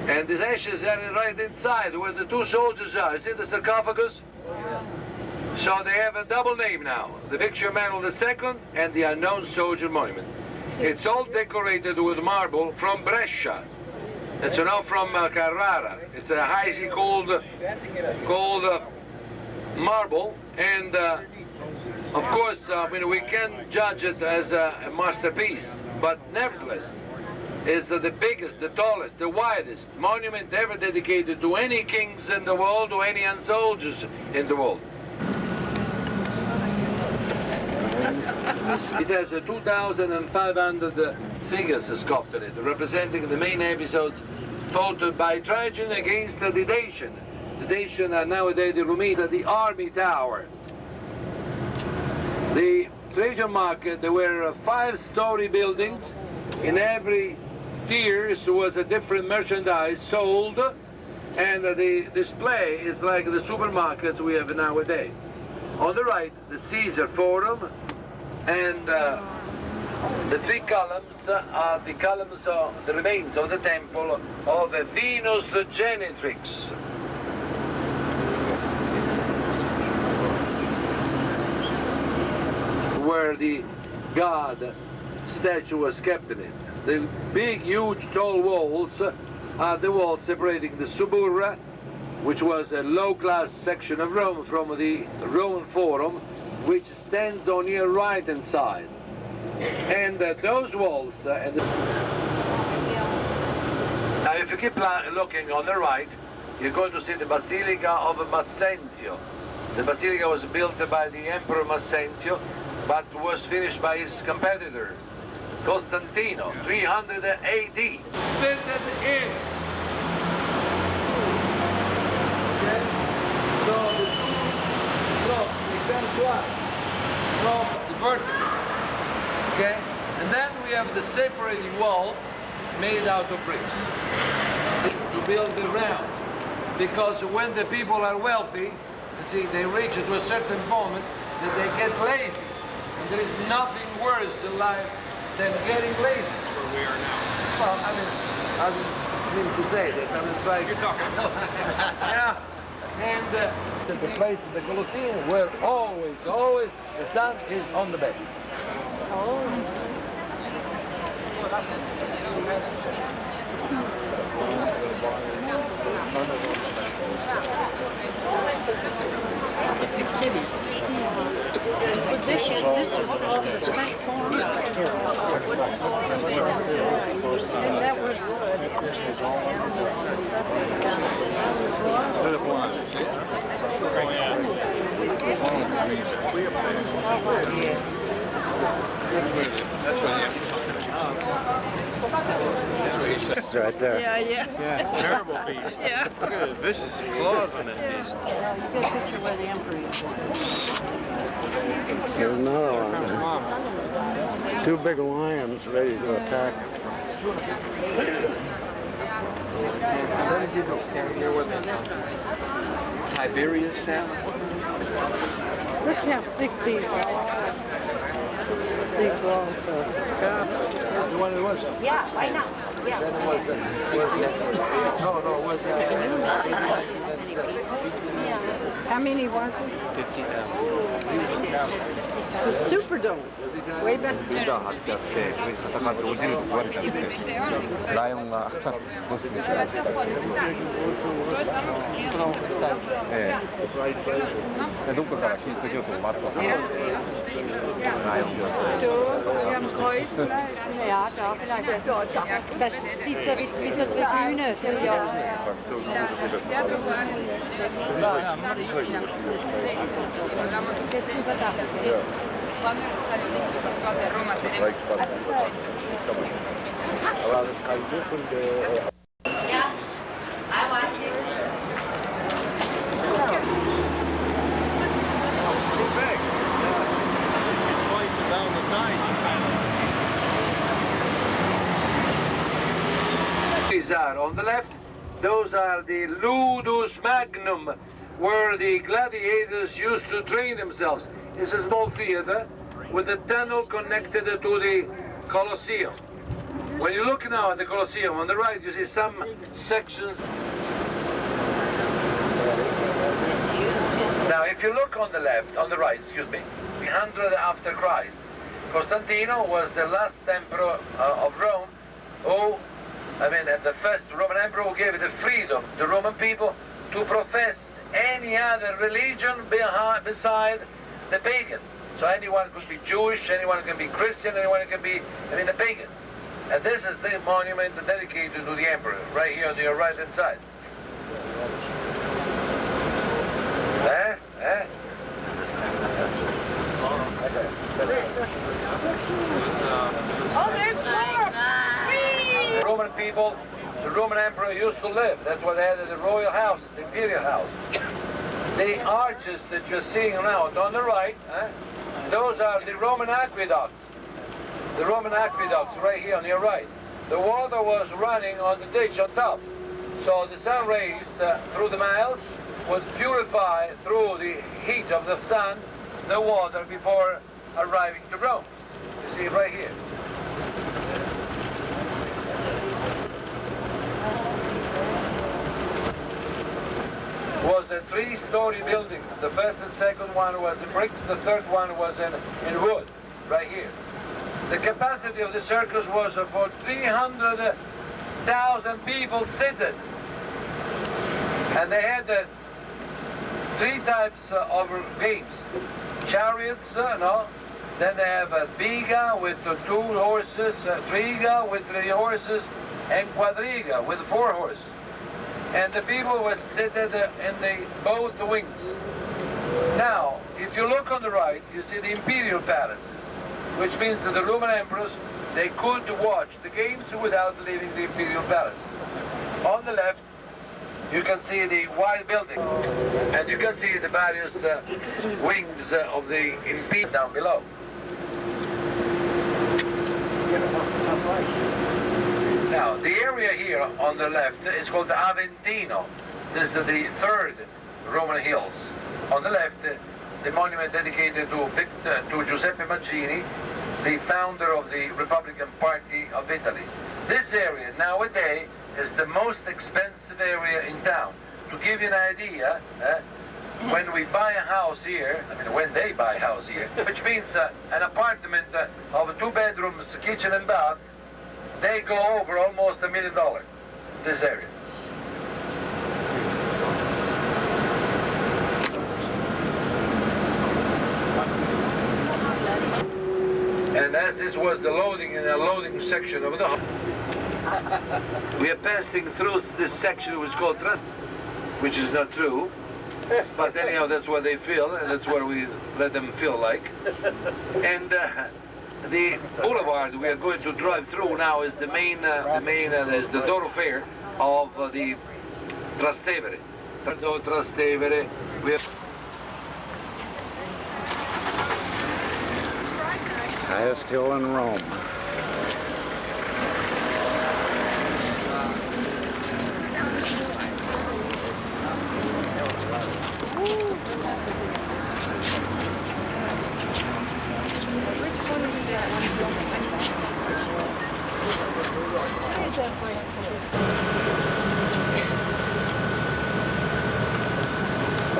And these ashes are right inside where the two soldiers are. You see the sarcophagus? So they have a double name now, the Victor Emmanuel II and the Unknown Soldier Monument. It's all decorated with marble from Brescia. It's now from Carrara. It's a highly cold marble, and of course, we can judge it as a masterpiece, but nevertheless, it's the biggest, the tallest, the widest monument ever dedicated to any kings in the world or any soldiers in the world. It has 2,500 figures sculpted in it, representing the main episodes fought by Trajan against the Dacian. The Dacian are nowadays the Romans, the army tower. The Trajan market, there were 5-story buildings. In every tier was a different merchandise sold, and the display is like the supermarkets we have nowadays. On the right, the Caesar Forum, and the 3 columns are the columns of the remains of the temple of Venus Genitrix. Where the god statue was kept in it. The big, huge, tall walls are the walls separating the Suburra, which was a low-class section of Rome, from the Roman Forum, which stands on your right-hand side. And those walls... Now, if you keep looking on the right, you're going to see the Basilica of Massenzio. The Basilica was built by the Emperor Massenzio, but was finished by his competitor, Costantino, 300 AD. Fitted in. Okay? So the two slopes, they come twice from the vertical. Okay? And then we have the separating walls made out of bricks to build the round. Because when the people are wealthy, you see, they reach to a certain moment that they get lazy. And there is nothing worse in life than getting lazy. That's where we are now. Well, I didn't mean to say that. I was trying. You're talking. Yeah. And the place, the Colosseum, where always the sun is on the bed. This was platform. And that was It's right there. Yeah. Terrible beast. Yeah. Look at the vicious claws on that beast. Yeah, you get a picture where the emperor is. There's another one. 2 big lions ready to attack him. Tiberius now? Look how thick these walls are. The one that was. Yeah, why not? Yeah. How many was it? 50,000. It's a Superdome. Way back. リーダー張ってあって上に戦って落ちると壊れちゃってライオンがボスになってどこからキリスト教徒を待ってますライオン病 Du, wir haben Kreuz. Ja, da vielleicht. Das sieht so wie so Tribüne. Ja. On the left, those are the ludus magnum, where the gladiators used to train themselves. It's a small theater with a tunnel connected to the Colosseum. When you look now at the Colosseum, on the right you see some sections. Now if you look on the left, on the right, excuse me, 300 after Christ, Constantino was the last emperor of Rome who, the first Roman emperor who gave the freedom to Roman people to profess any other religion beside the pagan. So anyone could be Jewish, anyone can be Christian, anyone can be, the pagan. And this is the monument dedicated to the emperor, right here on your right-hand side. Oh, there's more! Roman people, the Roman emperor used to live. That's why they had the royal house, the imperial house. The arches that you're seeing around on the right, those are the Roman aqueducts. The Roman aqueducts right here on your right. The water was running on the ditch on top. So the sun rays through the miles would purify through the heat of the sun the water before arriving to Rome. You see it right here. Was a three-story building. The first and second one was in bricks, the third one was in wood, right here. The capacity of the circus was for 300,000 people seated. And they had three types of games. Chariots, then they have a biga with 2 horses, triga with 3 horses, and quadriga with 4 horses. And the people were seated in both wings. Now, if you look on the right, you see the imperial palaces, which means that the Roman emperors, they could watch the games without leaving the imperial palaces. On the left, you can see the wide building, and you can see the various wings of the imperial down below. Now, the area here on the left is called the Aventino. This is the third Roman hills. On the left, the monument dedicated to Giuseppe Mazzini, the founder of the Republican Party of Italy. This area nowadays is the most expensive area in town. To give you an idea, when we buy a house here, when they buy a house here, which means an apartment of 2 bedrooms, kitchen and bath, they go over almost $1 million, this area. And as this was the loading and unloading section of the hall, we are passing through this section which is called Trust, which is not true, but anyhow that's what they feel, and that's what we let them feel like. And the boulevard we are going to drive through now is the main is the thoroughfare of the Trastevere. Trastevere, we have highest hill in Rome.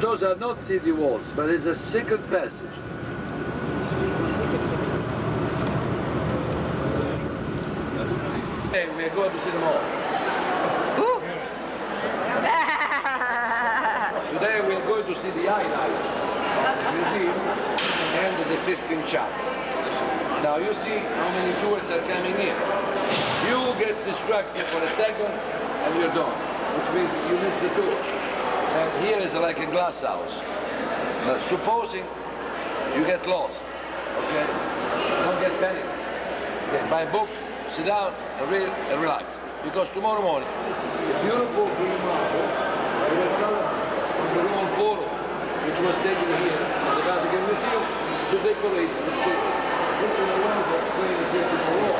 Those are not city walls, but it's a secret passage. Hey, we are going to see them all. Today we are going to see the highlight of the museum and the Sistine Chapel. Now you see how many tourists are coming in. You get distracted for a second and you're done, which means you miss the tour. And here is like a glass house. But supposing you get lost, okay? Don't get panicked. Okay, buy a book, sit down, and read, and relax. Because tomorrow morning, the beautiful green marble, the return of the Roman Forum, which was taken here at the Vatican Museum to decorate the city, which is the ones that played the war.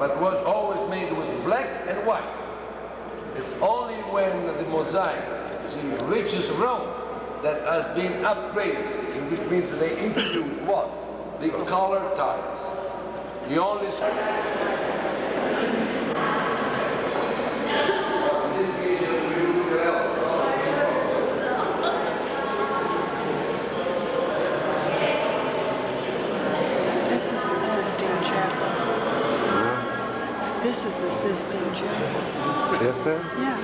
But was always made with black and white. It's only when the mosaic reaches Rome that has been upgraded, which means they introduce what? The color tiles. The only this is the Sistine Chapel. This is the Sistine Chapel. Yes, sir? Yeah.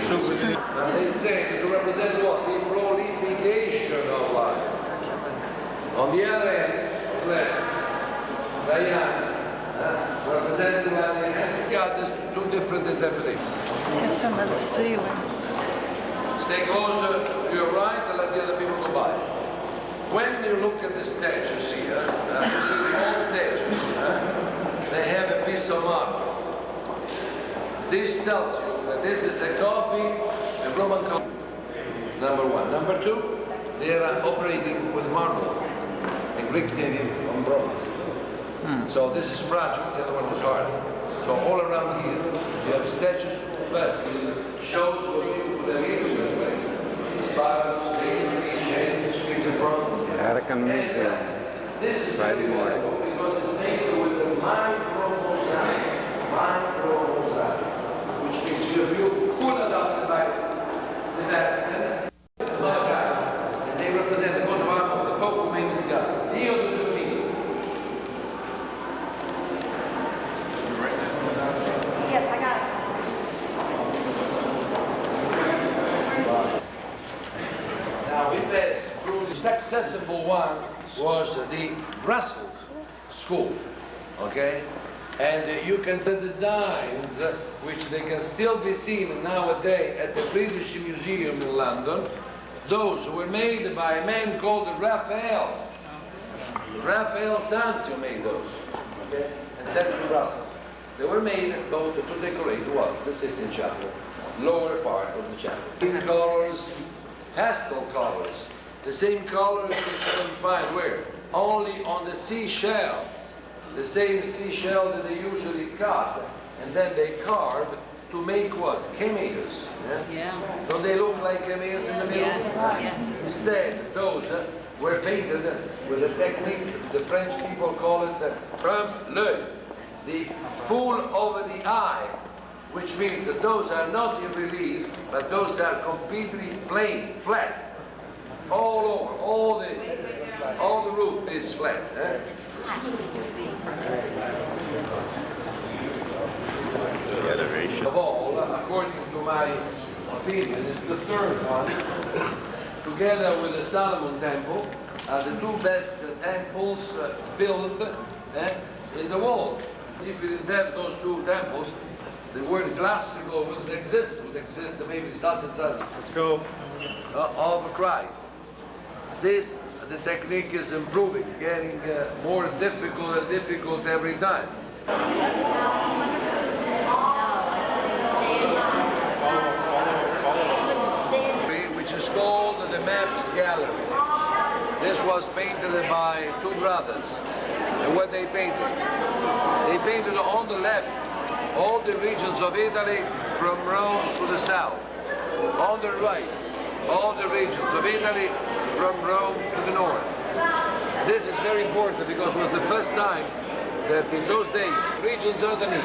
Now they say to represent what? The proliferation of life. On the other hand, left, Diana, represented by the hand of God, there's two different interpretations. Get some of the ceiling. Stay closer to your right and let the other people go by. When you look at the statues here, you see the old statues, they have a piece of marble. This tells you that this is a copy, a Roman copy. Number one. Number two, they are operating with marble. The Greeks did it on bronze. So this is fragile, the other one was hard. So all around here, you have statues. First, it shows what you would have used in the place. Spirals, shades, streets of bronze. Vatican Museum. This is Friday morning. because it's made with the micro-mosaic. Micro-mosaic. Which means you pull it up the Vatican, and they represent the God of the Pope who made this God. Dio de tutti. Yes, I got it. Now we passed through the successful one was the Brussels School, okay? And you can see the designs which they can still be seen nowadays at the British Museum in London. Those were made by a man called Raphael. Raphael Sanzio made those, okay? And sent to Brussels. They were made both to decorate what? The Sistine Chapel, lower part of the chapel. In colors, pastel colors. The same colors you can find where? Only on the seashell. The same seashell that they usually cut, and then they carve to make what? Cameos. Yeah? Don't they look like cameos in the middle? Yeah. Instead, those were painted with a technique, the French people call it the trompe-l'œil, the full over the eye, which means that those are not in relief, but those are completely plain, flat. All over, all the roof is flat. Of all, according to my opinion, is the third one, together with the Solomon Temple, are the two best temples built in the world. If we didn't have those two temples, the word classical wouldn't exist. It would exist maybe such and such. Let's go. Of Christ. The technique is improving, getting more difficult and difficult every time. Which is called the Maps Gallery. This was painted by two brothers. And what they painted? They painted on the left all the regions of Italy from Rome to the south. On the right, all the regions of Italy from Rome to the north. This is very important because it was the first time that in those days regions underneath.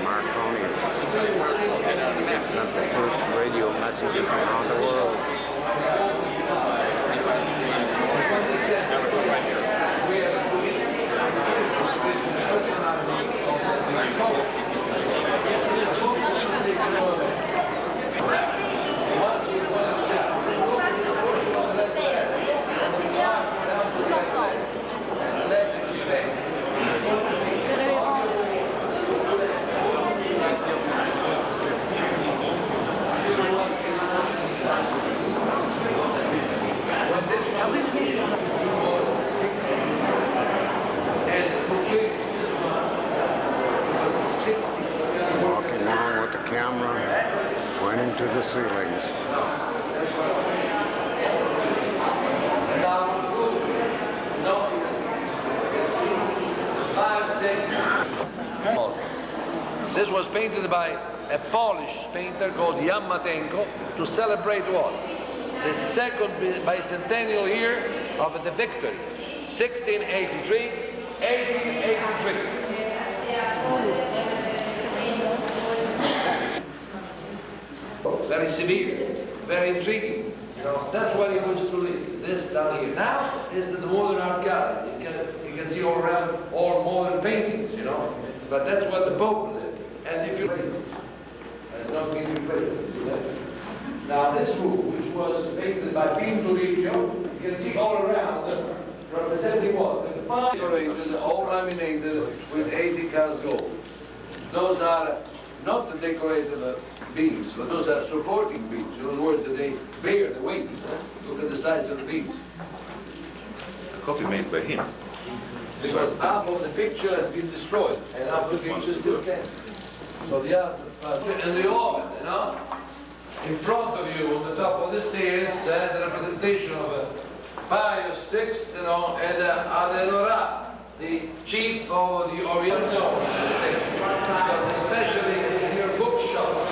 Marconi sent the first radio messages around the world. Walking along with the camera, pointing to the ceilings. This was painted by a Polish painter called Jan Matenko to celebrate what? The second bicentennial year of the victory, 1683, 1883. Very severe, very intriguing. You know, that's what he was to leave. This down here. Now is the modern art gallery. You can see all around all modern paintings, you know. But that's what the Pope did. And if you that's not being replaced. Now this room, which was painted by Pinturicchio, you can see all around representing what? The fine decorated, all laminated with 80 karat gold. Those are not the decorated beams, but those are supporting beams. In other words, that they bear the weight. Look at the size of the beams. A copy made by him. Because half of the picture has been destroyed, and half of the picture still stands. So the other, and the oven, you know, in front of you on the top of the stairs, the representation of Pius VI, you know, and Adelora, the chief of the Oriental States. Because especially in your bookshops,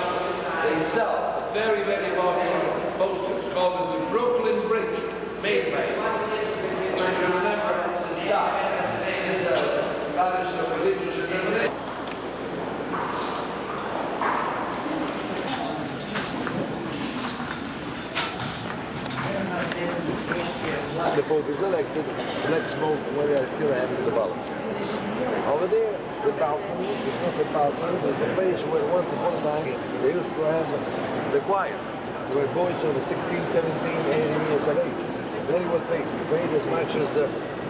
they sell very, very popular posters called the Brooklyn Bridge, made by him. Don't you remember the style? These are parish of religious determination. The Pope is elected, let's move where they are still having the balance. Over there, the balcony, it's not the balcony, there's a place where once upon a time they used to have the choir. They were boys of 16, 17, 18 years of age. Very well paid. Paid as much as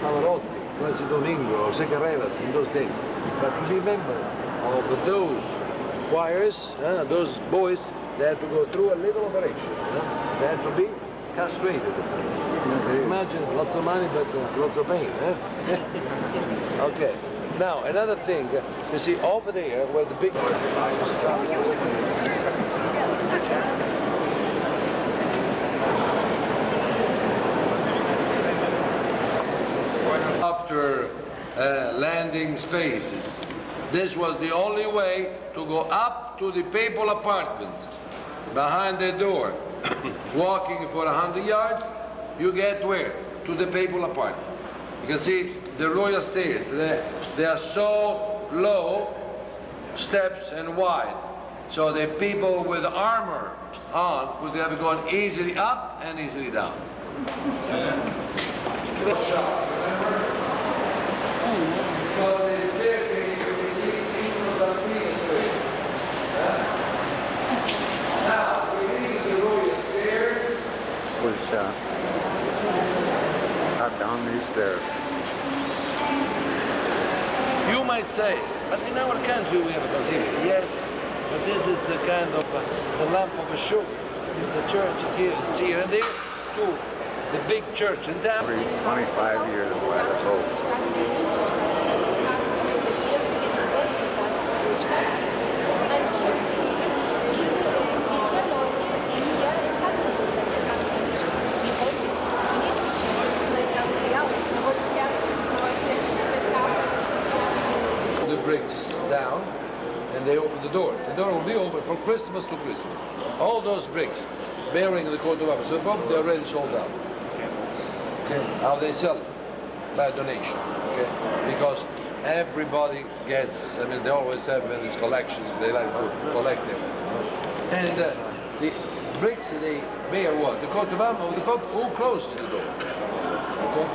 Pavarotti, Placido Domingo, or Secarellas in those days. But to be member of those choirs, those boys, they had to go through a little operation. They had to be castrated. Imagine, lots of money, but lots of pain. Okay. Now, another thing, you see over there where the big... After landing spaces, this was the only way to go up to the papal apartments behind the door. Walking for 100 yards, you get where? To the papal apartment. You can see the royal stairs. They are so low, steps and wide. So the people with armor on could have gone easily up and easily down. Because the staircase leads into the Street. Now, we leave the royal stairs. Was not down these stairs. You might say, but in our country we have a basilica. Yes, but this is the kind of the lamp of a show. The church here, it's here and there, to the big church in town. Every 25 years by the Pope. Bricks down and they open the door. The door will be open from Christmas to Christmas. All those bricks bearing the coat of arms, so they're already sold out. Okay. How they sell it? By donation. Okay. Because everybody gets, I mean, they always have these collections, they like to collect them. And the bricks, they bear what? The coat of arms of the Pope who closed the door. Okay.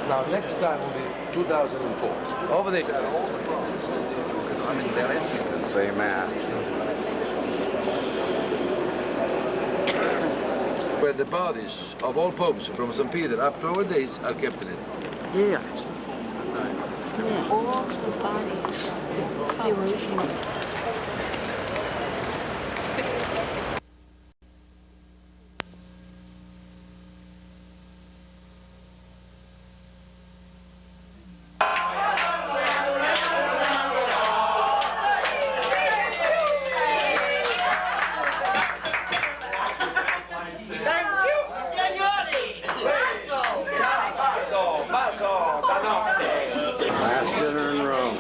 Now, next time will be 2004. Over there. And say Mass. Where the bodies of all popes from St. Peter up to our days are kept in it. Yeah. All the bodies. See where you can... Last dinner in Rome.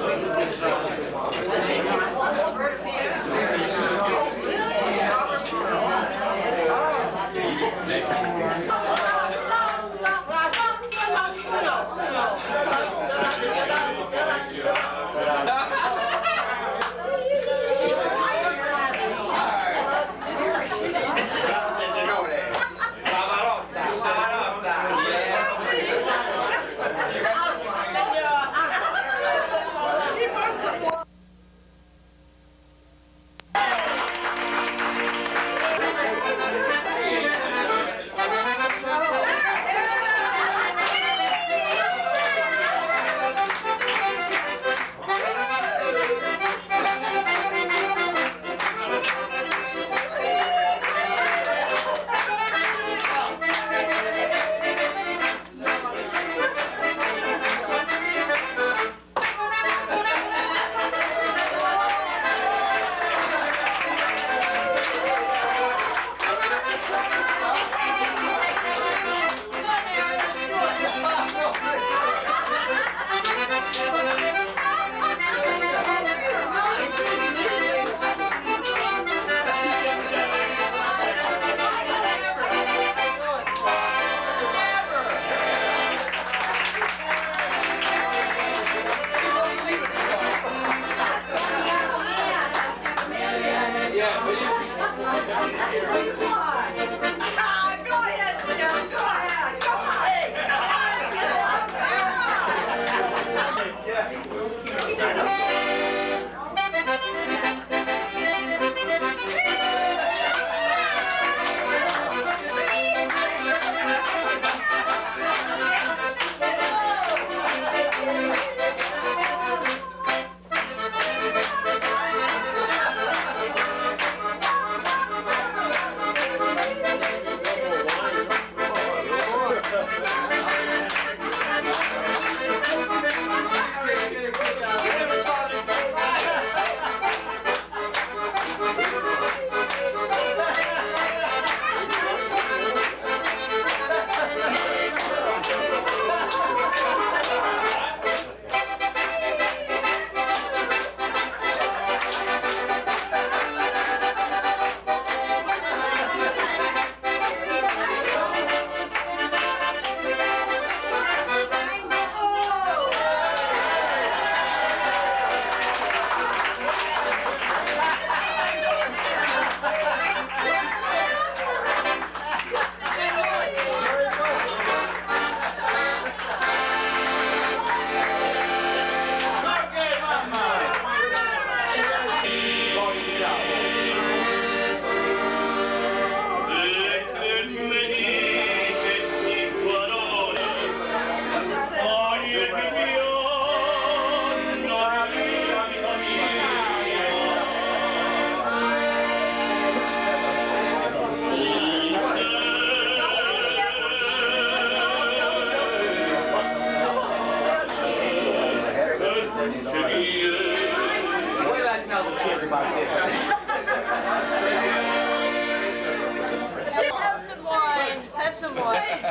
Have some wine. Have some wine.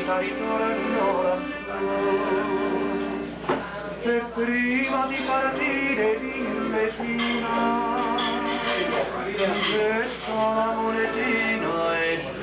vita ritorna e prima di partire l'indecina getta la monetina e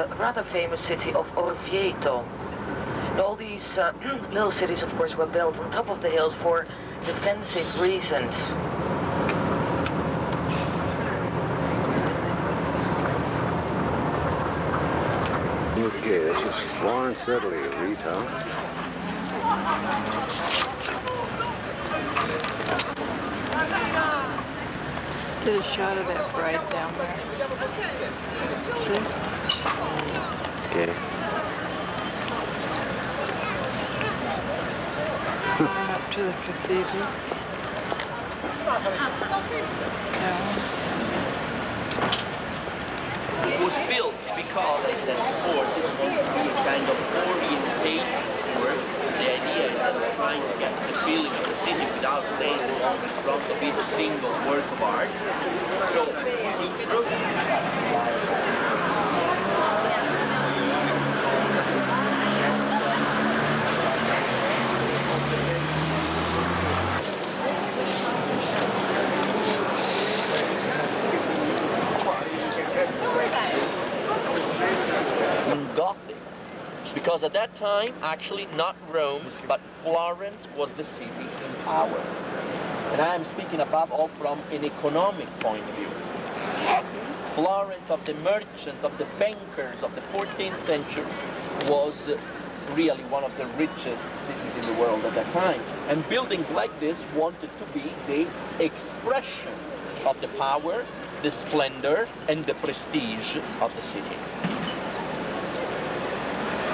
the rather famous city of Orvieto. And all these little cities, of course, were built on top of the hills for defensive reasons. Okay, this is Florence, Italy, Rita. Get a shot of that bride down there. See? Okay. Going up to the cathedral. It was built because, as I said before, this was to be a kind of orientation tour. The idea is that we're trying to get the feeling of the city without staying long in front of each single work of art. So, Gothic, because at that time, actually not Rome, but Florence was the city in power. And I am speaking above all from an economic point of view. Florence of the merchants, of the bankers of the 14th century was really one of the richest cities in the world at that time. And buildings like this wanted to be the expression of the power, the splendor, and the prestige of the city.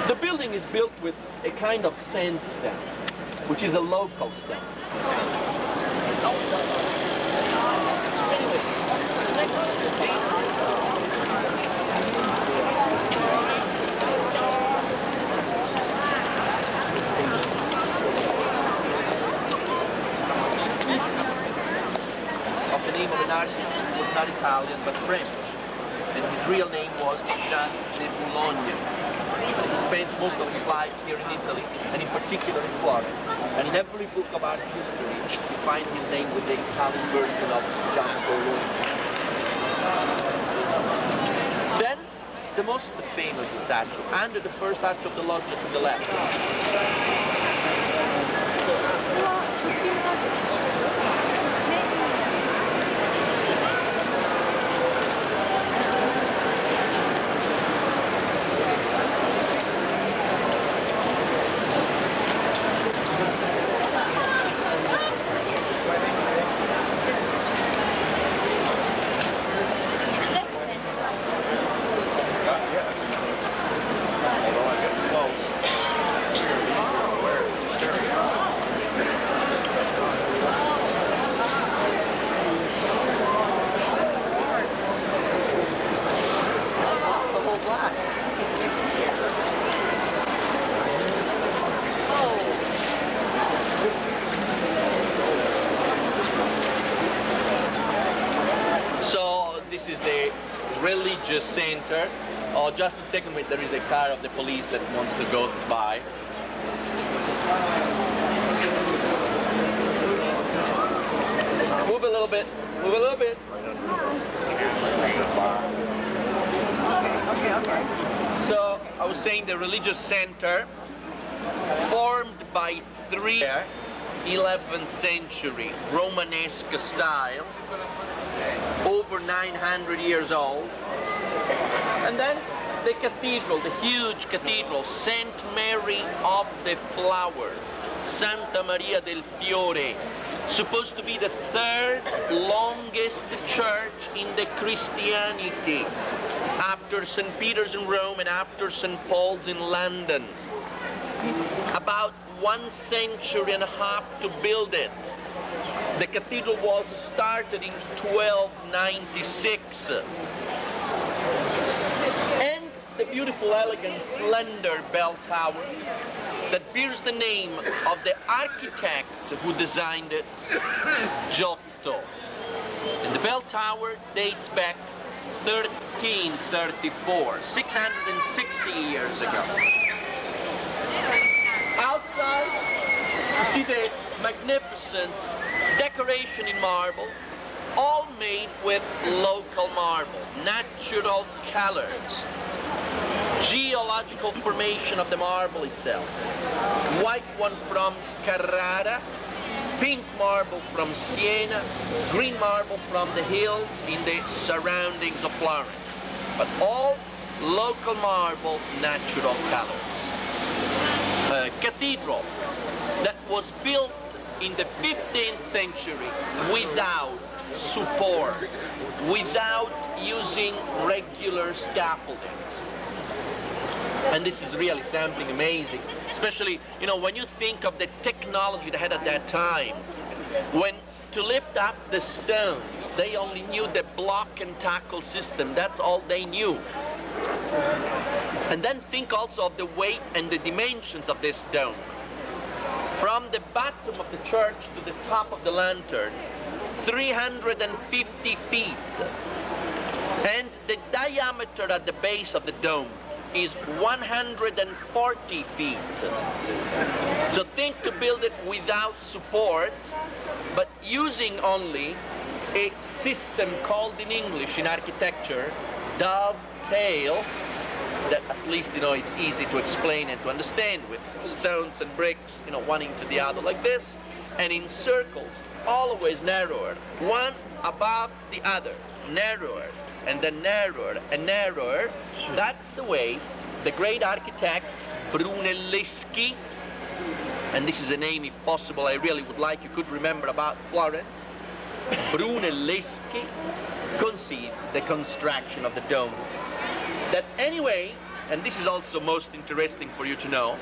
The building is built with a kind of sandstone, which is a local stone. Of the name of an artist who was not Italian but French, and his real name was Jean de Boulogne. He spent most of his life here in Italy, and in particular in Florence. And in every book of art history, you find his name with the Italian version of Jean Boulogne. Then, the most famous statue, and the first statue of the Loggia to the left. Center. Oh, just a second, wait, there is a car of the police that wants to go by. Move a little bit, move a little bit. So, I was saying the religious center, formed by three 11th century Romanesque style, over 900 years old. And then the cathedral, the huge cathedral, St. Mary of the Flower, Santa Maria del Fiore, supposed to be the third longest church in the Christianity, after St. Peter's in Rome and after St. Paul's in London. About 1.5 centuries to build it. The cathedral was started in 1296. And the beautiful, elegant, slender bell tower that bears the name of the architect who designed it, Giotto. And the bell tower dates back 1334, 660 years ago. Outside, you see the magnificent decoration in marble, all made with local marble, natural colors. geological formation of the marble itself. White one from Carrara, pink marble from Siena, green marble from the hills in the surroundings of Florence. But all local marble, natural colors. A cathedral that was built in the 15th century without support, without using regular scaffoldings. And this is really something amazing, especially, you know, when you think of the technology they had at that time. When to lift up the stones, they only knew the block and tackle system. That's all they knew. And then think also of the weight and the dimensions of this dome. From the bottom of the church to the top of the lantern, 350 feet. And the diameter at the base of the dome is 140 feet. So think to build it without support, but using only a system called in English in architecture, dovetail, that at least, you know, it's easy to explain and to understand, with stones and bricks, you know, one into the other like this, and in circles, always narrower, one above the other, narrower, and then narrower and narrower. That's the way the great architect Brunelleschi, and this is a name, if possible, I really would like you could remember about Florence, Brunelleschi conceived the construction of the dome. That anyway, and this is also most interesting for you to know,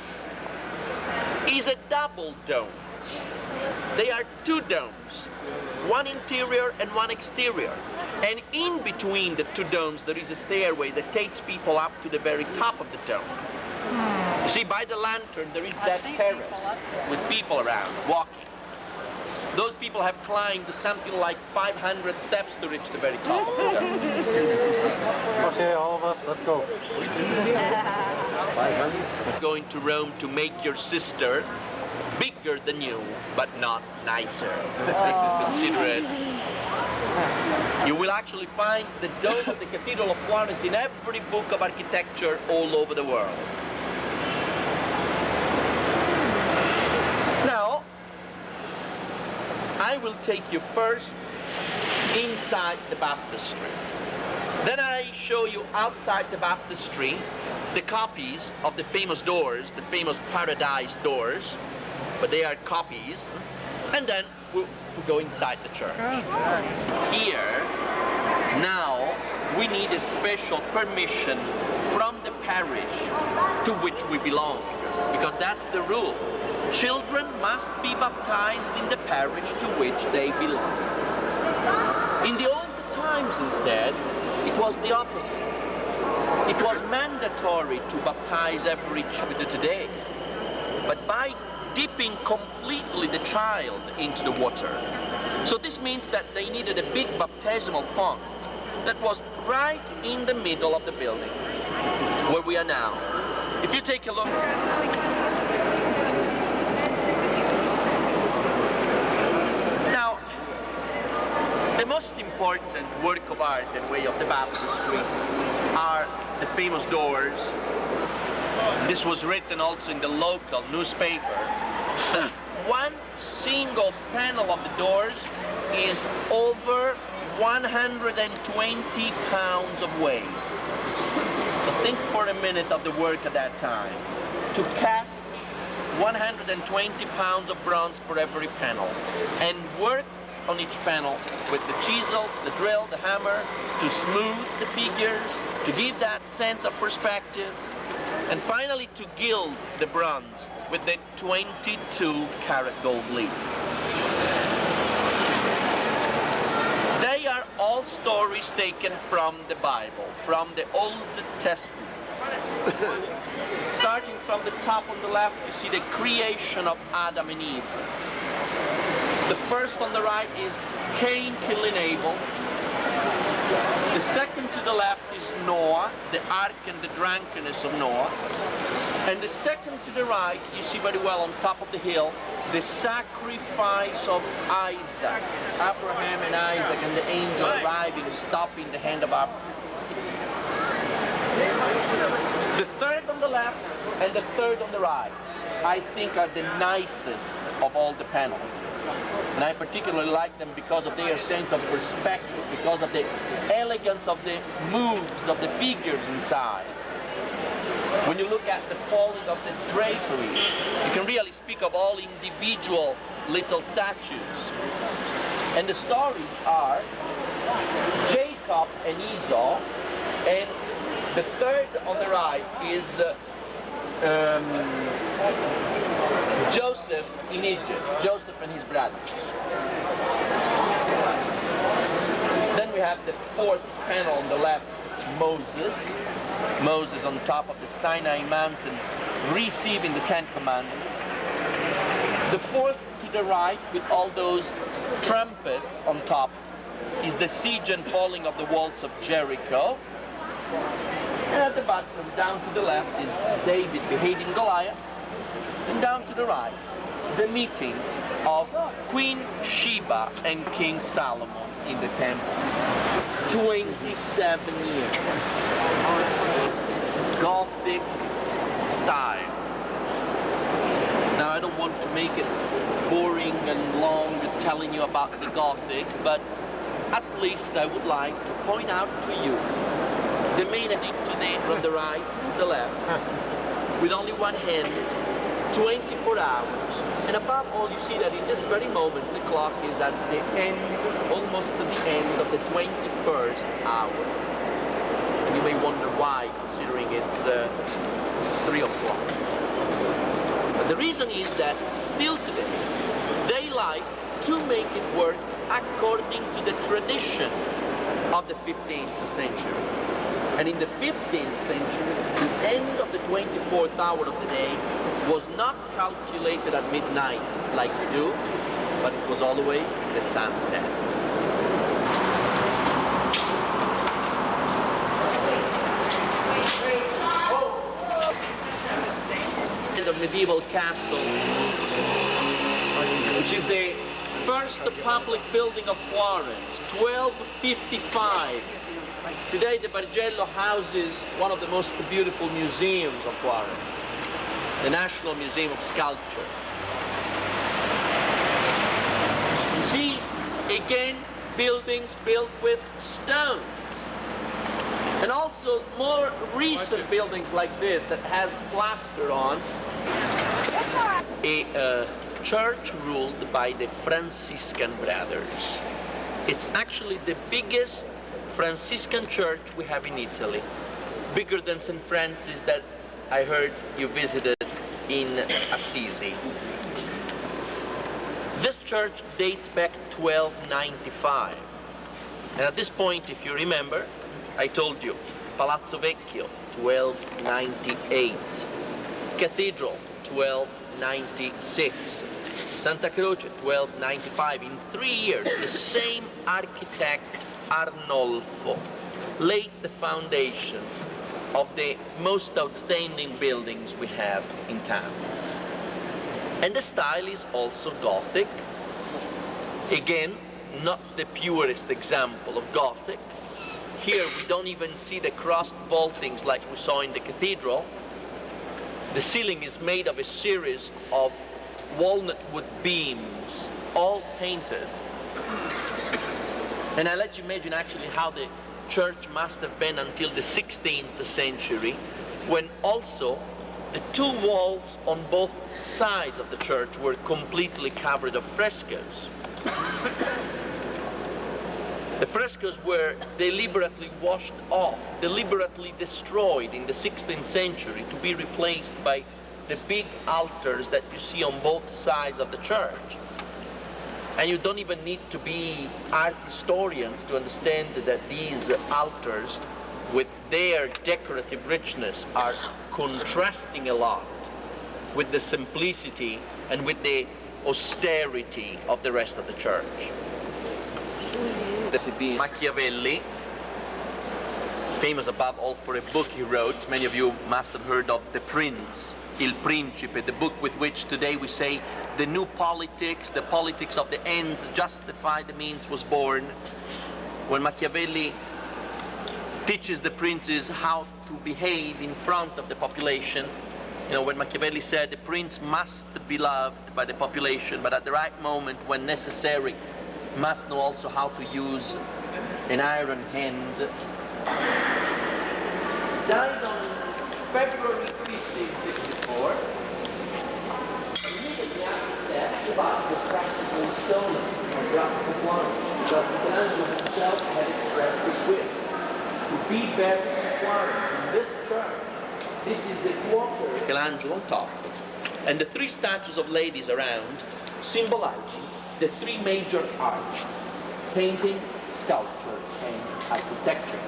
is a double dome. They are two domes, one interior and one exterior. And in between the two domes there is a stairway that takes people up to the very top of the dome. You see, by the lantern there is that terrace with people around, walking. Those people have climbed something like 500 steps to reach the very top of the dome. Okay, all of us, let's go. Going to Rome to make your sister bigger than you, but not nicer. This is considered. You will actually find the dome of the Cathedral of Florence in every book of architecture all over the world. Now, I will take you first inside the baptistry. Then I show you outside the baptistry the copies of the famous doors, the famous Paradise doors, but they are copies. And then we'll go inside the church. Here, now, we need a special permission from the parish to which we belong, because that's the rule. Children must be baptized in the parish to which they belong. In the old times, instead, it was the opposite. It was mandatory to baptize every child today, but by dipping completely the child into the water. So this means that they needed a big baptismal font that was right in the middle of the building, where we are now. If you take a look, now, the most important work of art and way of the baptistry are the famous doors. This was written also in the local newspaper. One single panel of the doors is over 120 pounds of weight. So think for a minute of the work at that time. To cast 120 pounds of bronze for every panel, and work on each panel with the chisels, the drill, the hammer, to smooth the figures, to give that sense of perspective, and finally to gild the bronze with the 22-karat gold leaf. They are all stories taken from the Bible, from the Old Testament. Starting from the top on the left, you see the creation of Adam and Eve. The first on the right is Cain killing Abel. The second to the left is Noah, the ark and the drunkenness of Noah. And the second to the right, you see very well on top of the hill, the sacrifice of Isaac. Abraham and Isaac, and the angel arriving, stopping the hand of Abraham. The third on the left and the third on the right, I think, are the nicest of all the panels. And I particularly like them because of their sense of perspective, because of the elegance of the moves of the figures inside. When you look at the folding of the draperies, you can really speak of all individual little statues. And the stories are Jacob and Esau, and the third on the right is Joseph in Egypt, Joseph and his brothers. Then we have the fourth panel on the left, Moses on top of the Sinai mountain receiving the Ten Commandments. The fourth to the right with all those trumpets on top is the siege and falling of the walls of Jericho. And at the bottom, down to the left, is David beheading Goliath. And down to the right, the meeting of Queen Sheba and King Solomon in the temple. 27 years. Gothic style. Now, I don't want to make it boring and long telling you about the Gothic, but at least I would like to point out to you the main addition from the right to the left, with only one hand, 24 hours. And above all, you see that in this very moment, the clock is at the end, almost to the end of the 21st hour. And you may wonder why, considering it's 3 o'clock. But the reason is that still today, they like to make it work according to the tradition of the 15th century. And in the 15th century, the end of the 24th hour of the day was not calculated at midnight like we do, but it was always the sunset. The medieval castle, which is the first public building of Florence, 1255. Today the Bargello houses one of the most beautiful museums of Florence, the National Museum of Sculpture. You see, again, buildings built with stones. And also more recent buildings like this that has plaster on. A church ruled by the Franciscan brothers. It's actually the biggest Franciscan church we have in Italy, bigger than St. Francis that I heard you visited in Assisi. This church dates back 1295. And at this point, if you remember, I told you, Palazzo Vecchio, 1298. Cathedral, 1296. Santa Croce, 1295. In 3 years, the same architect, Arnolfo, laid the foundations of the most outstanding buildings we have in town. And the style is also Gothic. Again, not the purest example of Gothic. Here we don't even see the crossed vaultings like we saw in the cathedral. The ceiling is made of a series of walnut wood beams, all painted. And I let you imagine actually how the church must have been until the 16th century, when also the 2 walls on both sides of the church were completely covered of frescoes. The frescoes were deliberately washed off, deliberately destroyed in the 16th century to be replaced by the big altars that you see on both sides of the church. And you don't even need to be art historians to understand that these altars, with their decorative richness, are contrasting a lot with the simplicity and with the austerity of the rest of the church. Machiavelli, famous above all for a book he wrote. Many of you must have heard of The Prince, Il Principe, the book with which today we say the new politics, the politics of the ends justify the means, was born. When Machiavelli teaches the princes how to behave in front of the population. You know, when Machiavelli said the prince must be loved by the population, but at the right moment, when necessary, must know also how to use an iron hand. Died on February 1564. Immediately after that, the body was practically stolen or dropped to Florence, because Michelangelo himself had expressed his wish to be buried in Florence, in this church. This is the quarter Michelangelo taught. And the three statues of ladies around symbolizing the three major arts: painting, sculpture, and architecture.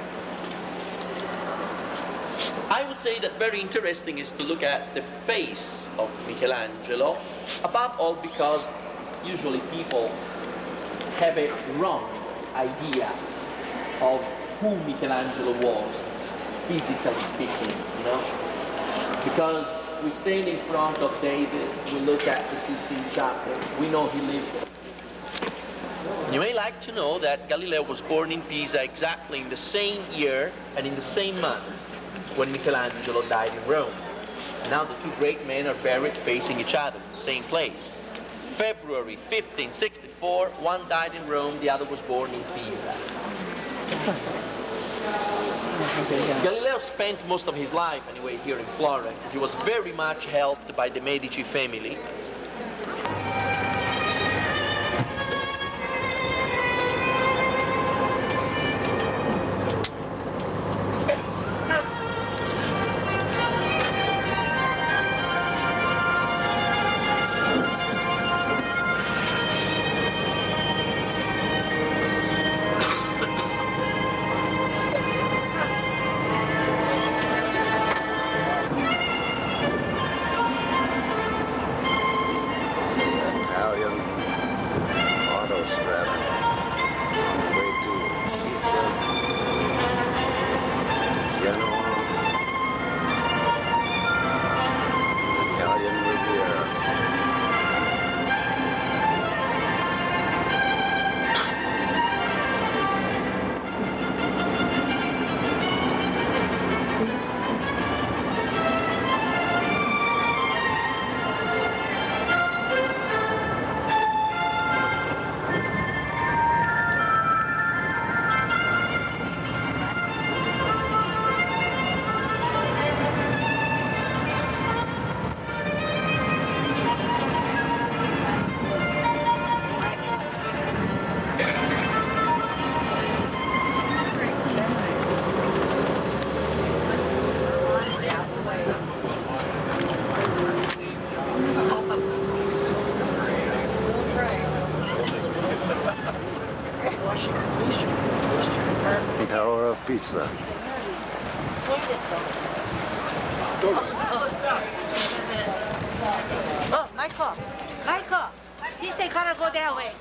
I would say that very interesting is to look at the face of Michelangelo, above all because usually people have a wrong idea of who Michelangelo was, physically speaking, you know? Because we stand in front of David, we look at the Sistine Chapel, we know he lived there. You may like to know that Galileo was born in Pisa exactly in the same year and in the same month when Michelangelo died in Rome. Now the two great men are buried facing each other in the same place. February 1564, one died in Rome, the other was born in Pisa. Galileo spent most of his life, anyway, here in Florence. He was very much helped by the Medici family. Tower of Pisa. Oh, Michael. Michael. He said gotta go that way.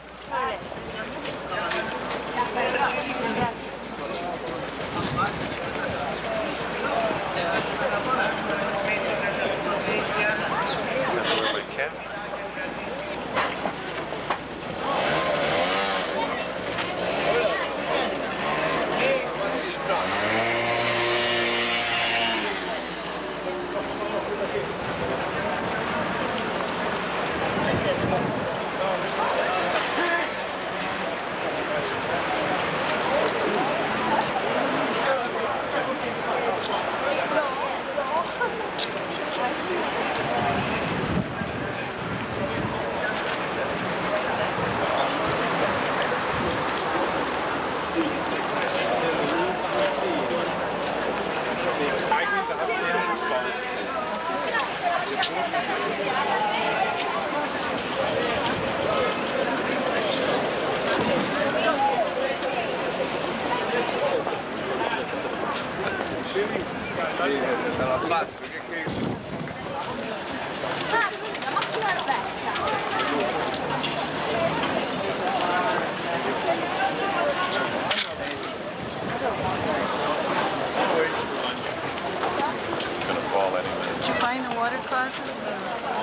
Did you find the water closet?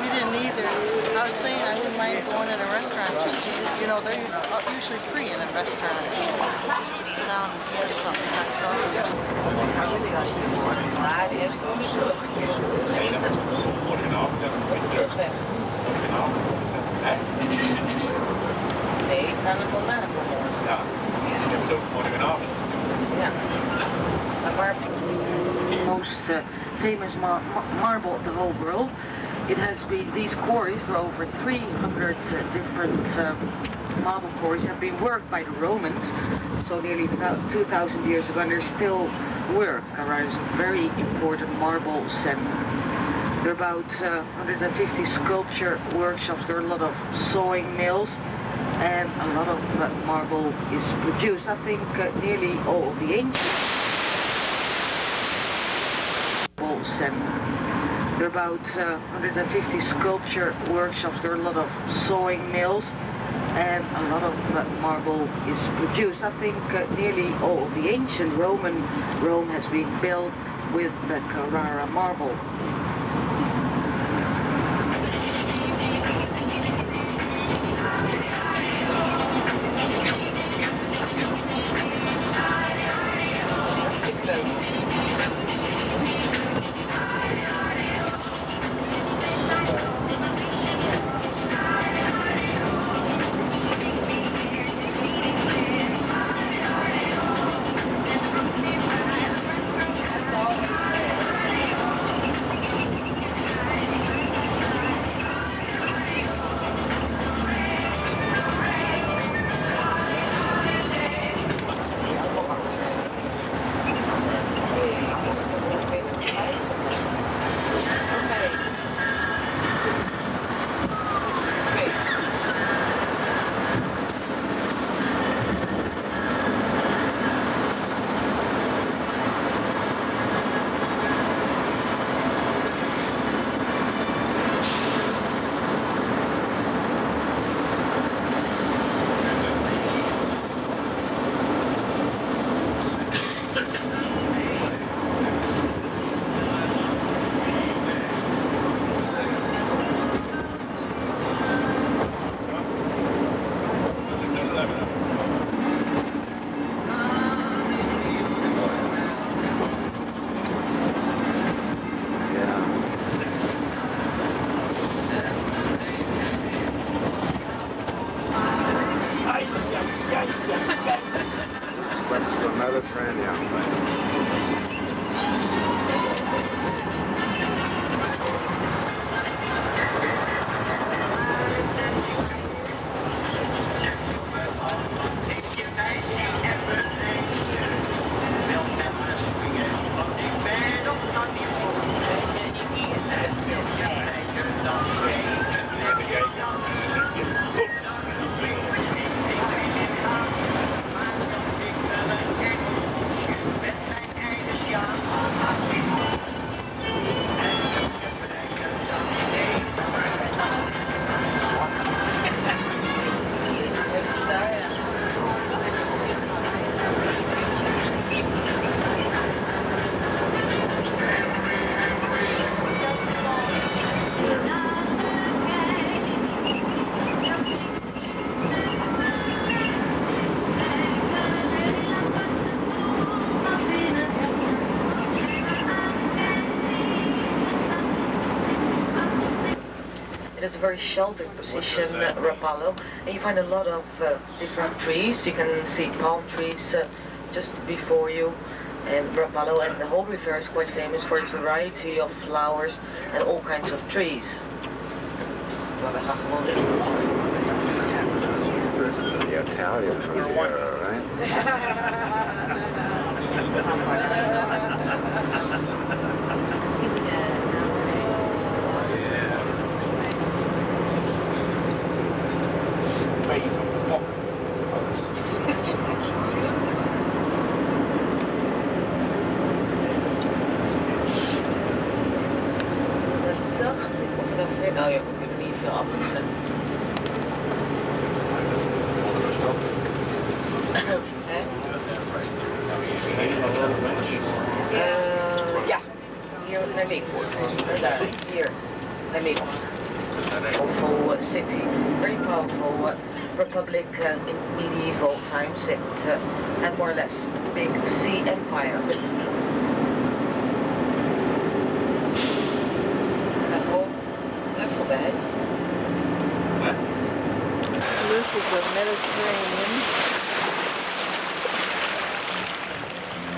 We didn't either. I was saying I wouldn't mind mind going in a restaurant just to, you know, they're usually free in a restaurant. Just to sit down and get something hot coffee or something. Maar die is gewoon niet terug. Precies dat. Moet je terug weg. Nee, ik ga er gewoon naar morgen. Ja, ik heb het ook morgenavond. Ja. Maar most famous marble of the whole world. It has been, these quarries, there are over 300 different marble quarries have been worked by the Romans, so nearly 2,000 years ago, and they're still work. Carrara is a very important marble center. There are about 150 sculpture workshops, there are a lot of sewing mills, and a lot of marble is produced. I think nearly all of the ancient marble center. There are about 150 sculpture workshops, there are a lot of sewing mills, and a lot of marble is produced. I think nearly all of the ancient Rome has been built with the Carrara marble. It's a very sheltered position, Rapallo, and you find a lot of different trees. You can see palm trees just before you, and Rapallo, and the whole river is quite famous for its variety of flowers and all kinds of trees. This is the Italian Riviera, Nou ja, we kunnen niet veel afwisselen. Ja, hier naar links. Daar, hier naar links. Of City. powerful republic in medieval times. It had more or less a big sea empire with This is a Mediterranean.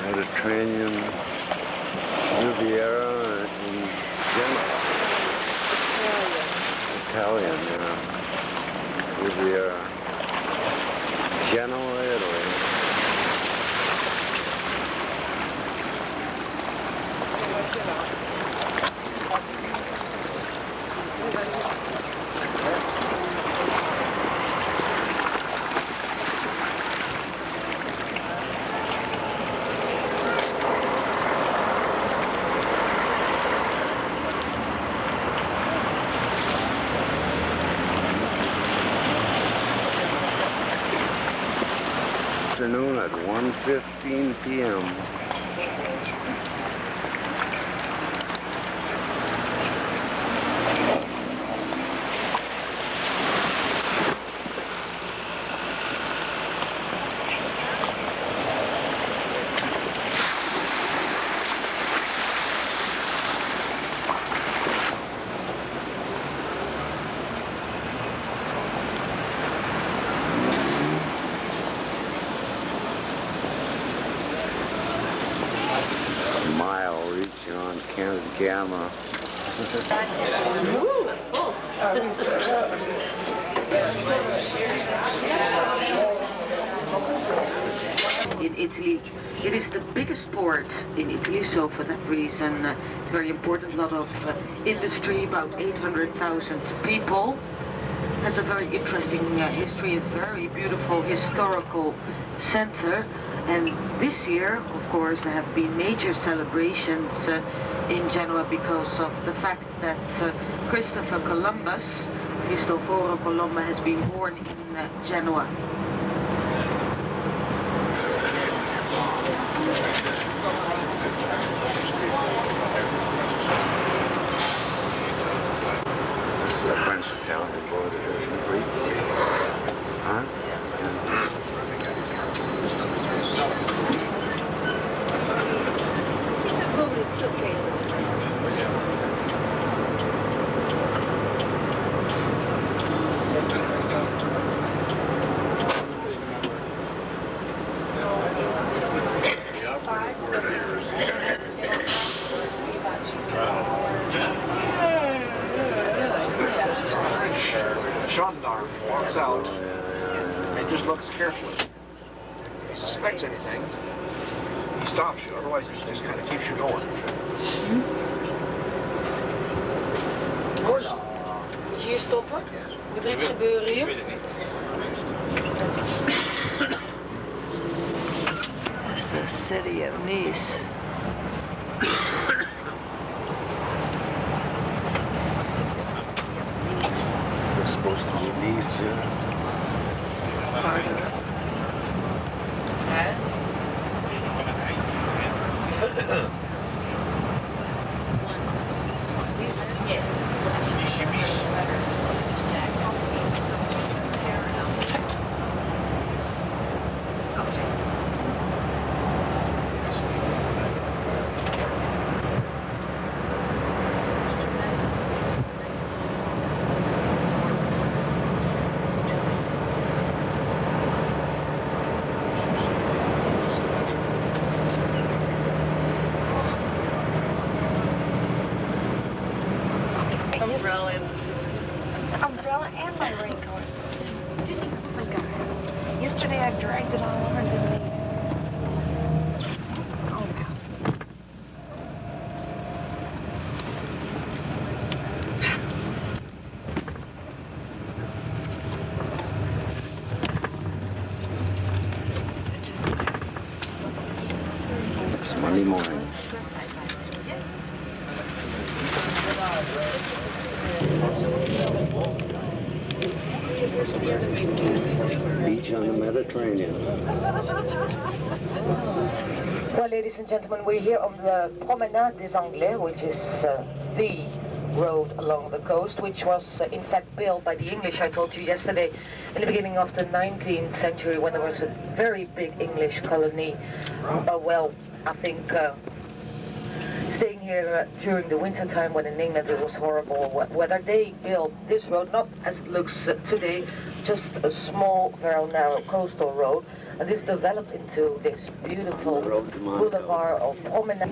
Mediterranean Riviera in Genoa. Italian, yeah. Riviera. Genoa, Italy. Afternoon at 1:15 p.m. Gamma. In Italy, it is the biggest port in Italy, so for that reason it's very important. A lot of industry, about 800,000 people. Has a very interesting history, a very beautiful historical center. And this year, of course, there have been major celebrations in Genoa because of the fact that Christopher Columbus, Cristoforo Colombo, has been born in Genoa. This is a French Italian border. Huh? He just moved his suitcases. Gendarme walks out and just looks carefully. If he suspects anything, he stops you. Otherwise, he just kind of keeps you going. Hola. Moet je hier stoppen? Moet er iets gebeuren hier? It's the city of Nice. We're supposed to be Nice, yeah. Umbrella and my raincoat. Didn't even forgot it. Yesterday I dragged it all over and didn't eat it. Oh well. It's Monday morning. Beach on the Mediterranean. Well, ladies and gentlemen, we're here on the Promenade des Anglais, which is the road along the coast, which was in fact built by the English, I told you yesterday, in the beginning of the 19th century when there was a very big English colony. Well, I think staying here during the winter time when in England it was horrible weather, they built this road, not as it looks today, just a small, very narrow coastal road, and this developed into this beautiful boulevard of promenade.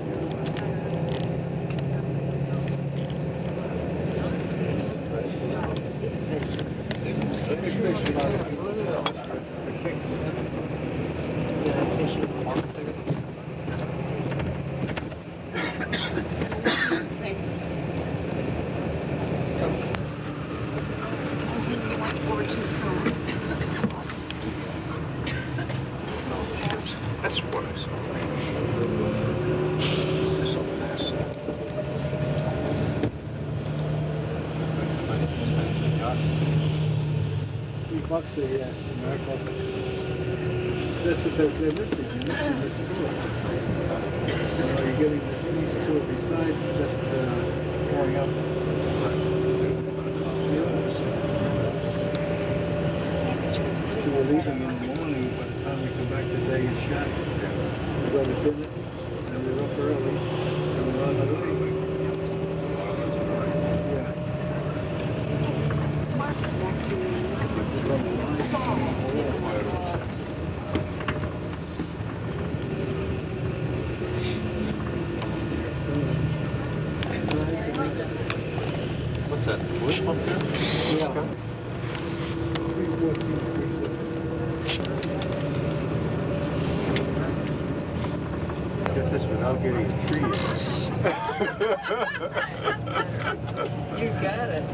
That's what I saw. $3 a America. That's what they're missing. They're missing this tour. You know, you're getting these tour besides just going up. We're leaving in the morning. By the time we come back, the day is shot. We go to dinner, and we're up early, and we're on the way. What's that? Wood pump there? Yeah. Get this without getting a tree. You got it.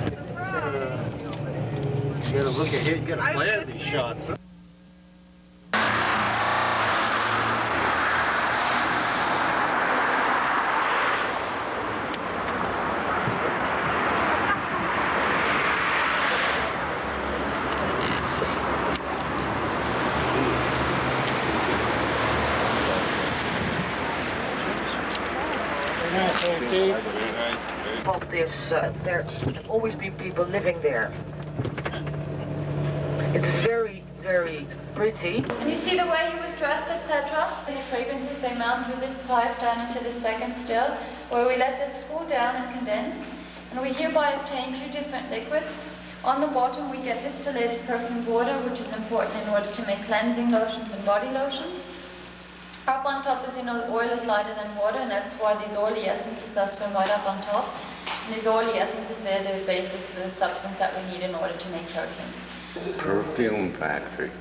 You gotta look ahead, you gotta plan these shots. Huh? Of this, there have always been people living there. It's very, very pretty. And you see the way he was dressed, etc. The fragrances, they mount through this pipe down into the second still, where we let this cool down and condense. And we hereby obtain two different liquids. On the bottom, we get distillated perfumed water, which is important in order to make cleansing lotions and body lotions. Up on top, as you know, oil is lighter than water, and that's why these oily essences thus swim right up on top. And these oily essences, they're the basis, the substance that we need in order to make perfumes. Perfume factory.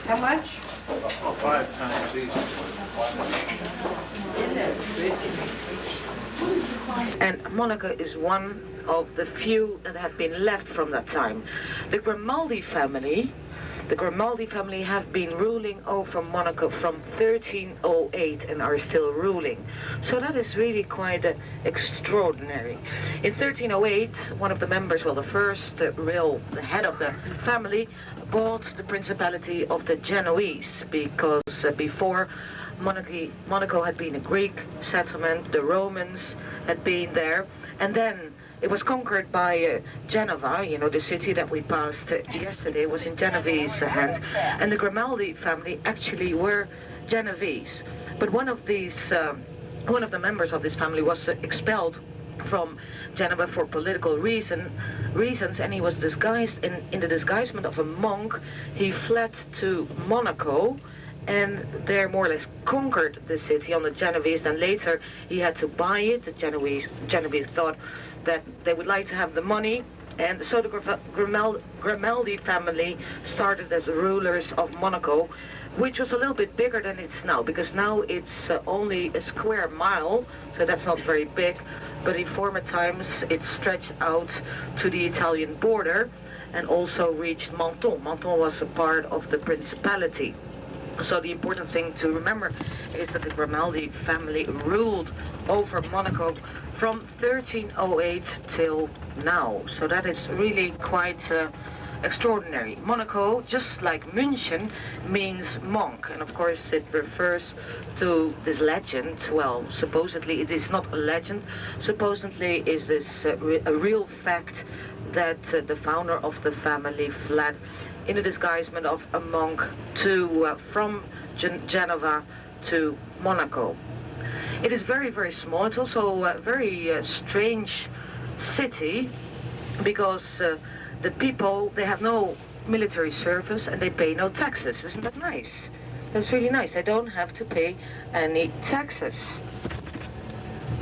How much? Oh, 5 times each. And Monaco is one of the few that have been left from that time. The Grimaldi family have been ruling over Monaco from 1308 and are still ruling. So that is really quite extraordinary. In 1308, one of the members, well, the first the head of the family, bought the Principality of the Genoese because before Monaco had been a Greek settlement, the Romans had been there, and then it was conquered by Genova, you know, the city that we passed yesterday was in Genovese hands, and the Grimaldi family actually were Genovese. But one of the members of this family was expelled from Geneva for political reasons, and he was disguised in the disguisement of a monk. He fled to Monaco, and there more or less conquered the city on the Genovese. Then later he had to buy it. The Genovese thought that they would like to have the money, and so the Grimaldi family started as rulers of Monaco, which was a little bit bigger than it's now, because now it's only a square mile, so that's not very big, but in former times it stretched out to the Italian border, and also reached Menton. Menton was a part of the principality. So the important thing to remember is that the Grimaldi family ruled over Monaco from 1308 till now. So that is really quite extraordinary. Monaco, just like München, means monk, and of course it refers to this legend. Well, supposedly it is not a legend. Supposedly is this a real fact that the founder of the family fled in the disguisement of a monk from Genova to Monaco. It is very, very small. It's also a very strange city because the people, they have no military service and they pay no taxes. Isn't that nice? That's really nice. They don't have to pay any taxes.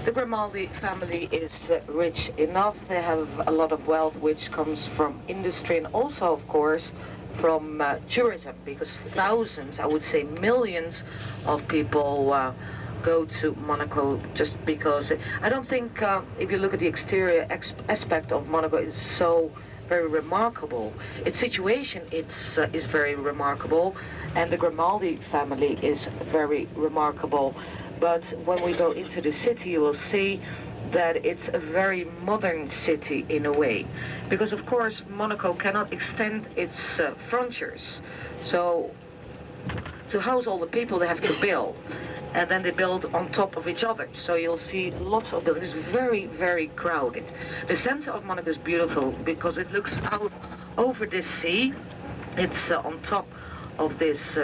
The Grimaldi family is rich enough. They have a lot of wealth which comes from industry and also, of course, from tourism, because thousands, I would say millions of people go to Monaco just because. I don't think, if you look at the exterior aspect of Monaco, it's so very remarkable. Its situation is very remarkable, and the Grimaldi family is very remarkable. But when we go into the city, you will see that it's a very modern city in a way. Because of course, Monaco cannot extend its frontiers. So to house all the people, they have to build. And then they build on top of each other. So you'll see lots of buildings. It's very, very crowded. The center of Monaco is beautiful because it looks out over the sea. It's on top of this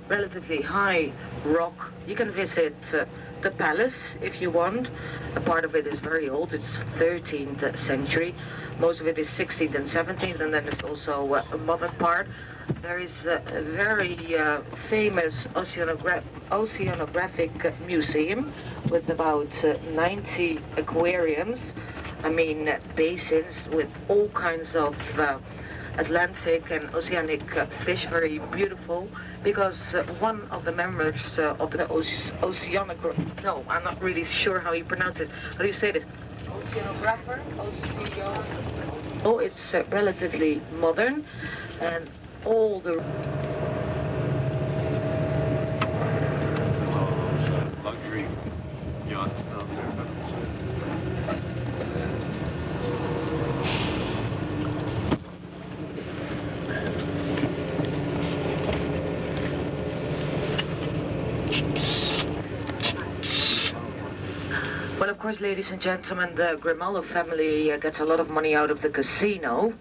relatively high rock. You can visit the palace if you want. A part of it is very old. It's 13th century. Most of it is 16th and 17th, and then there's also a modern part. There is a very famous oceanographic museum with about 90 aquariums. I mean, basins with all kinds of Atlantic and oceanic fish, very beautiful, because one of the members of the oceanographer, no, I'm not really sure how you pronounce it. How do you say this? Oceanographer? Oh, it's relatively modern, and all the... Luxury yachts down there. Well, of course, ladies and gentlemen, the Grimaldi family gets a lot of money out of the casino,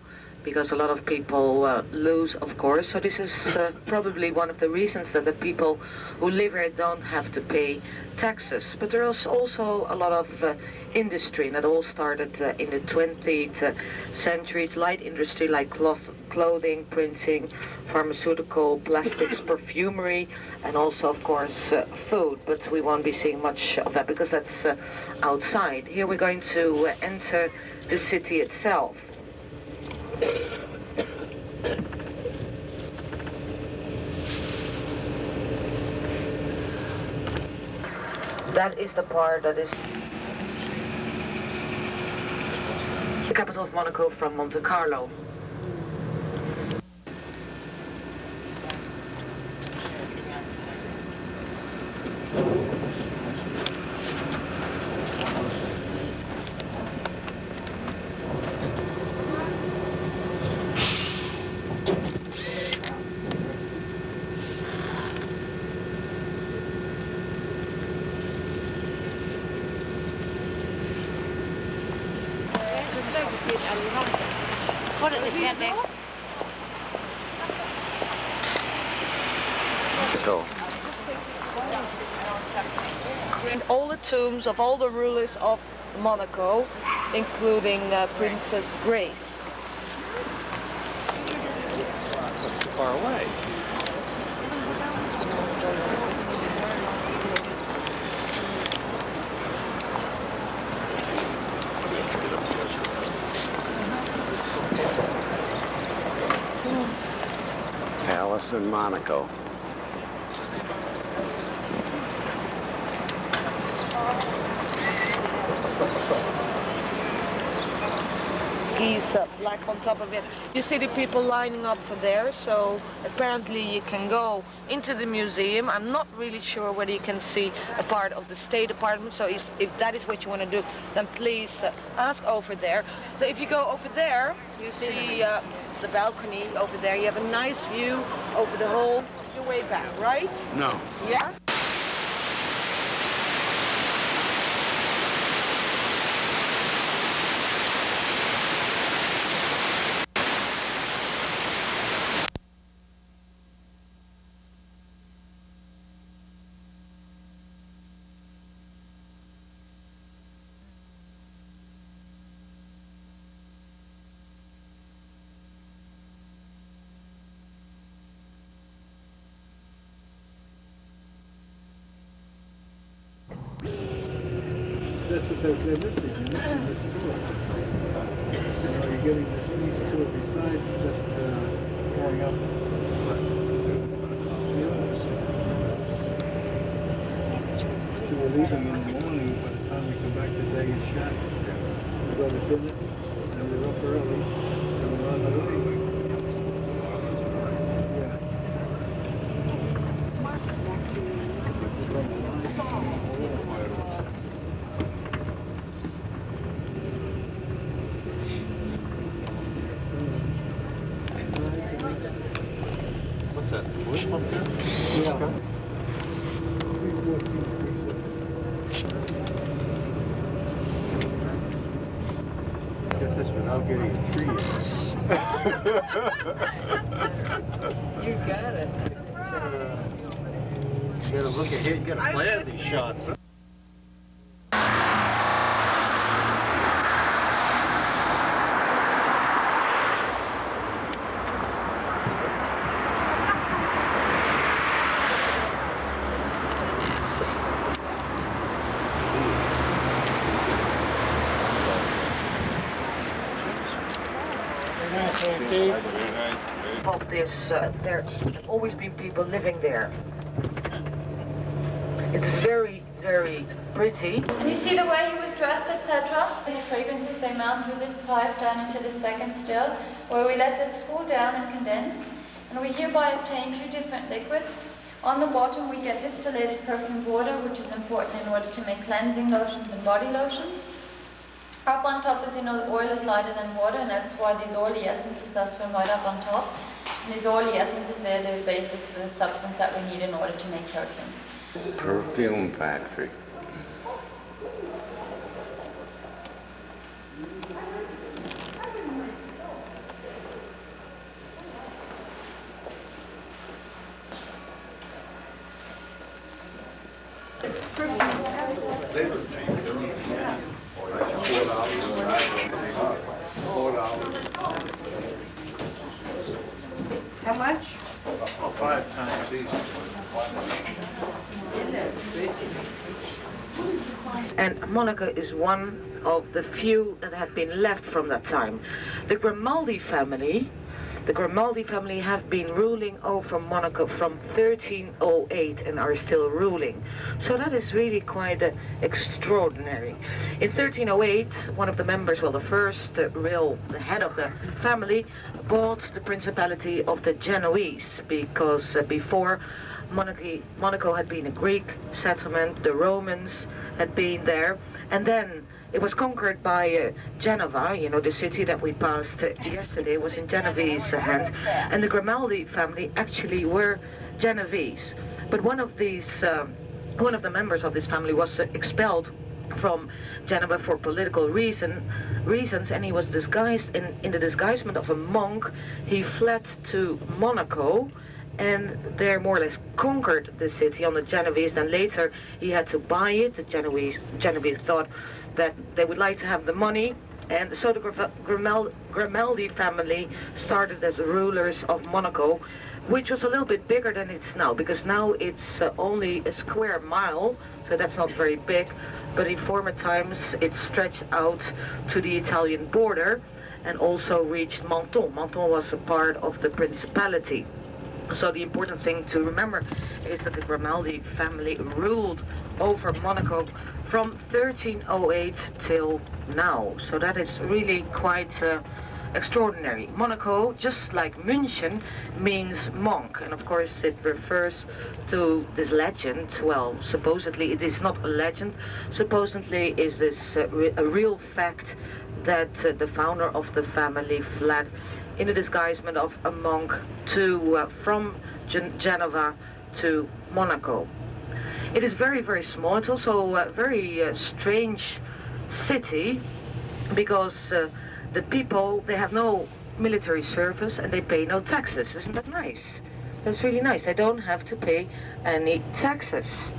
because a lot of people lose, of course. So this is probably one of the reasons that the people who live here don't have to pay taxes. But there is also a lot of industry, and it all started in the 20th century. It's light industry like clothing, printing, pharmaceutical, plastics, perfumery, and also, of course, food. But we won't be seeing much of that because that's outside. Here we're going to enter the city itself. That is the part that is the capital of Monaco from Monte Carlo. And all the tombs of all the rulers of Monaco, including Princess Grace. That's too far away. Palace in Monaco. piece black on top of it. You see the people lining up for there, so apparently you can go into the museum. I'm not really sure whether you can see a part of the State Department, so if that is what you want to do, then please ask over there. So if you go over there, you see the balcony over there. You have a nice view over the whole your way back, right? No. Yeah? That's what they're missing. They're missing this tour. You're getting these tour besides just going up. So we're leaving in the morning. By the time we come back, the day is shot. We go to dinner, and we're up early, and we're on the way. What's that? Wood pumpkin? Yeah. Get this without getting a tree in. You got it. You gotta look ahead, you gotta plan these shots. Huh? Of this, there have always been people living there. It's very, very pretty. And you see the way he was dressed, etc. The fragrances, they mount through this pipe down into the second still, where we let this cool down and condense. And we hereby obtain two different liquids. On the bottom we get distillated perfumed water, which is important in order to make cleansing lotions and body lotions. Up on top, as you know, the oil is lighter than water, and that's why these oily essences thus swim right up on top. And these oily essences, they're the basis, the substance that we need in order to make perfumes. Perfume factory. How much? Oh, 5 times each. And Monaco is one of the few that have been left from that time. The Grimaldi family have been ruling over Monaco from 1308 and are still ruling. So that is really quite extraordinary. In 1308, one of the members, well, the first the head of the family, bought the Principality of the Genoese, because before Monaco had been a Greek settlement, the Romans had been there, and then it was conquered by Genova, you know, the city that we passed yesterday was in Genovese hands, and the Grimaldi family actually were Genovese. But one of the members of this family was expelled from Genova for political reasons, and he was disguised in the disguisement of a monk. He fled to Monaco, and there more or less conquered the city on the Genovese. Then later he had to buy it. The Genovese thought that they would like to have the money, and so the Grimaldi family started as rulers of Monaco, which was a little bit bigger than it's now, because now it's only a square mile, so that's not very big, but in former times it stretched out to the Italian border and also reached Menton. Menton was a part of the Principality. So the important thing to remember is that the Grimaldi family ruled over Monaco from 1308 till now. So that is really quite extraordinary. Monaco, just like München, means monk, and of course it refers to this legend. Well, supposedly it is not a legend. Supposedly is this a real fact that the founder of the family fled in the disguisement of a monk from Genova to Monaco. It is very, very small. It's also a very strange city because the people, they have no military service and they pay no taxes. Isn't that nice? That's really nice. They don't have to pay any taxes.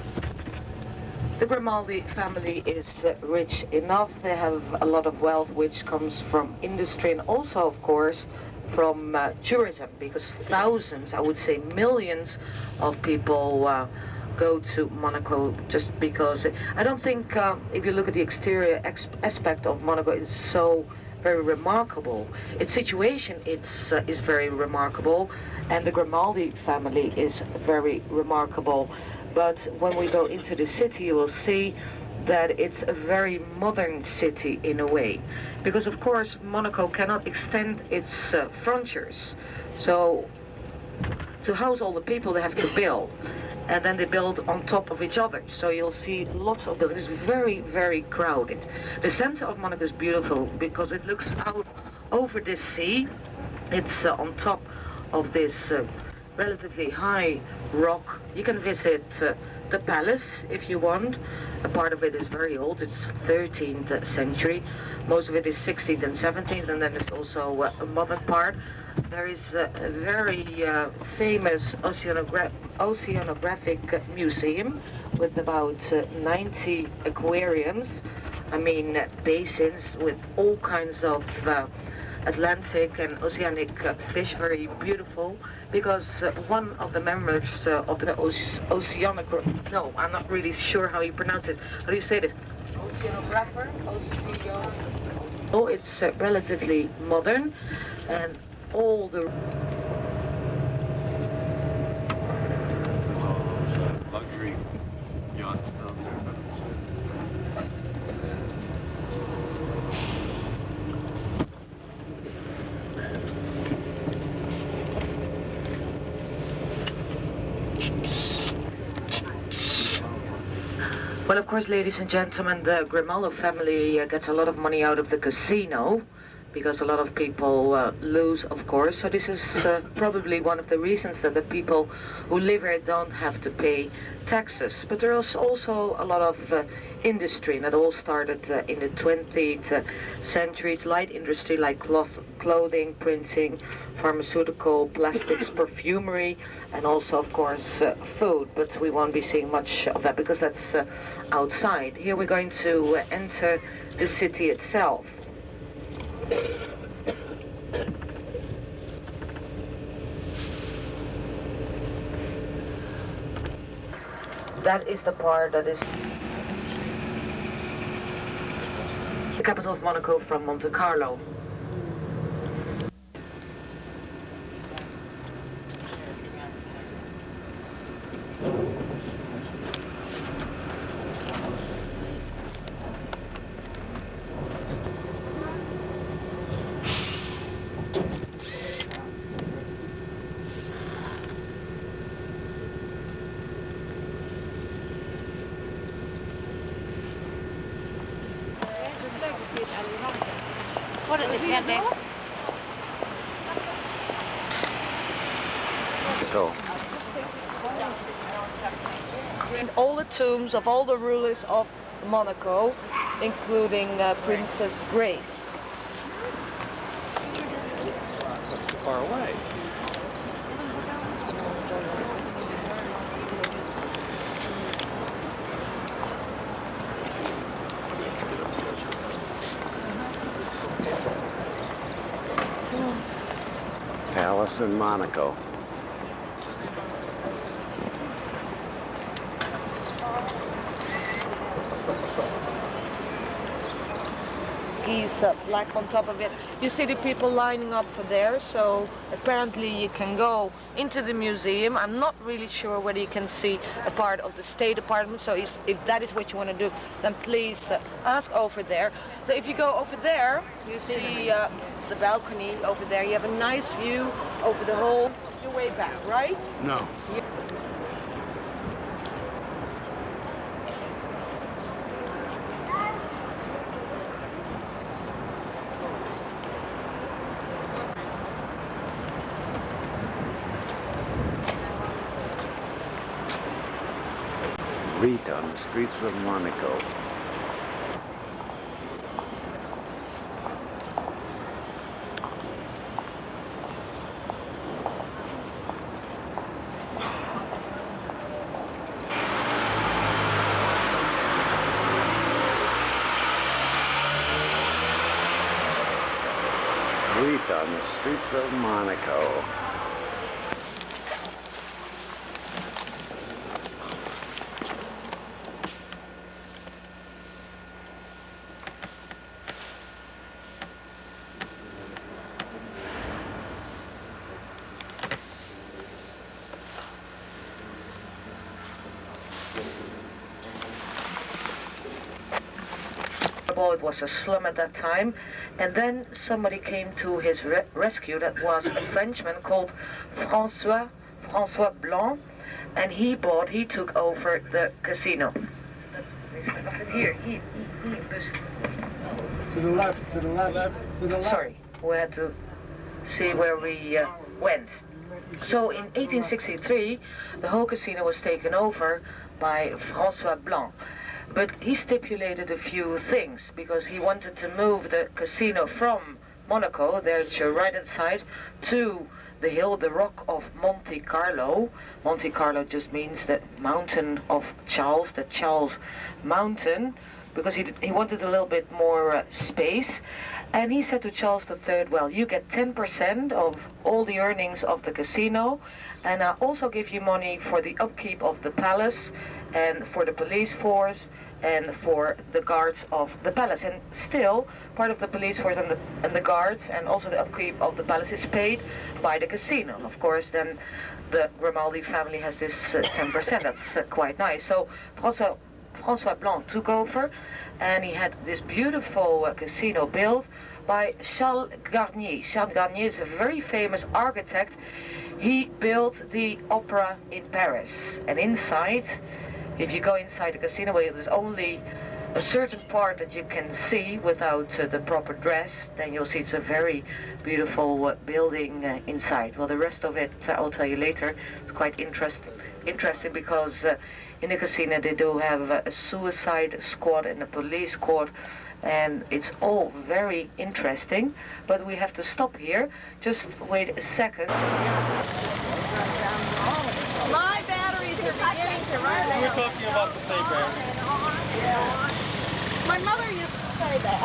The Grimaldi family is rich enough. They have a lot of wealth which comes from industry and also, of course, from tourism, because thousands, I would say millions of people go to Monaco just because. I don't think, if you look at the exterior aspect of Monaco, it's so very remarkable. Its situation is very remarkable, and the Grimaldi family is very remarkable. But when we go into the city, you will see that it's a very modern city in a way. Because of course, Monaco cannot extend its frontiers. So to house all the people, they have to build. And then they build on top of each other. So you'll see lots of buildings. It's very, very crowded. The center of Monaco is beautiful because it looks out over the sea. It's on top of this relatively high rock. You can visit the palace if you want. A part of it is very old. It's 13th century. Most of it is 16th and 17th, and then there's also a modern part. There is a very famous oceanographic museum with about 90 aquariums. I mean, basins with all kinds of Atlantic and oceanic fish, very beautiful, because one of the members of the oceanographer, no, I'm not really sure how you pronounce it. How do you say this? Oceanographer? Oh, it's relatively modern, and all the... There's all those luxury yachts down there. Well, of course, ladies and gentlemen, the Grimaldo family gets a lot of money out of the casino, because a lot of people lose, of course. So this is probably one of the reasons that the people who live here don't have to pay taxes. But there is also a lot of industry, and it all started in the 20th century. It's light industry like clothing, printing, pharmaceutical, plastics, perfumery, and also, of course, food. But we won't be seeing much of that because that's outside. Here we're going to enter the city itself. That is the part that is the capital of Monaco from Monte Carlo. So, And all the tombs of all the rulers of Monaco, including Princess Grace. That's too far away. Palace in Monaco. Portuguese plaque on top of it. You see the people lining up for there, so apparently you can go into the museum. I'm not really sure whether you can see a part of the State Department, so if that is what you want to do, then please ask over there. So if you go over there, you see the balcony over there. You have a nice view over the whole your way back, right? No. Rita on the streets of Monaco. Rita on the streets of Monaco. It was a slum at that time, and then somebody came to his rescue. That was a Frenchman called François Blanc, and he took over the casino. Here. To the left, to the left, to the left. Sorry, we had to see where we went. So in 1863, the whole casino was taken over by François Blanc. But he stipulated a few things because he wanted to move the casino from Monaco, there at your right hand side, to the hill, the rock of Monte Carlo. Monte Carlo just means the mountain of Charles, the Charles Mountain, because he wanted a little bit more space. And he said to Charles III, well, you get 10% of all the earnings of the casino, and I also give you money for the upkeep of the palace, and for the police force, and for the guards of the palace. And still, part of the police force and the guards, and also the upkeep of the palace is paid by the casino. Of course, then the Grimaldi family has this 10%. That's quite nice. So François Blanc took over, and he had this beautiful casino built by Charles Garnier. Charles Garnier is a very famous architect. He built the opera in Paris, and inside, if you go inside the casino, well, there's only a certain part that you can see without the proper dress. Then you'll see it's a very beautiful building inside. Well, the rest of it I'll tell you later. It's quite interesting because in the casino they do have a suicide squad and a police squad, and it's all very interesting. But we have to stop here. Just wait a second. My batteries are beginning to run out. We're talking about the same battery. Yeah. My mother used to say that.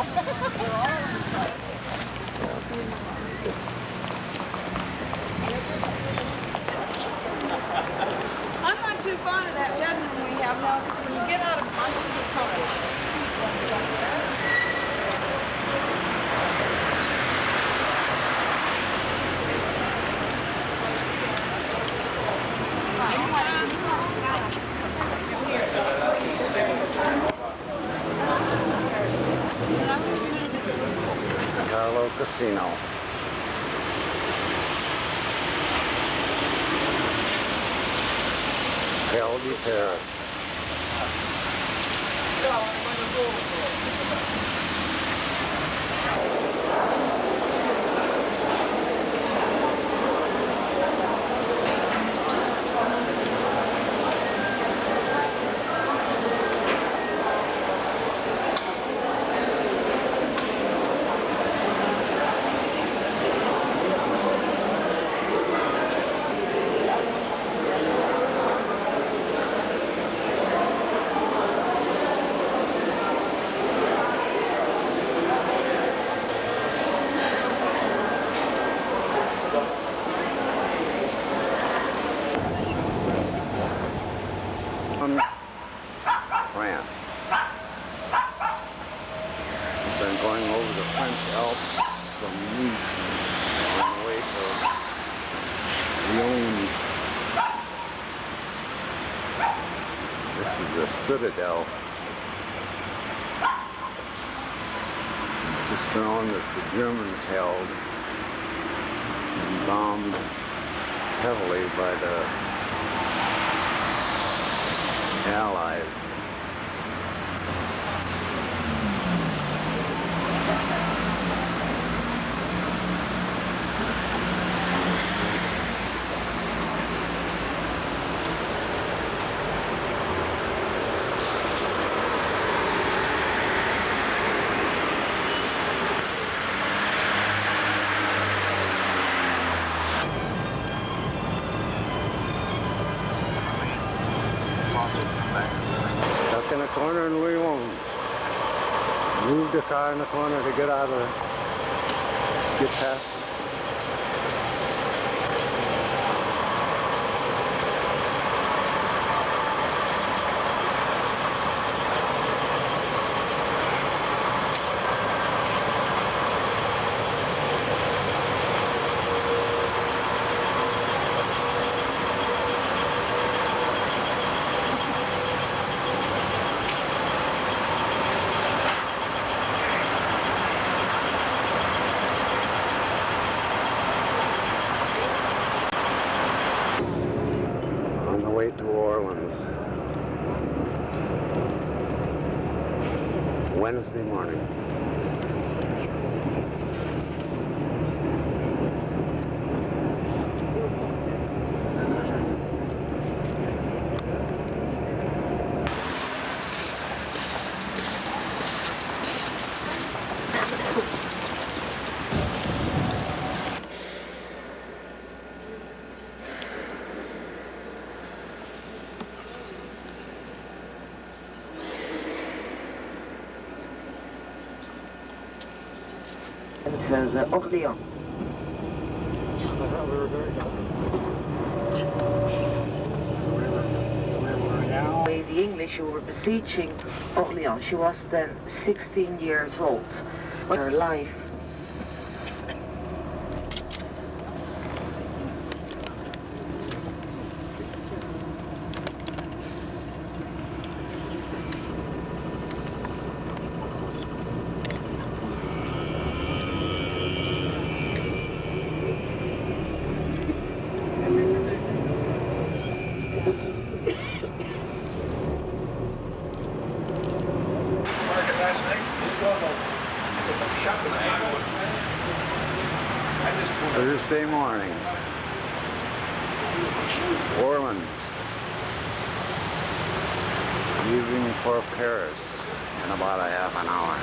I'm not too fond of that bedroom we have now, because when you get out of Carlo Casino. Calvi Terrace. then going over the French Alps from Nice on the way to Lyons. This is the Citadel. It's a stone that the Germans held and bombed heavily by the Allies. Stuck in a corner and we won't. Move the car in the corner to get out of it. Get past it. To Orleans. Wednesday morning. Orléans. The English who were besieging Orléans, she was then 16 years old. Her life. Thursday morning, Orleans, leaving for Paris in about a half an hour.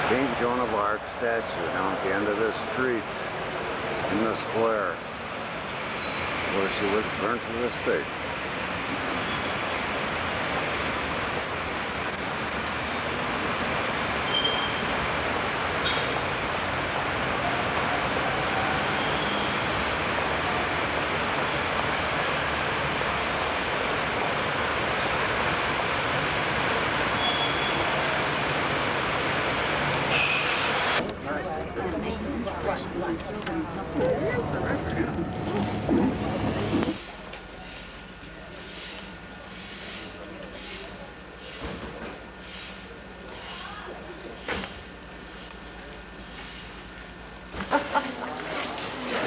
St. Joan of Arc statue down at the end of this street in the square where she was burnt to the stake.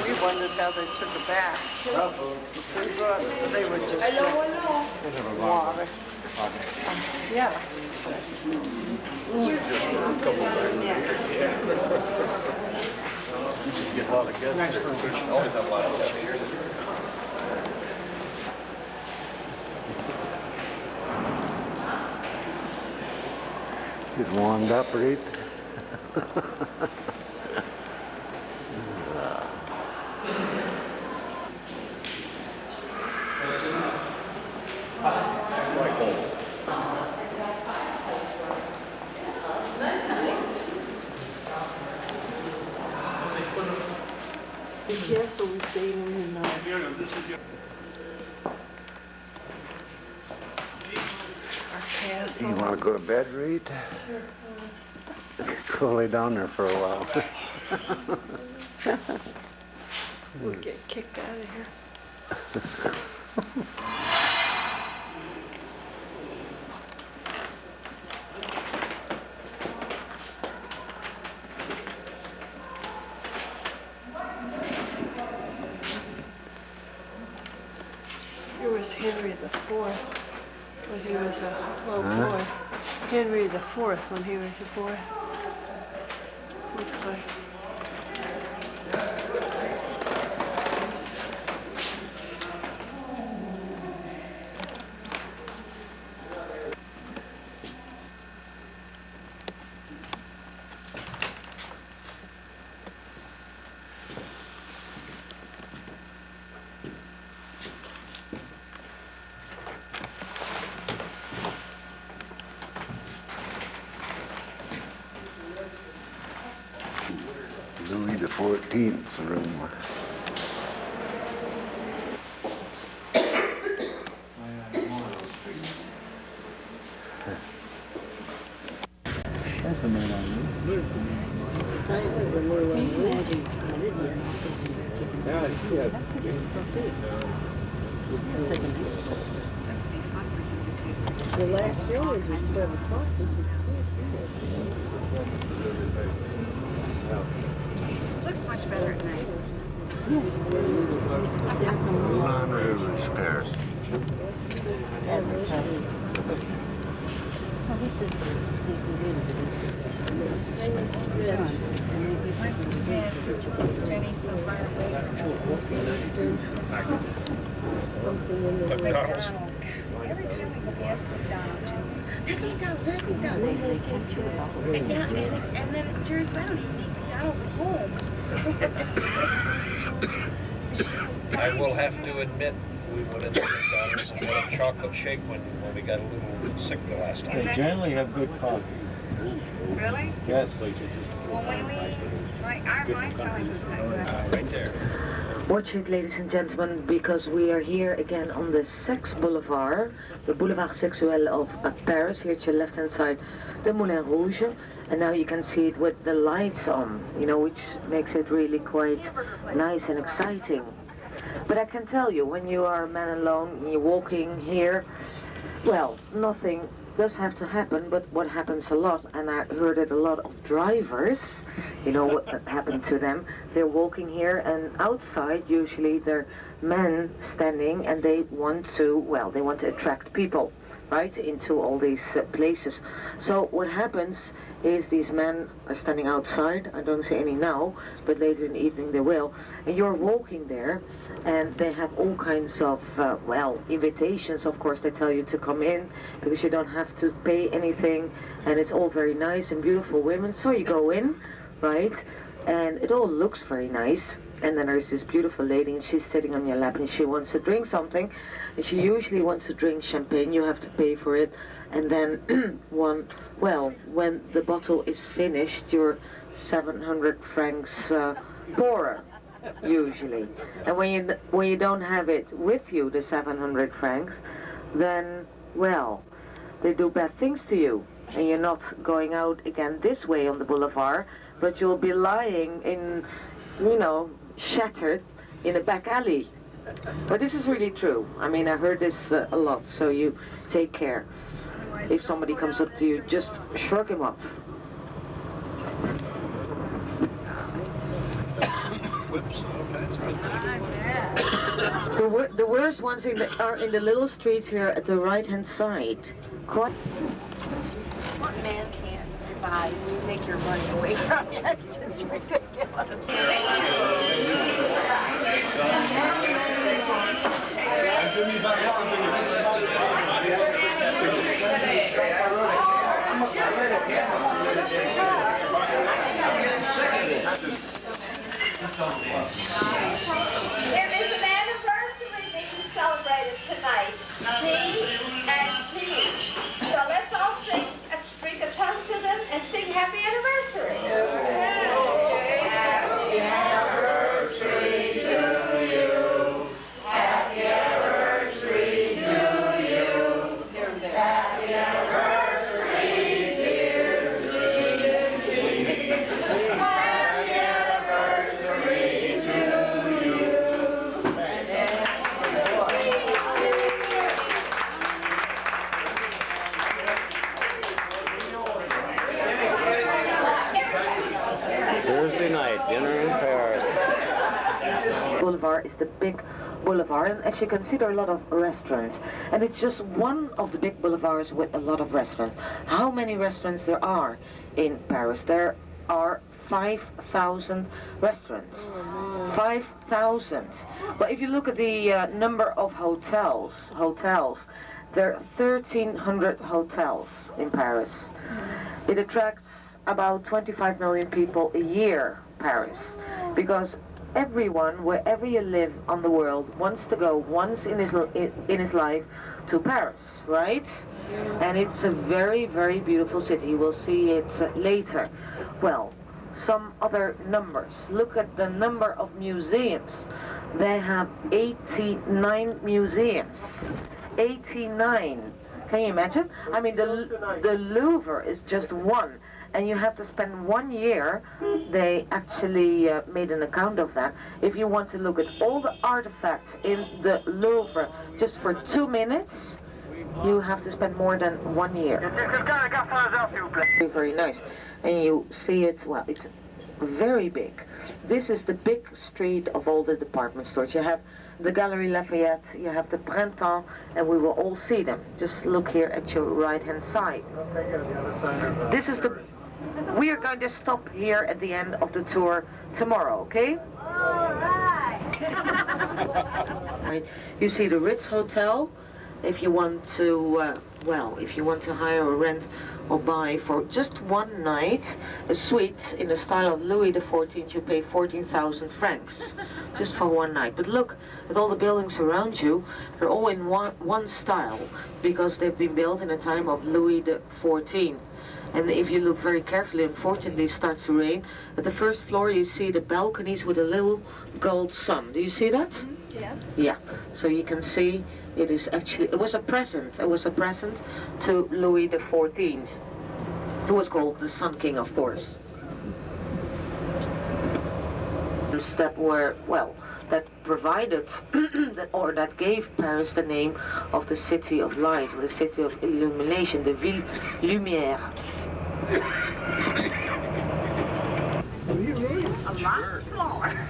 We wondered how they took it back. They were just water. Yeah. Get a lot of guests here. Always have a lot of guests here. Get warmed up, Reed. The castle we stayed in our castle. You want to go to bed, Reed? Go lay down there for a while. We'll get kicked out of here. Here was Henry IV when he was a little boy. Henry IV when he was a boy. Looks like. Louis XIV's room. That's the main one. It's the same as the little one. Yeah, it's yeah. The last show was at 12 o'clock. Looks much better at night. Yes. There's a Moulin Rouge, Paris. Mine's too bad. Jenny's so far away. McDonald's. Every time we go past McDonald's, there's McDonald's. They test you about and then Jerry's down, he eat McDonald's at home. I will have to admit, we went into McDonald's and had a chocolate shake when we got a little sick the last time. They generally have good coffee. Really? Yes. Well, when my selling was not good. Right there. Watch it, ladies and gentlemen, because we are here again on the Sex Boulevard, the Boulevard Sexuel of Paris. Here at your left-hand side, the Moulin Rouge. And now you can see it with the lights on, you know, which makes it really quite nice and exciting. But I can tell you, when you are a man alone, and you're walking here, well, nothing does have to happen, but what happens a lot, and I heard it a lot of drivers, you know what happened to them. They're walking here, and outside usually they're men standing, and they want to attract people, right, into all these places. So what happens is these men are standing outside. I don't see any now, but later in the evening they will. And you're walking there, and they have all kinds of, invitations. Of course, they tell you to come in because you don't have to pay anything, and it's all very nice and beautiful women. So you go in, right, and it all looks very nice. And then there's this beautiful lady, and she's sitting on your lap, and she wants to drink something. And she usually wants to drink champagne. You have to pay for it. And then when the bottle is finished, you're 700 francs poorer, usually. And when you don't have it with you, the 700 francs, then, well, they do bad things to you. And you're not going out again this way on the boulevard, but you'll be lying in, shattered in a back alley. But this is really true. I mean, I heard this a lot, so you take care. If somebody comes up to you, just shrug him off. The worst ones are in the little streets here at the right-hand side. Quite. What man can't devise to take your money away from you? It's just ridiculous. There is an anniversary being celebrated tonight. D and T. So let's all sing, drink a toast to them and sing happy anniversary. Happy anniversary. boulevard is the big boulevard, and as you can see, there are a lot of restaurants, and it's just one of the big boulevards with a lot of restaurants. How many restaurants there are in Paris? There are 5,000 restaurants. 5,000. But if you look at the number of hotels, there are 1,300 hotels in Paris. It attracts about 25 million people a year, Paris, because everyone, wherever you live on the world, wants to go once in his life to Paris, right? And it's a very, very beautiful city. We'll see it later. Well, some other numbers. Look at the number of museums. They have 89 museums. 89. Can you imagine? I mean, the Louvre is just one, and you have to spend 1 year. They actually made an account of that. If you want to look at all the artifacts in the Louvre just for 2 minutes, you have to spend more than 1 year. Very, very nice. And you see it, well, it's very big. This is the big street of all the department stores. You have the Galerie Lafayette, you have the Printemps, and we will all see them. Just look here at your right-hand side. This is the... We are going to stop here at the end of the tour tomorrow, okay? All right. You see the Ritz Hotel. If you want to, if you want to hire or rent or buy for just one night a suite in the style of Louis XIV, you pay 14,000 francs just for one night. But look at all the buildings around you. They're all in one style because they've been built in the time of Louis XIV. And if you look very carefully, unfortunately it starts to rain. At the first floor you see the balconies with a little gold sun. Do you see that? Yes. Yeah, so you can see it is actually, it was a present to Louis XIV, who was called the Sun King, of course. That were, well, that provided, that gave Paris the name of the city of light, or the city of illumination, the Ville Lumière. A lot slower.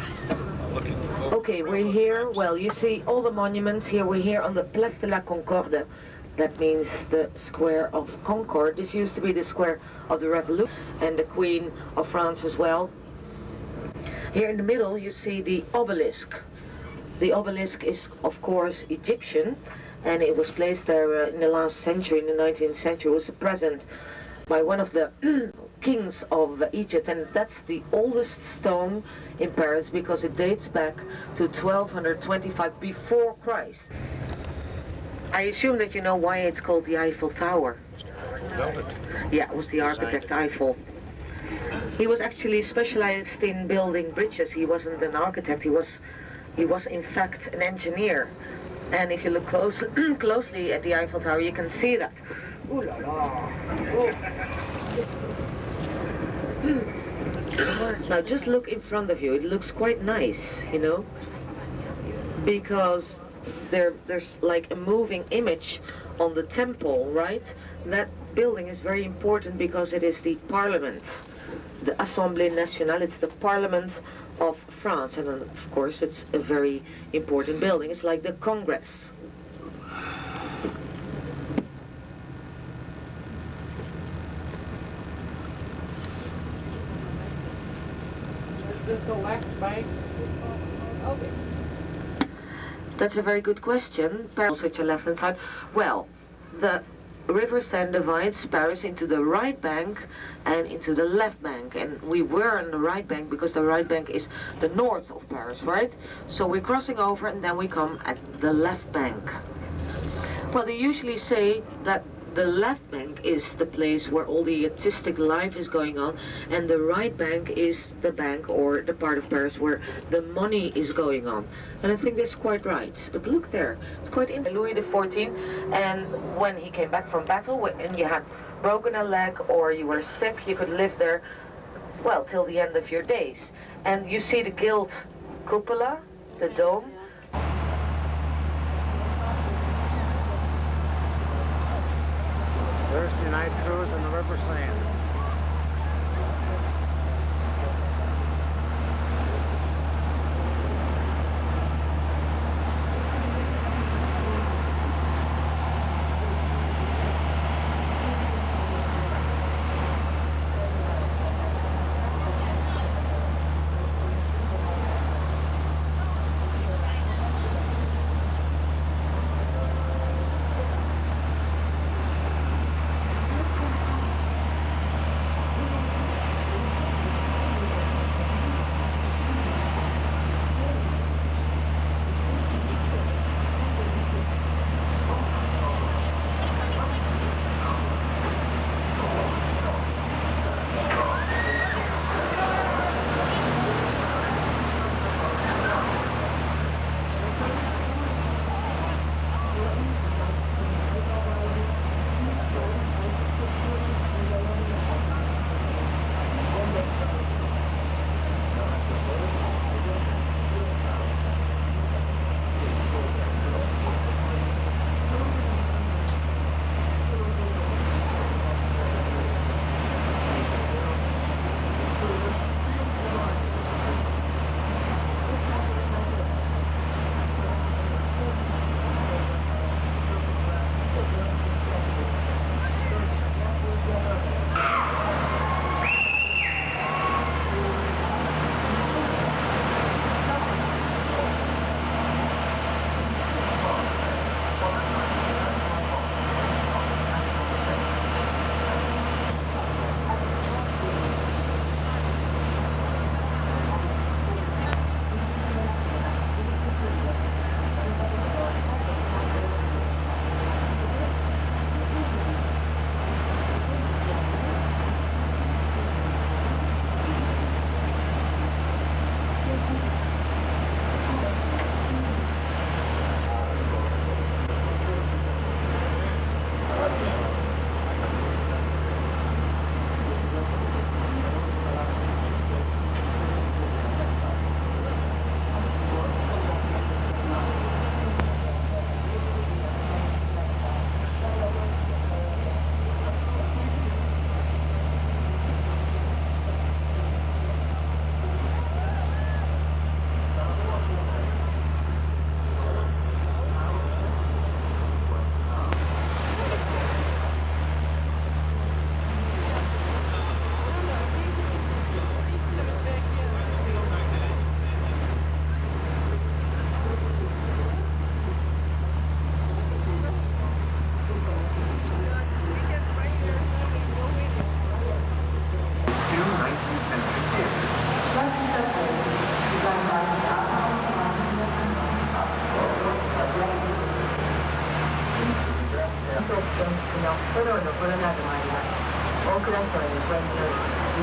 Okay, we're here. Well, you see all the monuments here. We're here on the Place de la Concorde. That means the Square of Concord. This used to be the Square of the Revolution, and the Queen of France as well. Here in the middle you see the obelisk. The obelisk is, of course, Egyptian, and it was placed there in the last century, in the 19th century. It was a present by one of the kings of Egypt, and that's the oldest stone in Paris because it dates back to 1225 before Christ. I assume that you know why it's called the Eiffel Tower. Built it. Yeah, it was the architect Eiffel. He was actually specialized in building bridges. He wasn't an architect, he was in fact an engineer. And if you look closely at the Eiffel Tower, you can see that. Ooh la la. Now just look in front of you. It looks quite nice, you know, because there's like a moving image on the temple, right? That building is very important because it is the parliament, the Assemblée Nationale. It's the parliament of France, and of course it's a very important building. It's like the Congress. Is this the left bank? Okay. That's a very good question. Paris at your left-hand side. Well, the River Seine divides Paris into the right bank and into the left bank. And we were on the right bank because the right bank is the north of Paris, right? So we're crossing over and then we come at the left bank. Well, they usually say that the left bank is the place where all the artistic life is going on, and the right bank is the bank or the part of Paris where the money is going on. And I think that's quite right. But look there, it's quite interesting. Louis XIV, and when he came back from battle and you had broken a leg or you were sick, you could live there, well, till the end of your days. And you see the gilt cupola, the dome. Thursday night cruise on the River Seine.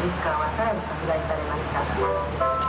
リスからはさらに拡大されました。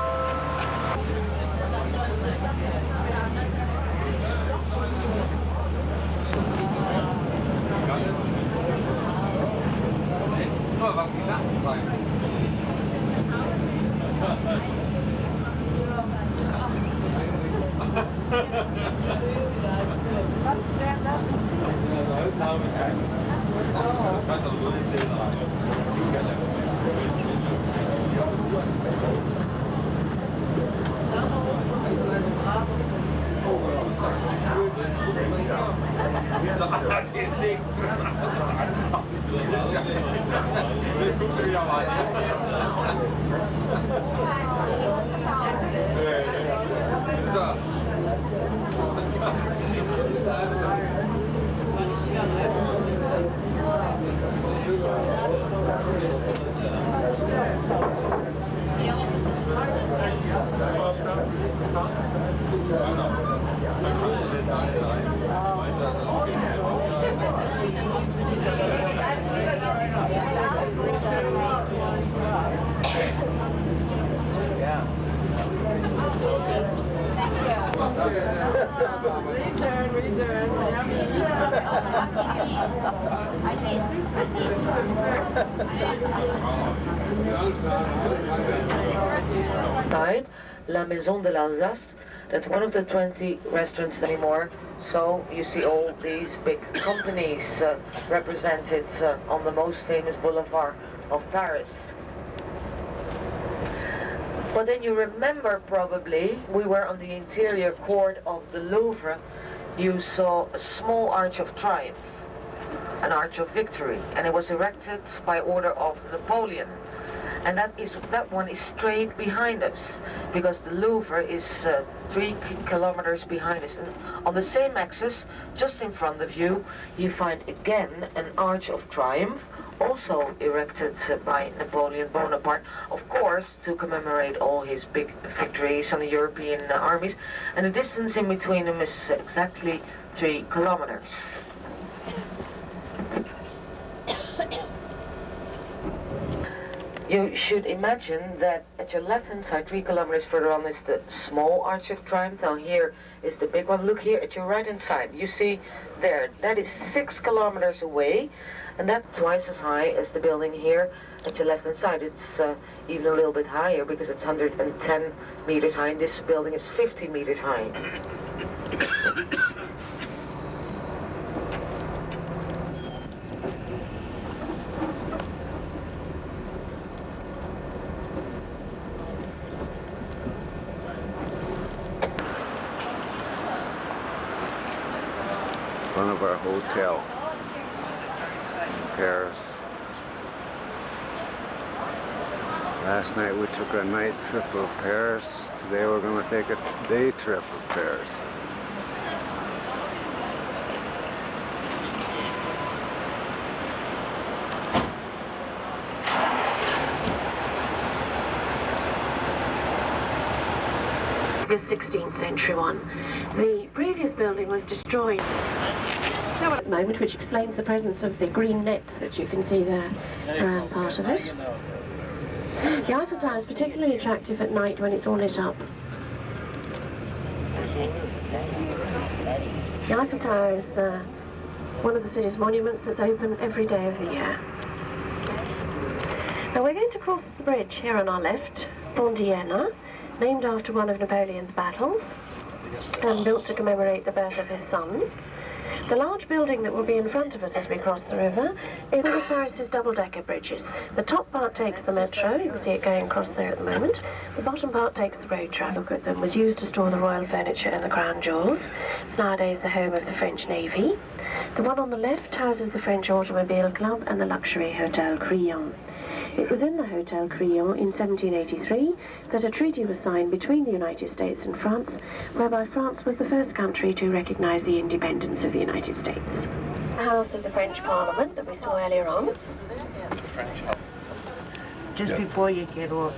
La Maison de l'Alsace, that's one of the 20 restaurants anymore. So you see all these big companies represented on the most famous boulevard of Paris. But then you remember probably, we were on the interior court of the Louvre. You saw a small Arch of Triumph, an Arch of Victory, and it was erected by order of Napoleon. And that one is straight behind us, because the Louvre is 3 kilometers behind us. And on the same axis, just in front of you, you find again an Arch of Triumph, also erected by Napoleon Bonaparte, of course, to commemorate all his big victories on the European armies. And the distance in between them is exactly 3 kilometers. You should imagine that at your left-hand side, 3 kilometers further on, is the small Arch of Triumph. Down here is the big one. Look here at your right-hand side. You see there, that is 6 kilometers away, and that's twice as high as the building here at your left-hand side. It's even a little bit higher because it's 110 meters high, and this building is 50 meters high. Front of our hotel in Paris. Last night we took a night trip of Paris. Today we're going to take a day trip of Paris. The 16th century one. The previous building was destroyed at the moment, which explains the presence of the green nets that you can see there around part of it. The Eiffel Tower is particularly attractive at night when it's all lit up. The Eiffel Tower is one of the city's monuments that's open every day of the year. Now we're going to cross the bridge here on our left, Pont d'Iéna, named after one of Napoleon's battles and built to commemorate the birth of his son. The large building that will be in front of us as we cross the river is one of Paris's double-decker bridges. The top part takes the metro, you can see it going across there at the moment. The bottom part takes the road traffic. Look at them, was used to store the royal furniture and the crown jewels. It's nowadays the home of the French Navy. The one on the left houses the French Automobile Club and the luxury Hotel Crillon. It was in the Hotel Crillon in 1783 that a treaty was signed between the United States and France, whereby France was the first country to recognize the independence of the United States. The House of the French Parliament that we saw earlier on. Just before you get off,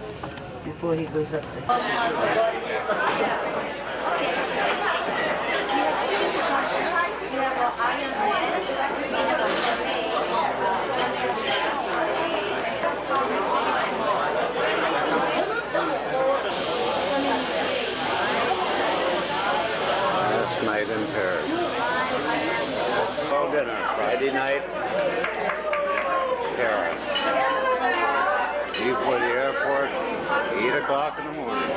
before he goes up there. Leave for the airport 8 o'clock in the morning.